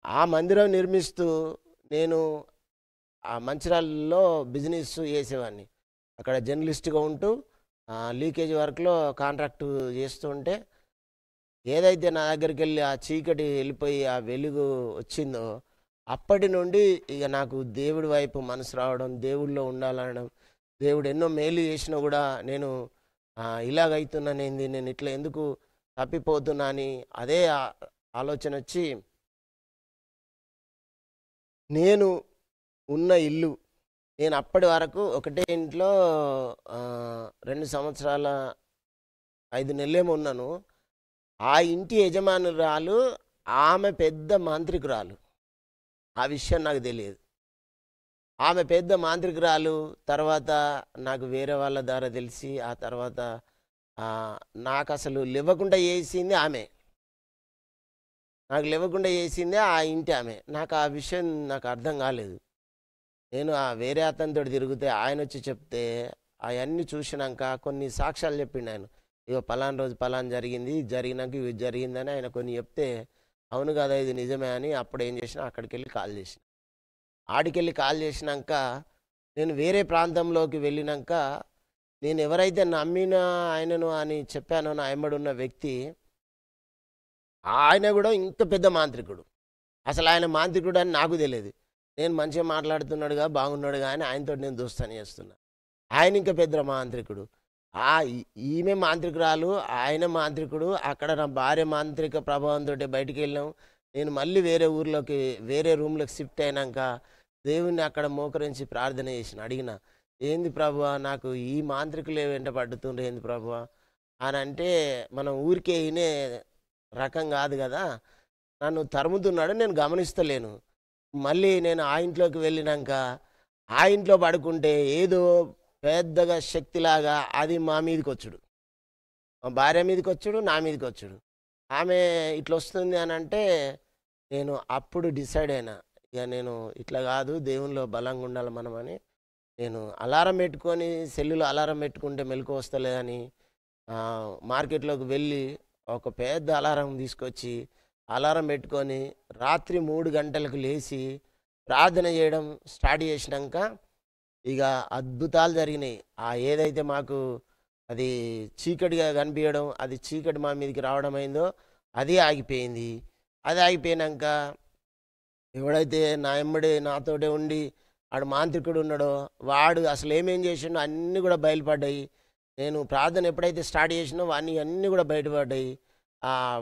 ఆ మందిరం నిర్మిస్తూ నేను ఆ మంచిర్యాలలో బిజినెస్ చేసేవాడిని. అక్కడ జర్నలిస్ట్గా ఉంటూ లీకేజ్ వర్క్లో కాంట్రాక్టు చేస్తూ ఉంటే ఏదైతే నా దగ్గరికి వెళ్ళి ఆ చీకటి వెళ్ళిపోయి ఆ వెలుగు వచ్చిందో అప్పటి నుండి ఇక నాకు దేవుడి వైపు మనసు రావడం, దేవుడిలో ఉండాలనడం, దేవుడు ఎన్నో మేలు చేసినా కూడా నేను ఇలాగైతున్నానేంది, నేను ఇట్లా ఎందుకు తప్పిపోతున్నా అని అదే ఆలోచన వచ్చి నేను ఉన్న ఇల్లు, నేను అప్పటి వరకు ఒకటే ఇంట్లో 2 సంవత్సరాల 5 నెలలేమో ఉన్నాను. ఆ ఇంటి యజమానురాలు ఆమె పెద్ద మాంత్రికురాలు. ఆ విషయం నాకు తెలియదు. ఆమె పెద్ద మాంత్రికురాలు. తర్వాత నాకు వేరే వాళ్ళ ద్వారా తెలిసి ఆ తర్వాత నాకు అసలు లేవకుండా చేసింది ఆమె. నాకు లేవకుండా చేసిందే ఆ ఇంటి ఆమె. నాకు ఆ విషయం నాకు అర్థం కాలేదు. నేను వేరే అతనితో తిరిగితే ఆయన వచ్చి చెప్తే అవన్నీ చూసినాక కొన్ని సాక్ష్యాలు చెప్పిండు ఆయన. ఇగో పలానా రోజు పలానా జరిగింది, జరిగినాక ఇది జరిగిందని ఆయన కొన్ని చెప్తే అవును కదా ఇది నిజమే అని అప్పుడు ఏం చేసినా అక్కడికి వెళ్ళి కాల్ చేసిన. ఆడికెళ్ళి కాల్ చేసినాక నేను వేరే ప్రాంతంలోకి వెళ్ళినాక నేను ఎవరైతే నమ్మిన ఆయనను అని చెప్పానో నా ఎమ్మడున్న వ్యక్తి ఆయన కూడా ఇంత పెద్ద మాంత్రికుడు. అసలు ఆయన మాంత్రికుడు అని నాకు తెలియదు. నేను మంచిగా మాట్లాడుతున్నాడుగా బాగున్నాడుగా అని ఆయనతో నేను దోస్తాను చేస్తున్నా. ఆయన ఇంకా పెద్ద మాంత్రికుడు. ఈమె మాంత్రికురాలు, ఆయన మాంత్రికుడు. అక్కడ నా భార్య మాంత్రిక ప్రభావంతో బయటికి వెళ్ళాం. నేను మళ్ళీ వేరే ఊర్లోకి వేరే రూమ్లోకి షిఫ్ట్ అయినాక దేవుణ్ణి అక్కడ మోకరించి ప్రార్థన చేసిన. అడిగిన, ఏంది ప్రభువా నాకు ఈ మాంత్రికులే వెంట పడుతుండ్రు ఏంది ప్రభువా అని అంటే, మనం ఊరికే వినే రకం కాదు కదా, నన్ను తరుముతున్నాడు నేను గమనిస్తలేను. మళ్ళీ నేను ఆ ఇంట్లోకి వెళ్ళినాక ఆ ఇంట్లో పడుకుంటే ఏదో పెద్దగా శక్తిలాగా అది మా మీదకి వచ్చుడు, మా భార్య మీదకి వచ్చుడు, నా మీదకి వచ్చుడు. ఆమె ఇట్లా వస్తుంది అని అంటే నేను అప్పుడు డిసైడ్ అయినా, ఇక నేను ఇట్లా కాదు దేవునిలో బలంగా ఉండాలి మనం అని. నేను అలారం పెట్టుకొని సెల్లులో అలారం పెట్టుకుంటే మెలకు వస్తలేదని మార్కెట్లోకి వెళ్ళి ఒక పెద్ద అలారం తీసుకొచ్చి అలారం పెట్టుకొని రాత్రి 3 గంటలకు లేచి ప్రార్థన చేయడం స్టార్ట్ చేసినాక ఇక అద్భుతాలు జరిగినాయి. ఏదైతే మాకు అది చీకటిగా కనిపించడం, అది చీకటి మా మీదకి రావడం అయిందో అది ఆగిపోయింది. అది ఆగిపోయినాక ఎవడైతే నా ఎమ్మడే నాతోటే ఉండి ఆడు మాంత్రికుడు ఉన్నాడో వాడు అసలు ఏమేం చేసిండో అన్నీ కూడా బయలుపడ్డాయి. నేను ప్రార్థన ఎప్పుడైతే స్టార్ట్ చేసినో వాడిని అన్నీ కూడా బయటపడ్డాయి.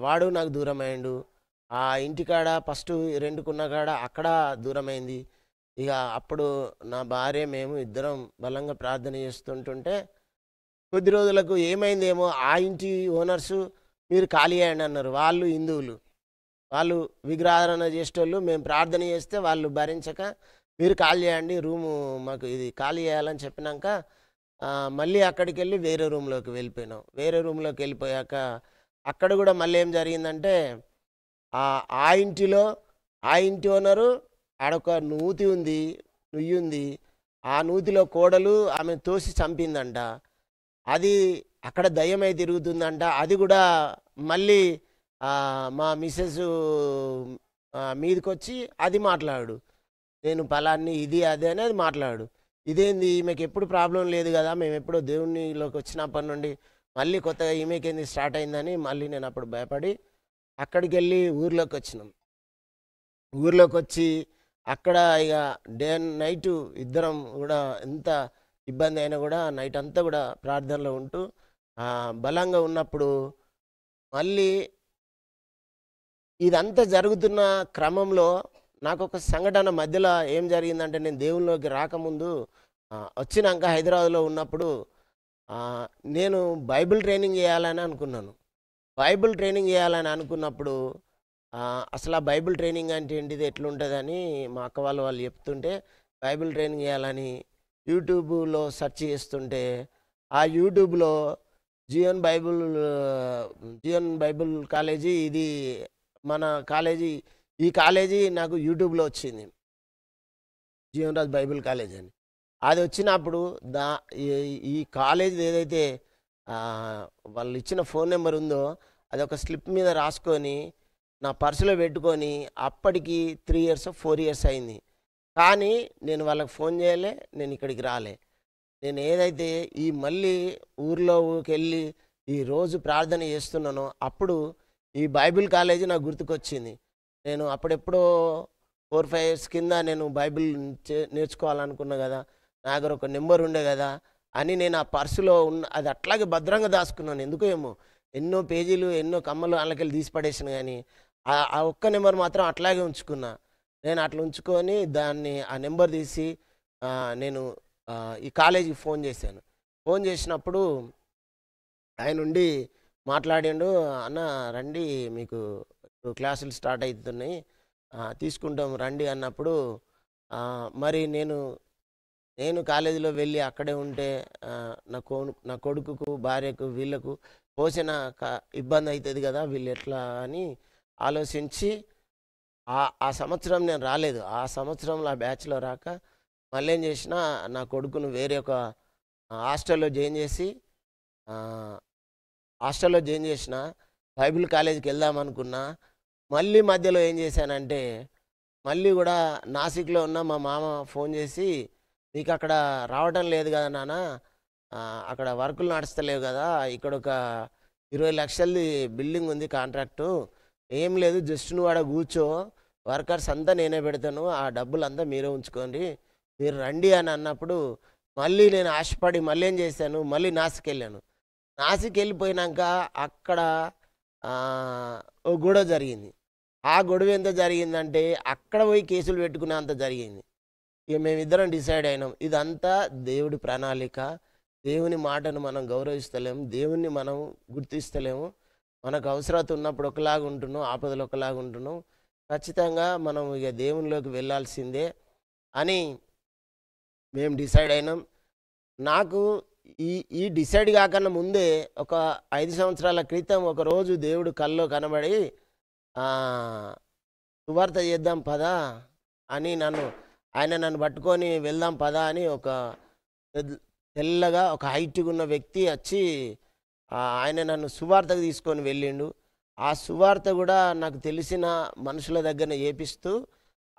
వాడు నాకు దూరం అయ్యిండు. ఆ ఇంటికాడ ఫస్ట్ రెంట్కున్న కాడ అక్కడ దూరమైంది. ఇక అప్పుడు నా భార్య మేము ఇద్దరం బలంగా ప్రార్థన చేస్తుంటుంటే కొద్ది రోజులకు ఏమైందేమో ఆ ఇంటి ఓనర్సు మీరు ఖాళీ చేయండి అన్నారు. వాళ్ళు హిందువులు. వాళ్ళు విగ్రహారాధన చేసేటోళ్ళు. మేము ప్రార్థన చేస్తే వాళ్ళు భరించక మీరు ఖాళీ చేయండి రూము, మాకు ఇది ఖాళీ చేయాలని చెప్పినాక మళ్ళీ అక్కడికెళ్ళి వేరే రూమ్‌లోకి వెళ్ళిపోయినాం. వేరే రూమ్‌లోకి వెళ్ళిపోయాక అక్కడ కూడా మళ్ళీ ఏం జరిగిందంటే ఆ ఇంటిలో ఆ ఇంటి ఓనరు ఆడొక నూతి ఉంది, నుయ్యి ఉంది. ఆ నూతిలో కోడలు ఆమె తోసి చంపిందంట. అది అక్కడ దయ్యమై తిరుగుతుందంట. అది కూడా మళ్ళీ మా మిసెస్ మీదకొచ్చి అది మాట్లాడు. నేను పలాన్ని ఇది అది అని అది మాట్లాడు. ఇదేంది ఈమెకెప్పుడు ప్రాబ్లమ్ లేదు గదా! మేమెప్పుడో దేవునిలోకి వచ్చినప్పటి నుండి మళ్ళీ కొత్తగా ఈమెకేంది స్టార్ట్ అయిందని మళ్ళీ నేనప్పుడు భయపడి అక్కడికెళ్ళి ఊర్లోకొచ్చినాం. ఊర్లోకొచ్చి అక్కడ ఇగ డే అండ్ నైటు ఇద్దరం గూడా ఎంత ఇబ్బంది అయినా గూడా నైట్ అంతా గూడా ప్రార్థనలో ఉంటూ బలంగా ఉన్నప్పుడు మళ్ళీ ఇదంతా జరుగుతున్న క్రమంలో నాకొక సంఘటన మధ్యలో ఏం జరిగిందంటే నేను దేవునిలోకి రాకముందు వచ్చినాక హైదరాబాద్‌లో ఉన్నప్పుడు నేను బైబిల్ ట్రైనింగ్ చేయాలని అనుకున్నాను. బైబిల్ ట్రైనింగ్ చేయాలని అనుకున్నప్పుడు అసలు ఆ బైబిల్ ట్రైనింగ్ అంటే ఏంటిది? ఎట్లుంటదని మా అక్క వాళ్ళు చెప్తుంటే బైబిల్ ట్రైనింగ్ చేయాలని యూట్యూబ్‌లో సెర్చ్ చేస్తుంటే ఆ యూట్యూబ్‌లో GN Bible GN Bible college ఇది మన కాలేజీ ఈ కాలేజీ నాకు యూట్యూబ్‌లో వచ్చింది. జీవన్ రాజ్ బైబిల్ కాలేజ్ అని. అది వచ్చినప్పుడు దా ఈ ఈ కాలేజీది ఏదైతే వాళ్ళు ఇచ్చిన ఫోన్ నెంబర్ ఉందో అదొక స్లిప్ మీద రాసుకొని నా పర్సులో పెట్టుకొని అప్పటికి 3 ఇయర్స్, 4 ఇయర్స్ అయింది. కానీ నేను వాళ్ళకి ఫోన్ చేయలే. నేను ఇక్కడికి రాలే. నేను ఏదైతే ఈ మళ్ళీ ఊర్లోకెళ్ళి ఈ రోజు ప్రార్థన చేస్తున్నానో అప్పుడు ఈ బైబిల్ కాలేజీ నాకు గుర్తుకొచ్చింది. నేను అప్పుడెప్పుడో 4, 5 ఇయర్స్ కింద నేను బైబిల్ నేర్చుకోవాలనుకున్నా గదా! నా దగ్గర ఒక నెంబర్ ఉండే గదా! అని నేను ఆ పర్సులో ఉన్న అది అట్లాగే భద్రంగా దాసుకున్నాను. ఎందుకో ఏమో ఎన్నో పేజీలు, ఎన్నో కమ్మలు అందులోకెళ్ళి తీసి పడేసాను గానీ ఆ ఒక్క నెంబర్ మాత్రం అట్లాగే ఉంచుకున్నా. నేను అట్లా ఉంచుకొని దాన్ని ఆ నెంబర్ తీసి నేను ఈ కాలేజీకి ఫోన్ చేశాను. ఫోన్ చేసినప్పుడు ఆయనుండి మాట్లాడిండు. "అన్న రండి, మీకు ఇప్పుడు క్లాసులు స్టార్ట్ అయితున్నాయి. తీసుకుంటాం రండి" అన్నప్పుడు మరి నేను కాలేజీలో వెళ్ళి అక్కడే ఉంటే నా కొడుకుకు, భార్యకు, వీళ్ళకు పోషణ ఇబ్బంది అవుతుంది కదా! వీళ్ళు ఎట్లా అని ఆలోచించి ఆ సంవత్సరం నేను రాలేదు. ఆ సంవత్సరంలో ఆ బ్యాచ్‌లో రాక మళ్ళేం చేసినా నా కొడుకును వేరే ఒక హాస్టల్‌లో జాయిన్ చేసి హాస్టల్‌లో జాయిన్ చేసిన. బైబిల్ కాలేజీకి వెళ్దామనుకున్నా. మళ్ళీ మధ్యలో ఏం చేశానంటే మళ్ళీ కూడా నాసిక్‌లో ఉన్న మా మామ ఫోన్ చేసి, "నీకక్కడ రావటం లేదు కదా నాన్న, అక్కడ వర్కులు నడుస్తలేవు కదా! ఇక్కడొక 20,00,000ది బిల్డింగ్ ఉంది కాంట్రాక్టు. ఏం లేదు జస్ట్ నువ్వు ఆడ కూర్చో. వర్కర్స్ అంతా నేనే పెడతాను. ఆ డబ్బులంతా మీరే ఉంచుకోండి. మీరు రండి" అని అన్నప్పుడు మళ్ళీ నేను ఆశపడి మళ్ళేం చేశాను, మళ్ళీ నాసికెళ్ళాను. నాసికెళ్ళిపోయినాక అక్కడ ఓ గొడవ జరిగింది. ఆ గొడవ ఎంత జరిగిందంటే అక్కడ పోయి కేసులు పెట్టుకునేంత జరిగింది. ఇక మేమిద్దరం డిసైడ్ అయినాం. ఇదంతా దేవుడి ప్రణాళిక. దేవుని మాటను మనం గౌరవిస్తలేము. దేవుణ్ణి మనం గుర్తిస్తలేము. మనకు అవసరత ఉన్నప్పుడు ఒకలాగా ఉంటున్నాం, ఆపదలో ఒకలాగా ఉంటున్నాం. ఖచ్చితంగా మనం ఇక దేవునిలోకి వెళ్ళాల్సిందే అని మేము డిసైడ్ అయినాం. నాకు ఈ డిసైడ్ కాకన్నా ముందే ఒక 5 సంవత్సరాల క్రితం ఒకరోజు దేవుడు కల్లో కనబడి సువార్త చేద్దాం పదా అని ఆయన నన్ను పట్టుకొని వెళ్దాం పదా అని ఒక తెల్లగా ఒక హైట్‌గా ఉన్న వ్యక్తి వచ్చి ఆయన నన్ను సువార్తకు తీసుకొని వెళ్ళిండు. ఆ సువార్త కూడా నాకు తెలిసిన మనుషుల దగ్గరనే చేపిస్తూ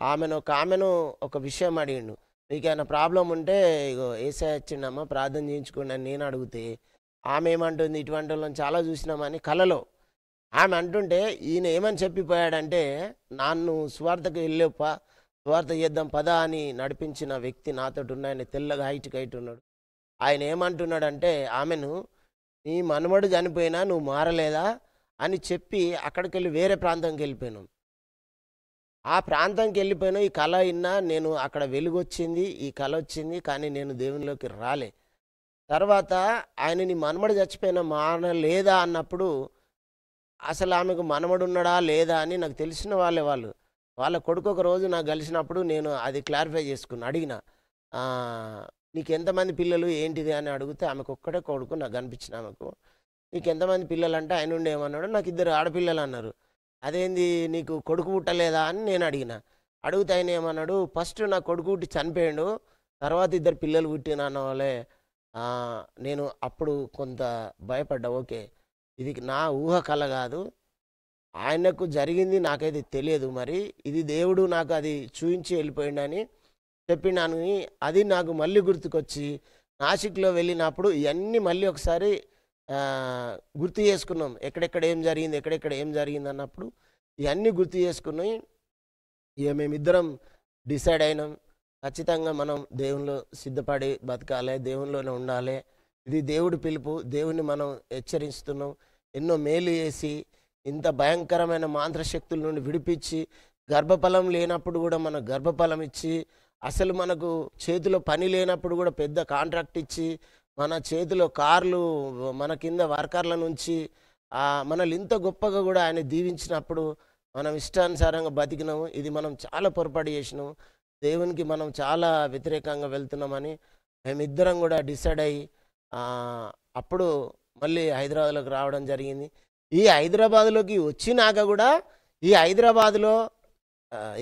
ఆమెను ఒక విషయం అడిగిండు. "మీకేమైనా ప్రాబ్లం ఉంటే ఇగో యేసయ్య వచ్చిండమ్మా ప్రార్థన చేయించుకోండి" అని నేను అడిగితే ఆమె ఏమంటుంది, "ఇటువంటి వాళ్ళని చాలా చూసినామని" కలలో ఆమె అంటుంటే ఈయన ఏమని చెప్పిపోయాడంటే, "నన్ను సువార్తకు వెళ్ళేప్పా, సువార్త చేద్దాం పదా" అని నడిపించిన వ్యక్తి నాతోటి ఉన్న ఆయన తెల్లగా హైట్ ఉన్నాడు. ఆయన ఏమంటున్నాడంటే ఆమెను, "నీ మనుమడు చనిపోయినా నువ్వు మారలేదా" అని చెప్పి అక్కడికెళ్ళి వేరే ప్రాంతంకి వెళ్ళిపోయినాం. ఆ ప్రాంతంకెళ్ళిపోయినా ఈ కల ఇన్నా నేను అక్కడ వెలుగొచ్చింది, ఈ కలొచ్చింది. కానీ నేను దేవునిలోకి రాలే. తర్వాత ఆయన నీ మనమడు చచ్చిపోయినా మానలేదా అన్నప్పుడు అసలు ఆమెకు మనమడున్నాడా లేదా అని నాకు తెలిసిన వాళ్ళే వాళ్ళు. వాళ్ళ కొడుకు ఒక రోజు నాకు కలిసినప్పుడు నేను అది క్లారిఫై చేసుకున్నా. అడిగిన. "నీకెంతమంది పిల్లలు ఏంటిది?" అని అడిగితే ఆమెకొక్కడే కొడుకు నాకు కనిపించిన ఆమెకు. "నీకెంతమంది పిల్లలంటే" ఆయనుండి ఏమన్నాడు, "నాకు 2 ఆడపిల్లలన్నారు." "అదేంది నీకు కొడుకు పుట్టలేదా?" అని నేను అడిగిన. అడిగితే ఆయన ఏమన్నాడు, "ఫస్ట్ నా కొడుకు పుట్టి చనిపోయిండు. తర్వాత 2 పిల్లలు పుట్టిననోలే." నేను అప్పుడు కొంత భయపడ్డా. ఓకే. ఇది నా ఊహ కల గాదు. ఆయనకు జరిగింది నాకైతే తెలియదు మరి. ఇది దేవుడు నాకు అది చూయించి వెళ్ళిపోయిండని చెప్పినానని అది నాకు మళ్ళీ గుర్తుకొచ్చి నాసిక్‌లో వెళ్ళినప్పుడు ఇయన్నీ మళ్ళీ ఒకసారి గుర్తు చేసుకున్నాం. ఎక్కడెక్కడ ఏం జరిగింది, ఎక్కడెక్కడ ఏం జరిగిందన్నప్పుడు ఇయన్నీ గుర్తు చేసుకొని ఇక మేమిద్దరం డిసైడ్ అయినాం. ఖచ్చితంగా మనం దేవునిలో సిద్ధపడి బతకాలి. దేవునిలోనే ఉండాలి. ఇది దేవుడి పిలుపు. దేవుడిని మనం హెచ్చరిస్తున్నాం. ఎన్నో మేలు చేసి, ఇంత భయంకరమైన మంత్రశక్తుల నుండి విడిపించి, గర్భఫలం లేనప్పుడు కూడా మనకు గర్భఫలం ఇచ్చి, అసలు మనకు చేతిలో పని లేనప్పుడు కూడా పెద్ద కాంట్రాక్ట్ ఇచ్చి, మన చేతిలో కార్లు మన కింద వర్కర్లను ఉంచి, మనల్ని ఇంత గొప్పగా కూడా ఆయన దీవించినప్పుడు, మనం ఇష్టానుసారంగా బతికినాము. ఇది మనం చాలా పొరపాటు చేసినాము. దేవునికి మనం చాలా వ్యతిరేకంగా వెళ్తున్నామని మేమిద్దరం కూడా డిసైడ్ అయ్యి అప్పుడు మళ్ళీ హైదరాబాద్లోకి రావడం జరిగింది. ఈ హైదరాబాద్లోకి వచ్చినాక కూడా ఈ హైదరాబాద్లో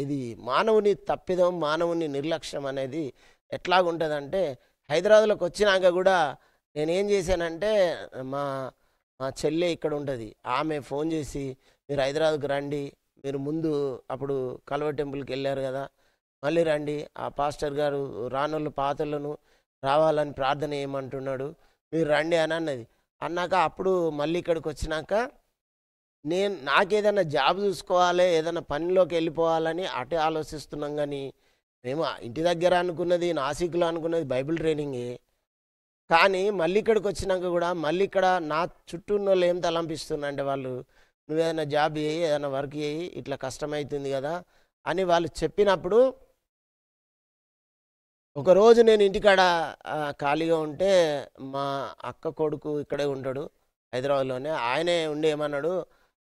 ఇది మానవుని తప్పిదం, మానవుని నిర్లక్ష్యం అనేది ఎట్లాగుంటుందంటే, హైదరాబాద్లోకి వచ్చినాక కూడా నేనేం చేశానంటే మా మా చెల్లె ఇక్కడ ఉంటుంది. ఆమె ఫోన్ చేసి, "మీరు హైదరాబాద్కి రండి. మీరు ముందు అప్పుడు కల్వ టెంపుల్కి వెళ్ళారు కదా, మళ్ళీ రండి. ఆ పాస్టర్ గారు రానోళ్ళు పాతోళ్ళను రావాలని ప్రార్థన చేయమంటున్నాడు. మీరు రండి" అని అన్నది. అన్నాక అప్పుడు మళ్ళీ ఇక్కడికి వచ్చినాక నాకేదైనా జాబ్ చూసుకోవాలి, ఏదైనా పనిలోకి వెళ్ళిపోవాలని అటే ఆలోచిస్తున్నాం. కానీ మేము ఇంటి దగ్గర అనుకున్నది, నాసిక్లో అనుకున్నది బైబిల్ ట్రైనింగే. కానీ మళ్ళీ ఇక్కడికి వచ్చినాక కూడా మళ్ళీ ఇక్కడ నా చుట్టూ ఉన్నోళ్ళు ఏం తలంపిస్తున్నారంటే వాళ్ళు, "నువ్వేదైనా జాబ్ చేయి, ఏదైనా వర్క్ చేయి, ఇట్లా కష్టమవుతుంది కదా" అని వాళ్ళు చెప్పినప్పుడు ఒకరోజు నేను ఇంటికాడ ఖాళీగా ఉంటే మా అక్క కొడుకు ఇక్కడే ఉంటాడు హైదరాబాద్లోనే. ఆయనే ఉండి ఏమన్నాడు,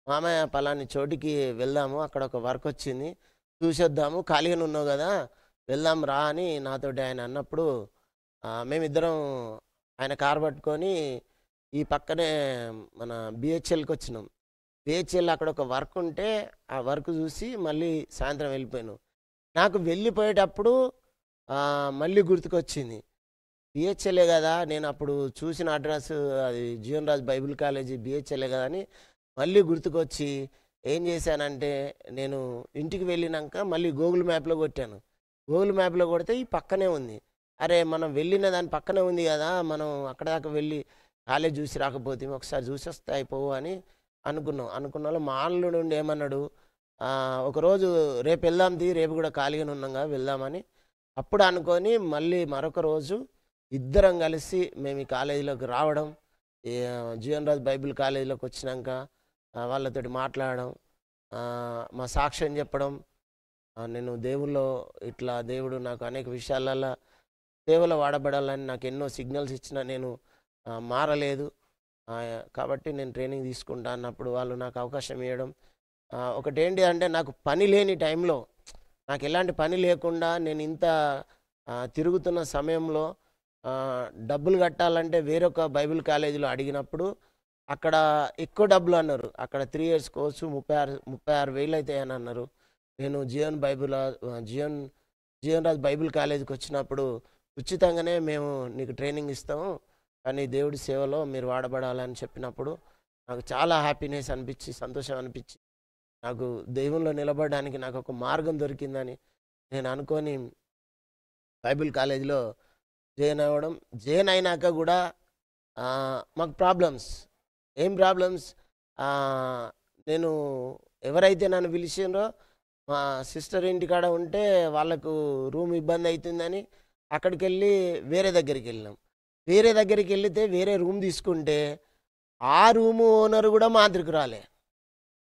"మామయ్య పలాని చోటికి వెళ్దాము, అక్కడ ఒక వర్క్ వచ్చింది, చూసొద్దాము, ఖాళీగానే ఉన్నావు కదా, వెళ్దాం రా" అని నాతోటి ఆయన అన్నప్పుడు మేమిద్దరం ఆయన కారు పట్టుకొని ఈ పక్కనే మన బిహెచ్ఎల్కి వచ్చినాం. బిహెచ్ఎల్ అక్కడ ఒక వర్క్ ఉంటే ఆ వర్క్ చూసి మళ్ళీ సాయంత్రం వెళ్ళిపోయాను. నాకు వెళ్ళిపోయేటప్పుడు మళ్ళీ గుర్తుకొచ్చింది. బిహెచ్ఎలే కదా, నేను అప్పుడు చూసిన అడ్రస్ అది జీవన్ రాజ్ బైబిల్ కాలేజీ బిహెచ్ఎలే కదా అని మళ్ళీ గుర్తుకొచ్చి ఏం చేశానంటే, నేను ఇంటికి వెళ్ళినాక మళ్ళీ గూగుల్ మ్యాప్లో కొట్టాను. గూగుల్ మ్యాప్లో కొడితే ఈ పక్కనే ఉంది. అరే, మనం వెళ్ళిన దాని పక్కనే ఉంది కదా, మనం అక్కడ దాకా వెళ్ళి కాలేజ్ చూసి రాకపోతే ఒకసారి చూసి వస్తే అయిపోవు అని అనుకున్నాం. అనుకున్న వాళ్ళు మా అల్లుడు నుండి ఏమన్నాడు, ఒకరోజు రేపు వెళ్దాం తీ, రేపు కూడా ఖాళీగానే ఉన్నాం కదా వెళ్దామని అప్పుడు అనుకొని మళ్ళీ మరొక రోజు ఇద్దరం కలిసి మేము ఈ కాలేజీలోకి రావడం, జీవన్ రాజ్ బైబిల్ కాలేజీలోకి వచ్చినాక వాళ్ళతోటి మాట్లాడడం, మా సాక్ష్యం చెప్పడం, నేను దేవుల్లో ఇట్లా దేవుడు నాకు అనేక విషయాలలో సేవలో వాడబడాలని నాకు ఎన్నో సిగ్నల్స్ ఇచ్చినా నేను మారలేదు, కాబట్టి నేను ట్రైనింగ్ తీసుకుంటా అన్నప్పుడు వాళ్ళు నాకు అవకాశం ఇవ్వడం. ఒకటేంటి అంటే, నాకు పని లేని టైంలో, నాకు ఎలాంటి పని లేకుండా నేను ఇంత తిరుగుతున్న సమయంలో డబ్బులు కట్టాలంటే వేరొక బైబిల్ కాలేజీలో అడిగినప్పుడు అక్కడ ఎక్కువ డబ్బులు అన్నారు. అక్కడ 3 ఇయర్స్ కోర్సు 36,000 అవుతాయని అన్నారు. నేను జీవన్ రాజ్ బైబిల్ కాలేజీకి వచ్చినప్పుడు ఉచితంగానే మేము నీకు ట్రైనింగ్ ఇస్తాము, కానీ దేవుడి సేవలో మీరు వాడబడాలని చెప్పినప్పుడు నాకు చాలా హ్యాపీనెస్ అనిపించి, సంతోషం అనిపించి, నాకు దేవునిలో నిలబడడానికి నాకు ఒక మార్గం దొరికిందని నేను అనుకొని బైబిల్ కాలేజీలో జాయిన్ అయినాక కూడా మాకు ప్రాబ్లమ్స్, ఏం ప్రాబ్లమ్స్, నేను ఎవరైతే నన్ను పిలిచిండ్రో మా సిస్టర్ ఇంటికాడ ఉంటే వాళ్ళకు రూమ్ ఇబ్బంది అవుతుందని అక్కడికి వెళ్ళి వేరే దగ్గరికి వెళ్ళినాం. వేరే దగ్గరికి వెళితే వేరే రూమ్ తీసుకుంటే ఆ రూము ఓనర్ కూడా మాంత్రికురాలే.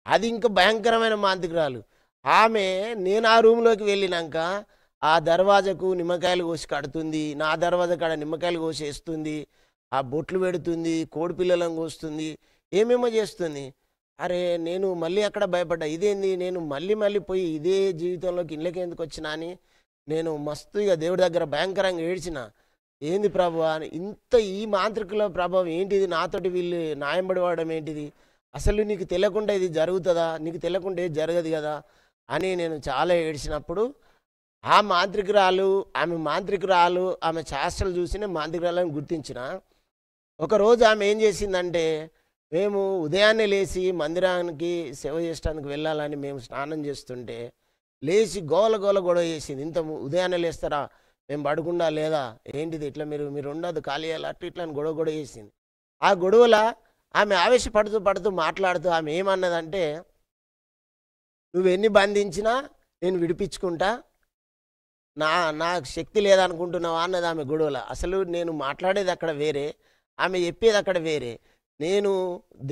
అది ఇంకా భయంకరమైన మాంత్రికురాలు. ఆమె నేను ఆ రూమ్‌లోకి వెళ్ళినంక ఆ దర్వాజాకు నిమ్మకాయలు కోసి కడుతుంది. నా దర్వాజా కాడ నిమ్మకాయలు కోసి ఏస్తుంది. ఆ బొట్లు పెడుతుంది. కోడి పిల్లలను కోస్తుంది. ఏమేమో చేస్తుంది. అరే! నేను మళ్ళీ అక్కడ భయపడ్డా. ఇదేంది నేను మళ్ళీ మళ్ళీ పోయి ఇదే జీవితంలోకి ఇళ్ళకెందుకొచ్చినా అని నేను మస్తు ఇగ దేవుడి దగ్గర భయంకరంగా ఏడ్చిన. ఏంది ప్రభువా! అని ఇంత ఈ మాంత్రికుల ప్రభావం ఏంటిది? నాతోటి వీళ్ళు నా ఎంబడి పడడం ఏంటిది? అసలు నీకు తెలవకుండా ఇది జరుగుతదా? నీకు తెలవకుండా ఏది జరగదు గదా! అని నేను చాలా ఏడ్చినప్పుడు ఆ మాంత్రికురాలు, ఆమె చేష్టలు చూసి నేను మాంత్రికురాలని గుర్తించిన. ఒకరోజు ఆమె ఏం చేసిందంటే, మేము ఉదయాన్నే లేసి మందిరానికి సేవ చేయడానికి వెళ్ళాలని మేము స్నానం చేస్తుంటే, లేచి గోల గోల గొడవ చేసింది. ఉదయాన్నే లేస్తారా? మేము పడకుండా లేదా? ఏంటిది ఇట్లా మీరు ఉండొద్దు ఖాళీ చేయాలి అట్లా ఇట్లా అని గొడవ గొడవ చేసింది. ఆ గొడవల ఆమె ఆవేశపడుతూ మాట్లాడుతూ ఆమె ఏమన్నదంటే, "నువ్వెన్ని బంధించినా నేను విడిపించుకుంటా. నా నాకు శక్తి లేదనుకుంటున్నావా?" అన్నది ఆమె గొడవల. అసలు నేను మాట్లాడేది అక్కడ వేరే, ఆమె చెప్పేది అక్కడ వేరే. నేను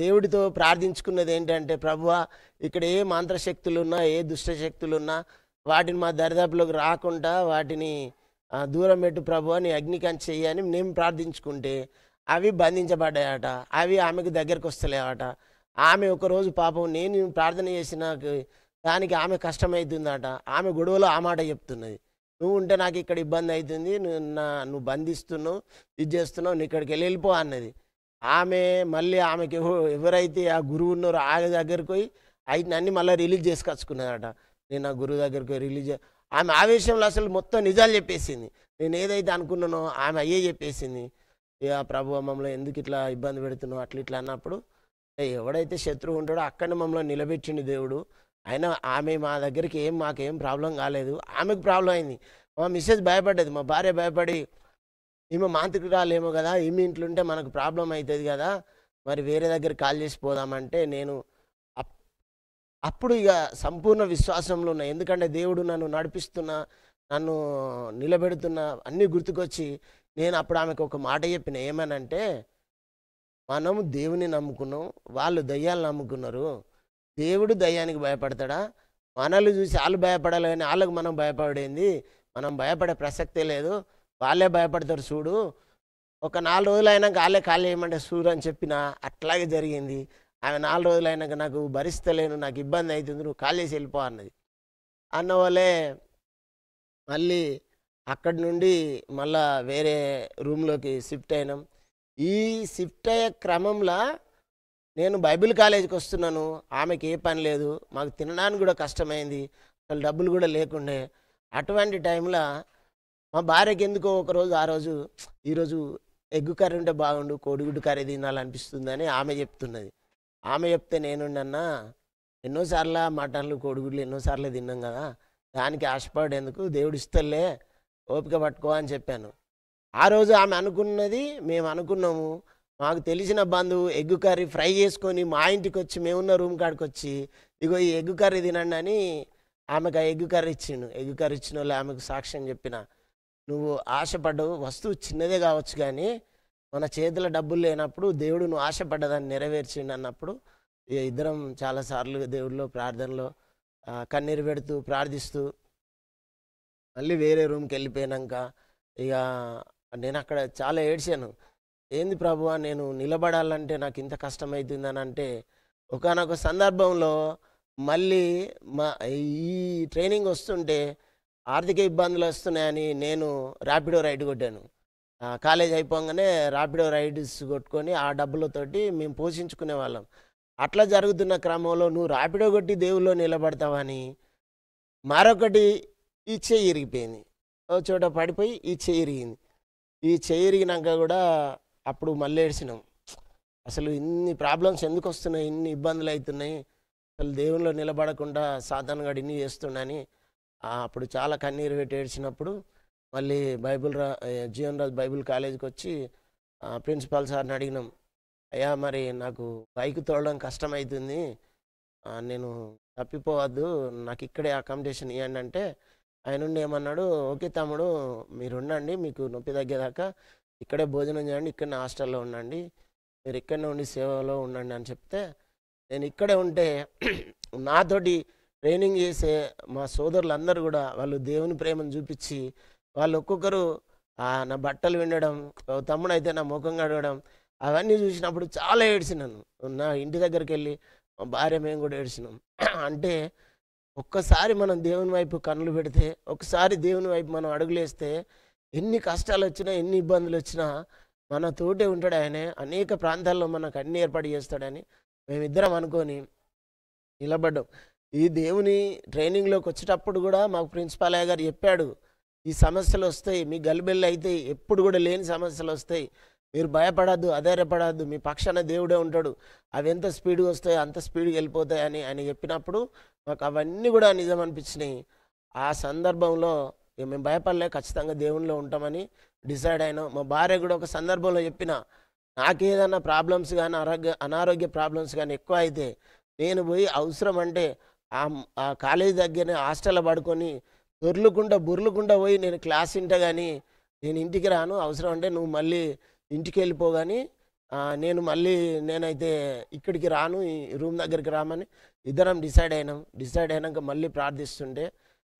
దేవుడితో ప్రార్థించుకున్నది ఏంటంటే, ప్రభువా ఇక్కడ ఏ మంత్రశక్తులున్నా, ఏ దుష్టశక్తులున్నా వాటిని మా దరిదాపులోకి రాకుండా వాటిని దూరం పెట్టు ప్రభువా, నీ అగ్నికంచె చెయ్యి అని నేను ప్రార్థించుకుంటే, అవి బంధించబడ్డాయట. అవి ఆమెకు దగ్గరికి వస్తలేవట. ఆమె ఒకరోజు పాపం నేను ప్రార్థన చేసిన దానికి ఆమె కష్టమవుతుందట. ఆమె గొడవలో ఆ మాట చెప్తున్నది. నువ్వు ఉంటే నాకు ఇక్కడ ఇబ్బంది అవుతుంది. నువ్వు బంధిస్తున్నావు, ఇది చేస్తున్నావు, నీ ఇక్కడికి వెళ్ళిపో అన్నది. ఆమె మళ్ళీ ఆమెకి ఎవరైతే ఆ గురువు ఉన్నారో ఆ దగ్గరికి పోయి వాటిని అన్ని మళ్ళీ రిలీజ్ చేసుకొచ్చుకున్నదట. నేను ఆ గురువు దగ్గరికి పోయి ఆమె ఆవేశంలో అసలు మొత్తం నిజాలు చెప్పేసింది. నేను ఏదైతే అనుకున్నానో ఆమె అయ్యే చెప్పేసింది. ఇక ప్రభువా మమ్మల్ని ఎందుకు ఇట్లా ఇబ్బంది పెడుతున్నావు అట్లా ఇట్లా అన్నప్పుడు, ఎవడైతే శత్రువు ఉంటాడో అక్కడనే మమ్మల్ని నిలబెట్టిండు దేవుడు. అయినా ఆమె మా దగ్గరికి మాకేం ప్రాబ్లం కాలేదు. ఆమెకు ప్రాబ్లం అయింది. మా మిస్సెస్ భయపడ్డది. మా భార్య భయపడి, ఈమె మాంత్రికురాలేమో కదా, ఈమె ఇంట్లో ఉంటే మనకు ప్రాబ్లం అవుతుంది కదా, మరి వేరే దగ్గర కాల్ చేసి పోదామంటే నేను అప్పుడు ఇక సంపూర్ణ విశ్వాసంలో ఉన్నా. ఎందుకంటే దేవుడు నన్ను నడిపిస్తున్నా, నన్ను నిలబెడుతున్నా అన్నీ గుర్తుకొచ్చి నేను అప్పుడు ఆమెకు ఒక మాట చెప్పిన. ఏమనంటే, మనము దేవుని నమ్ముకున్నాం, వాళ్ళు దయ్యాలు నమ్ముకున్నారు. దేవుడు దయ్యానికి భయపడతాడా? మనల్ని చూసి వాళ్ళు భయపడాలి కానీ వాళ్ళకు మనం భయపడేంది? మనం భయపడే ప్రసక్తే లేదు. వాళ్ళే భయపడతారు చూడు. ఒక 4 రోజులు అయినాక వాళ్ళే ఖాళీ చేయమంటే చూడు అని చెప్పిన. అట్లాగే జరిగింది. ఆమె 4 రోజులు అయినాక నాకు భరిస్తలేను, నాకు ఇబ్బంది అవుతుంది, నువ్వు ఖాళీ చేసి వెళ్ళిపో అన్నది. అన్నవాళ్ళే మళ్ళీ అక్కడి నుండి మళ్ళా వేరే రూమ్లోకి షిఫ్ట్ అయినాం. ఈ షిఫ్ట్ అయ్యే క్రమంలో నేను బైబిల్ కాలేజీకి వస్తున్నాను. ఆమెకి ఏ పని లేదు. మాకు తినడానికి కూడా కష్టమైంది. అసలు డబ్బులు కూడా లేకుండే. అటువంటి టైంలో మా భార్యకి ఎందుకో ఈరోజు ఎగ్గు కర్రీ ఉంటే బాగుండు, కోడిగుడ్డు కర్రీ తినాలనిపిస్తుందని ఆమె చెప్తున్నది. ఆమె చెప్తే నేనుండన్నా, ఎన్నోసార్లు మటన్లు కోడిగుడ్లు ఎన్నోసార్లు తిన్నాం కదా, దానికి ఆశపడేందుకు, దేవుడు ఇస్తలే, ఓపిక పట్టుకో అని చెప్పాను. ఆ రోజు ఆమె అనుకున్నది మేము అనుకున్నాము. మాకు తెలిసిన బంధువు ఎగ్గు కర్రీ ఫ్రై చేసుకొని మా ఇంటికి వచ్చి మేమున్న రూమ్ కాడికి వచ్చి, ఇగో ఈ ఎగ్గు కర్రీ తినండి అని ఆమెకు ఆ ఎగ్గు కర్రీ ఇచ్చిండు. ఎగ్గు కర్రీ ఇచ్చిన వాళ్ళు ఆమెకు సాక్ష్యం చెప్పిన. నువ్వు ఆశపడ్డవు, వస్తువు చిన్నదే కావచ్చు కానీ మన చేతిలో డబ్బులు లేనప్పుడు దేవుడు నువ్వు ఆశపడ్డదాన్ని నెరవేర్చిండు అన్నప్పుడు ఇద్దరం చాలాసార్లు దేవుడిలో ప్రార్థనలో కన్నీరు పెడుతూ ప్రార్థిస్తూ మళ్ళీ వేరే రూమ్కి వెళ్ళిపోయాక ఇక నేను అక్కడ చాలా ఏడ్చాను. ఏంది ప్రభువా, నేను నిలబడాలంటే నాకు ఇంత కష్టమవుతుందని అంటే, ఒకానొక సందర్భంలో మళ్ళీ ఈ ట్రైనింగ్ వస్తుంటే ఆర్థిక ఇబ్బందులు వస్తున్నాయని నేను ర్యాపిడో రైడ్ కొట్టాను. కాలేజ్ అయిపోగానే ర్యాపిడో రైడ్స్ కొట్టుకొని ఆ డబ్బులతోటి మేము పోషించుకునే వాళ్ళం. అట్లా జరుగుతున్న క్రమంలో నువ్వు ర్యాపిడో కొట్టి దేవుల్లో నిలబడతావని మరొకటి ఈ చెయ్యి ఇరిగిపోయింది. ఓ చోట పడిపోయి ఈ చెయ్యి ఇరిగింది. ఈ చెయ్యి ఇరిగినాక కూడా అప్పుడు మళ్ళీ ఏడ్చినాం. అసలు ఇన్ని ప్రాబ్లమ్స్ ఎందుకు వస్తున్నాయి, ఇన్ని ఇబ్బందులు అవుతున్నాయి, అసలు దేవుల్లో నిలబడకుండా సాతాను గాడు ఇన్ని చేస్తున్నాని అప్పుడు చాలా కన్నీరు పెట్టి ఏడ్చినప్పుడు మళ్ళీ జీవన్ రాజ్ బైబిల్ కాలేజీకి వచ్చి ప్రిన్సిపాల్ సార్ని అడిగినాం. అయ్యా మరి నాకు బైక్ తోలడం కష్టమవుతుంది, నేను తప్పిపోవద్దు, నాకు ఇక్కడే అకామిడేషన్ ఇవ్వండి అంటే ఆయన ఉండి ఏమన్నాడు, ఓకే తమ్ముడు మీరు ఉండండి, మీకు నొప్పి తగ్గేదాకా ఇక్కడే భోజనం చేయండి, ఇక్కడనే హాస్టల్లో ఉండండి, మీరు ఇక్కడనే ఉండి సేవలో ఉండండి అని చెప్తే నేను ఇక్కడే ఉంటే నాతోటి ట్రైనింగ్ చేసే మా సోదరులందరూ కూడా వాళ్ళు దేవుని ప్రేమను చూపించి వాళ్ళు ఒక్కొక్కరు నా బట్టలు వినడం, తమ్ముడైతే నా ముఖం కడగడం, అవన్నీ చూసినప్పుడు చాలా ఏడ్చినాను. నా ఇంటి దగ్గరికి వెళ్ళి మా భార్య మేము కూడా ఏడ్చినాం. అంటే ఒక్కసారి మనం దేవుని వైపు కన్నులు పెడితే, ఒకసారి దేవుని వైపు మనం అడుగులేస్తే, ఎన్ని కష్టాలు వచ్చినా ఎన్ని ఇబ్బందులు వచ్చినా మన తోటే ఉంటాడు ఆయనే. అనేక ప్రాంతాల్లో మనకు అన్ని ఏర్పాటు చేస్తాడని మేమిద్దరం అనుకొని నిలబడ్డాం. ఈ దేవుని ట్రైనింగ్లోకి వచ్చేటప్పుడు కూడా మాకు ప్రిన్సిపాల్ అయ్య గారు చెప్పాడు, ఈ సమస్యలు వస్తాయి, మీ గలిబిల్లు అయితే ఎప్పుడు కూడా లేని సమస్యలు వస్తాయి, మీరు భయపడద్దు, అధైర్యపడద్దు, మీ పక్షాన దేవుడే ఉంటాడు, అవి ఎంత స్పీడ్గా వస్తాయో అంత స్పీడ్గా వెళ్ళిపోతాయని ఆయన చెప్పినప్పుడు మాకు అవన్నీ కూడా నిజం అనిపించినాయి. ఆ సందర్భంలో మేము భయపడలే, ఖచ్చితంగా దేవునిలో ఉంటామని డిసైడ్ అయినాం. మా భార్య కూడా ఒక సందర్భంలో చెప్పిన, నాకేదన్నా ప్రాబ్లమ్స్ కానీ అనారోగ్య ప్రాబ్లమ్స్ కానీ ఎక్కువ అయితే నేను పోయి అవసరం అంటే ఆ కాలేజీ దగ్గరనే హాస్టల్లో పడుకొని బుర్లుకుంటా పోయి నేను క్లాస్ వింటా, కానీ నేను ఇంటికి రాను, అవసరం అంటే నువ్వు మళ్ళీ ఇంటికి వెళ్ళిపో, కానీ నేనైతే ఇక్కడికి రాను, ఈ రూమ్ దగ్గరికి రామని ఇద్దరం డిసైడ్ అయినాక మళ్ళీ ప్రార్థిస్తుంటే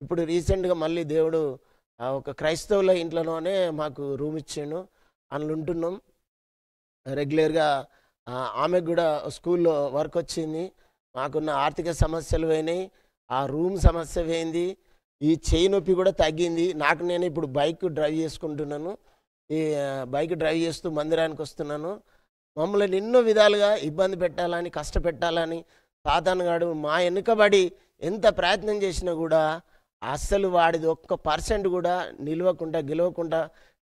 ఇప్పుడు రీసెంట్గా మళ్ళీ దేవుడు ఒక క్రైస్తవుల ఇంట్లోనే మాకు రూమ్ ఇచ్చాడు, అందులో ఉంటున్నాం రెగ్యులర్గా. ఆమెకు కూడా స్కూల్లో వర్క్ వచ్చింది, మాకున్న ఆర్థిక సమస్యలు పోయినాయి, ఆ రూమ్ సమస్య పోయింది, ఈ చేయి నొప్పి కూడా తగ్గింది. నేను ఇప్పుడు బైక్ డ్రైవ్ చేసుకుంటున్నాను, ఈ బైక్ డ్రైవ్ చేస్తూ మందిరానికి వస్తున్నాను. మమ్మల్ని ఎన్నో విధాలుగా ఇబ్బంది పెట్టాలని, కష్టపెట్టాలని సాతానుగాడు మా వెనుకబడి ఎంత ప్రయత్నం చేసినా కూడా అస్సలు వాడిది 1% కూడా గెలవకుండా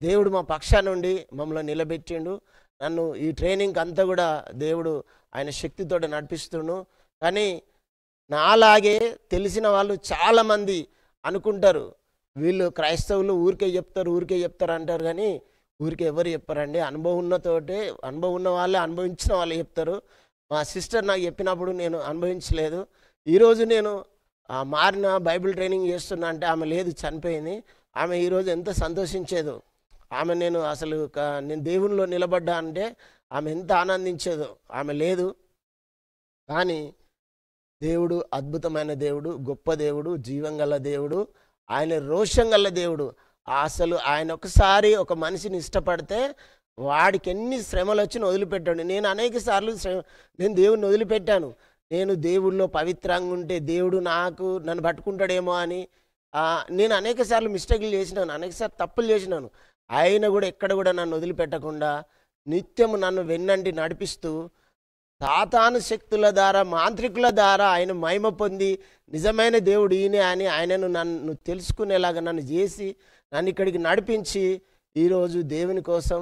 దేవుడు మా పక్షాన నుండి మమ్మల్ని నిలబెట్టిండు. నన్ను ఈ ట్రైనింగ్కి అంతా కూడా దేవుడు ఆయన శక్తితో నడిపిస్తుండు. కానీ నాలాగే తెలిసిన వాళ్ళు చాలామంది అనుకుంటారు, వీళ్ళు క్రైస్తవులు ఊరికే చెప్తారు అంటారు, కానీ ఊరికే ఎవరు చెప్పారండి, అనుభవం ఉన్న వాళ్ళే, అనుభవించిన వాళ్ళే చెప్తారు. మా సిస్టర్ నాకు చెప్పినప్పుడు నేను అనుభవించలేదు. ఈరోజు నేను మారిన బైబిల్ ట్రైనింగ్ చేస్తున్నా అంటే ఆమె లేదు, చనిపోయింది. ఆమె ఈరోజు ఎంత సంతోషించేదో, నేను దేవునిలో నిలబడ్డా అంటే ఆమె ఎంత ఆనందించేదో. ఆమె లేదు, కానీ దేవుడు అద్భుతమైన దేవుడు, గొప్ప దేవుడు, జీవంగల దేవుడు, ఆయన రోషం గల దేవుడు. అసలు ఆయన ఒకసారి ఒక మనిషిని ఇష్టపడితే వాడికి ఎన్ని శ్రమలు వచ్చినా వదిలిపెట్టాడు. నేను అనేక సార్లు నేను దేవుడిని వదిలిపెట్టాను. నేను దేవుడిలో పవిత్రంగా ఉంటే దేవుడు నన్ను పట్టుకుంటాడేమో అని నేను అనేక సార్లు మిస్టేక్లు చేసినాను, అనేక సార్లు తప్పులు చేసినాను. ఆయన కూడా ఎక్కడ కూడా నన్ను వదిలిపెట్టకుండా నిత్యము నన్ను వెన్నంటి నడిపిస్తూ సాతాను శక్తుల ద్వారా, మాంత్రికుల ద్వారా ఆయన మహిమ పొంది నిజమైన దేవుడు ఈయనే అని నన్ను తెలుసుకునేలాగా నన్ను చేసి నన్ను ఇక్కడికి నడిపించి ఈరోజు దేవుని కోసం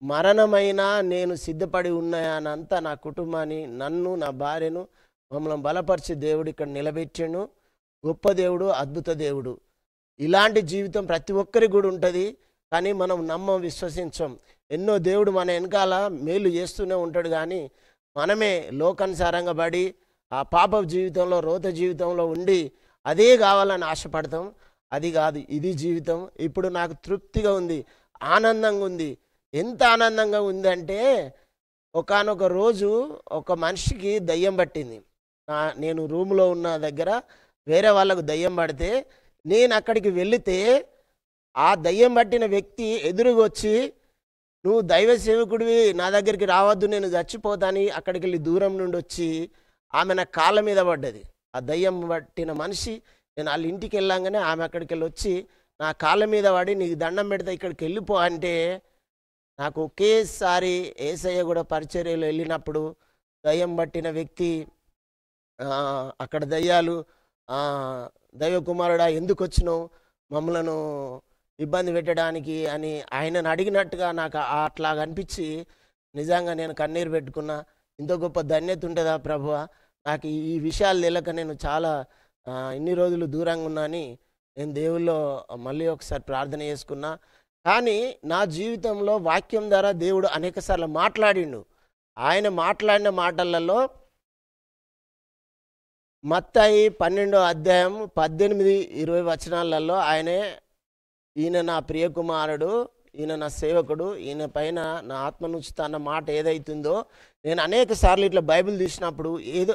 మరణమైనా నేను సిద్ధపడి ఉన్నాయనంతా నా కుటుంబాన్ని, నన్ను, నా భార్యను, మమ్మల్ని బలపరిచి దేవుడు ఇక్కడ నిలబెట్టాడు. గొప్ప దేవుడు, అద్భుత దేవుడు. ఇలాంటి జీవితం ప్రతి ఒక్కరికి కూడా ఉంటుంది, కానీ మనం విశ్వసించం. ఎన్నో దేవుడు మన వెనకాల మేలు చేస్తూనే ఉంటాడు, కానీ మనమే లోకానుసారంగా పడి ఆ పాప జీవితంలో, రోత జీవితంలో ఉండి అదే కావాలని ఆశపడతాం. అది కాదు, ఇది జీవితం. ఇప్పుడు నాకు తృప్తిగా ఉంది, ఆనందంగా ఉంది. ఎంత ఆనందంగా ఉందంటే ఒకానొక రోజు ఒక మనిషికి దయ్యం పట్టింది. నేను రూమ్లో ఉన్న దగ్గర వేరే వాళ్ళకు దయ్యం పడితే నేను అక్కడికి వెళితే ఆ దయ్యం పట్టిన వ్యక్తి ఎదురుగొచ్చి, నువ్వు దైవ సేవకుడివి, నా దగ్గరికి రావద్దు, నేను చచ్చిపోతాని అక్కడికి వెళ్ళి దూరం నుండి వచ్చి ఆమె నా కాళ్ళ మీద పడ్డది. ఆ దయ్యం పట్టిన మనిషి, నేను వాళ్ళ ఇంటికి వెళ్ళంగానే ఆమె అక్కడికి వెళ్ళి వచ్చి నా కాళ్ళ మీద పడి, నీకు దండం పెడితే ఇక్కడికి వెళ్ళిపో అంటే, నాకు ఒకేసారి యేసయ్య కూడా పరిచర్యలో వెళ్ళినప్పుడు దయ్యం పట్టిన వ్యక్తి, అక్కడ దయ్యాలు, దైవ కుమారుడా ఎందుకు వచ్చినావు మమ్మలను ఇబ్బంది పెట్టడానికి అని ఆయనను అడిగినట్టుగా నాకు అట్లాగా అనిపించి నిజంగా నేను కన్నీరు పెట్టుకున్నా. ఇంత గొప్ప ధన్యత ఉంటుందా ప్రభువా, నాకు ఈ విషయాలు తెలియక నేను చాలా ఇన్ని రోజులు దూరంగా ఉన్నాని నేను దేవుల్లో మళ్ళీ ఒకసారి ప్రార్థన చేసుకున్నా. కానీ నా జీవితంలో వాక్యం ద్వారా దేవుడు అనేక సార్లు మాట్లాడిండు. ఆయన మాట్లాడిన మాటలలో మత్తయి 12వ అధ్యాయం 18-20 వచనాలలో ఈయన నా ప్రియకుమారుడు, ఈయన నా సేవకుడు, ఈయన పైన నా ఆత్మనుంచుతా అన్న మాట ఏదైతుందో, నేను అనేక సార్లు ఇట్లా బైబిల్ తీసినప్పుడు ఏదో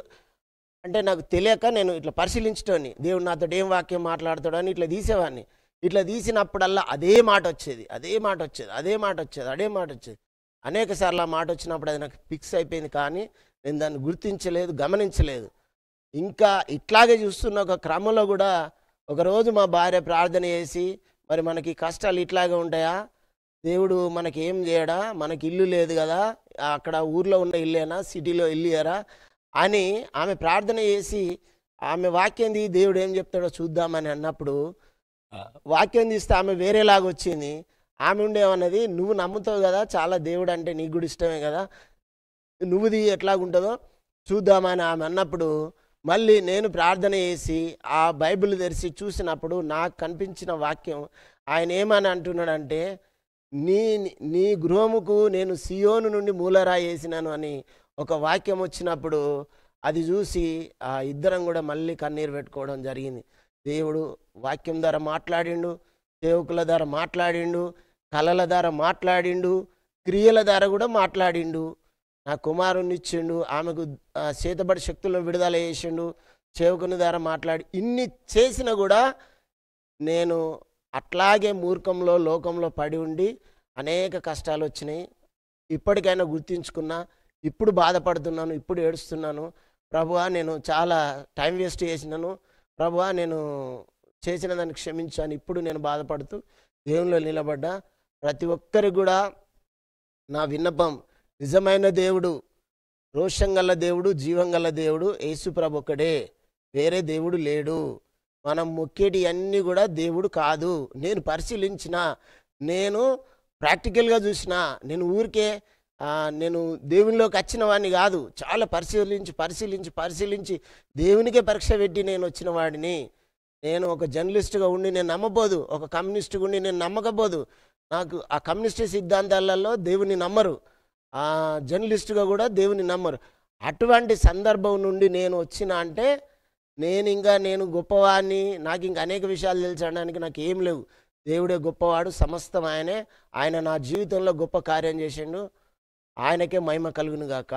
అంటే నాకు తెలియక నేను ఇట్లా పరిశీలించటోని దేవుడు నాతో ఏం వాక్యం మాట్లాడతాడు అని ఇట్లా తీసేవాడిని. ఇట్లా తీసినప్పుడల్లా అదే మాట వచ్చేది, అదే మాట వచ్చేది, అదే మాట వచ్చేది, అదే మాట వచ్చేది. అనేక సార్లు ఆ మాట వచ్చినప్పుడు అది నాకు ఫిక్స్ అయిపోయింది, కానీ నేను దాన్ని గుర్తించలేదు, గమనించలేదు. ఇంకా ఇట్లాగే చూస్తున్న ఒక క్రమంలో కూడా ఒకరోజు మా భార్య ప్రార్థన చేసి, మరి మనకి కష్టాలు ఇట్లాగే ఉంటాయా, దేవుడు మనకి ఏం చేయడా, మనకి ఇల్లు లేదు కదా, అక్కడ ఊర్లో ఉన్న ఇల్లేనా, సిటీలో ఇల్లుయరా అని ఆమె ప్రార్థన చేసి, ఆమె వాక్యం తీసి దేవుడు ఏం చెప్తాడో చూద్దామని అన్నప్పుడు వాక్యం తీస్తే ఆమె వేరేలాగా వచ్చింది. ఆమె ఉండేమన్నది, నువ్వు నమ్ముతావు కదా, చాలా దేవుడు అంటే నీకు కూడా ఇష్టమే కదా, నువ్వుది ఎట్లాగుంటుందో చూద్దామని ఆమె అన్నప్పుడు మళ్ళీ నేను ప్రార్థన చేసి ఆ బైబిల్ తెరిచి చూసినప్పుడు నాకు కనిపించిన వాక్యం, ఆయన ఏమని అంటున్నాడంటే, నీ నీ గృహముకు నేను సియోను నుండి మూలరాయి వేసినాను అని ఒక వాక్యం వచ్చినప్పుడు అది చూసి ఆ ఇద్దరం కూడా మళ్ళీ కన్నీరు పెట్టుకోవడం జరిగింది. దేవుడు వాక్యం ద్వారా మాట్లాడిండు, సేవకుల ద్వారా మాట్లాడిండు, కళల ద్వారా మాట్లాడిండు, క్రియల ద్వారా కూడా మాట్లాడిండు. నా కుమారుని ఇచ్చిండు, ఆమెకు చేతబడి శక్తులను విడుదల చేసిండు, సేవకుని ద్వారా మాట్లాడి ఇన్ని చేసినా కూడా నేను అట్లాగే మూర్ఖంలో లోకంలో పడి ఉండి అనేక కష్టాలు వచ్చినాయి. ఇప్పటికైనా గుర్తించుకున్నా, ఇప్పుడు బాధపడుతున్నాను, ఇప్పుడు ఏడుస్తున్నాను. ప్రభువా నేను చాలా టైం వేస్ట్ చేసినాను, ప్రభువా నేను చేసిన దాన్ని క్షమించాను, ఇప్పుడు నేను బాధపడుతూ దేవునిలో నిలబడ్డా. ప్రతి ఒక్కరికి కూడా నా విన్నపం, నిజమైన దేవుడు, రోషంగల దేవుడు, జీవంగల దేవుడు యేసు ప్రభు ఒక్కడే, వేరే దేవుడు లేడు. మనం మొక్కేటి అన్నీ కూడా దేవుడు కాదు. నేను పరిశీలించిన, నేను ప్రాక్టికల్గా చూసిన, నేను ఊరికే నేను దేవునిలోకి వచ్చిన వాడిని కాదు, చాలా పరిశీలించి పరిశీలించి పరిశీలించి దేవునికే పరీక్ష పెట్టి నేను వచ్చిన వాడిని. నేను ఒక జర్నలిస్టుగా ఉండి నేను నమ్మబోదు, ఒక కమ్యూనిస్టుగా ఉండి నేను నమ్మకపోదు. నాకు ఆ కమ్యూనిస్ట్ సిద్ధాంతాలలో దేవుని నమ్మరు, ఆ జర్నలిస్టుగా కూడా దేవుని నమ్మరు. అటువంటి సందర్భం నుండి నేను వచ్చిన అంటే నేను గొప్పవాడిని, నాకు ఇంకా అనేక విషయాలు తెలుసడానికి నాకు ఏం లేవు. దేవుడే గొప్పవాడు, సమస్తం ఆయనే. ఆయన నా జీవితంలో గొప్ప కార్యం చేసిండు. ఆయనకే మహిమ కలుగును గాక.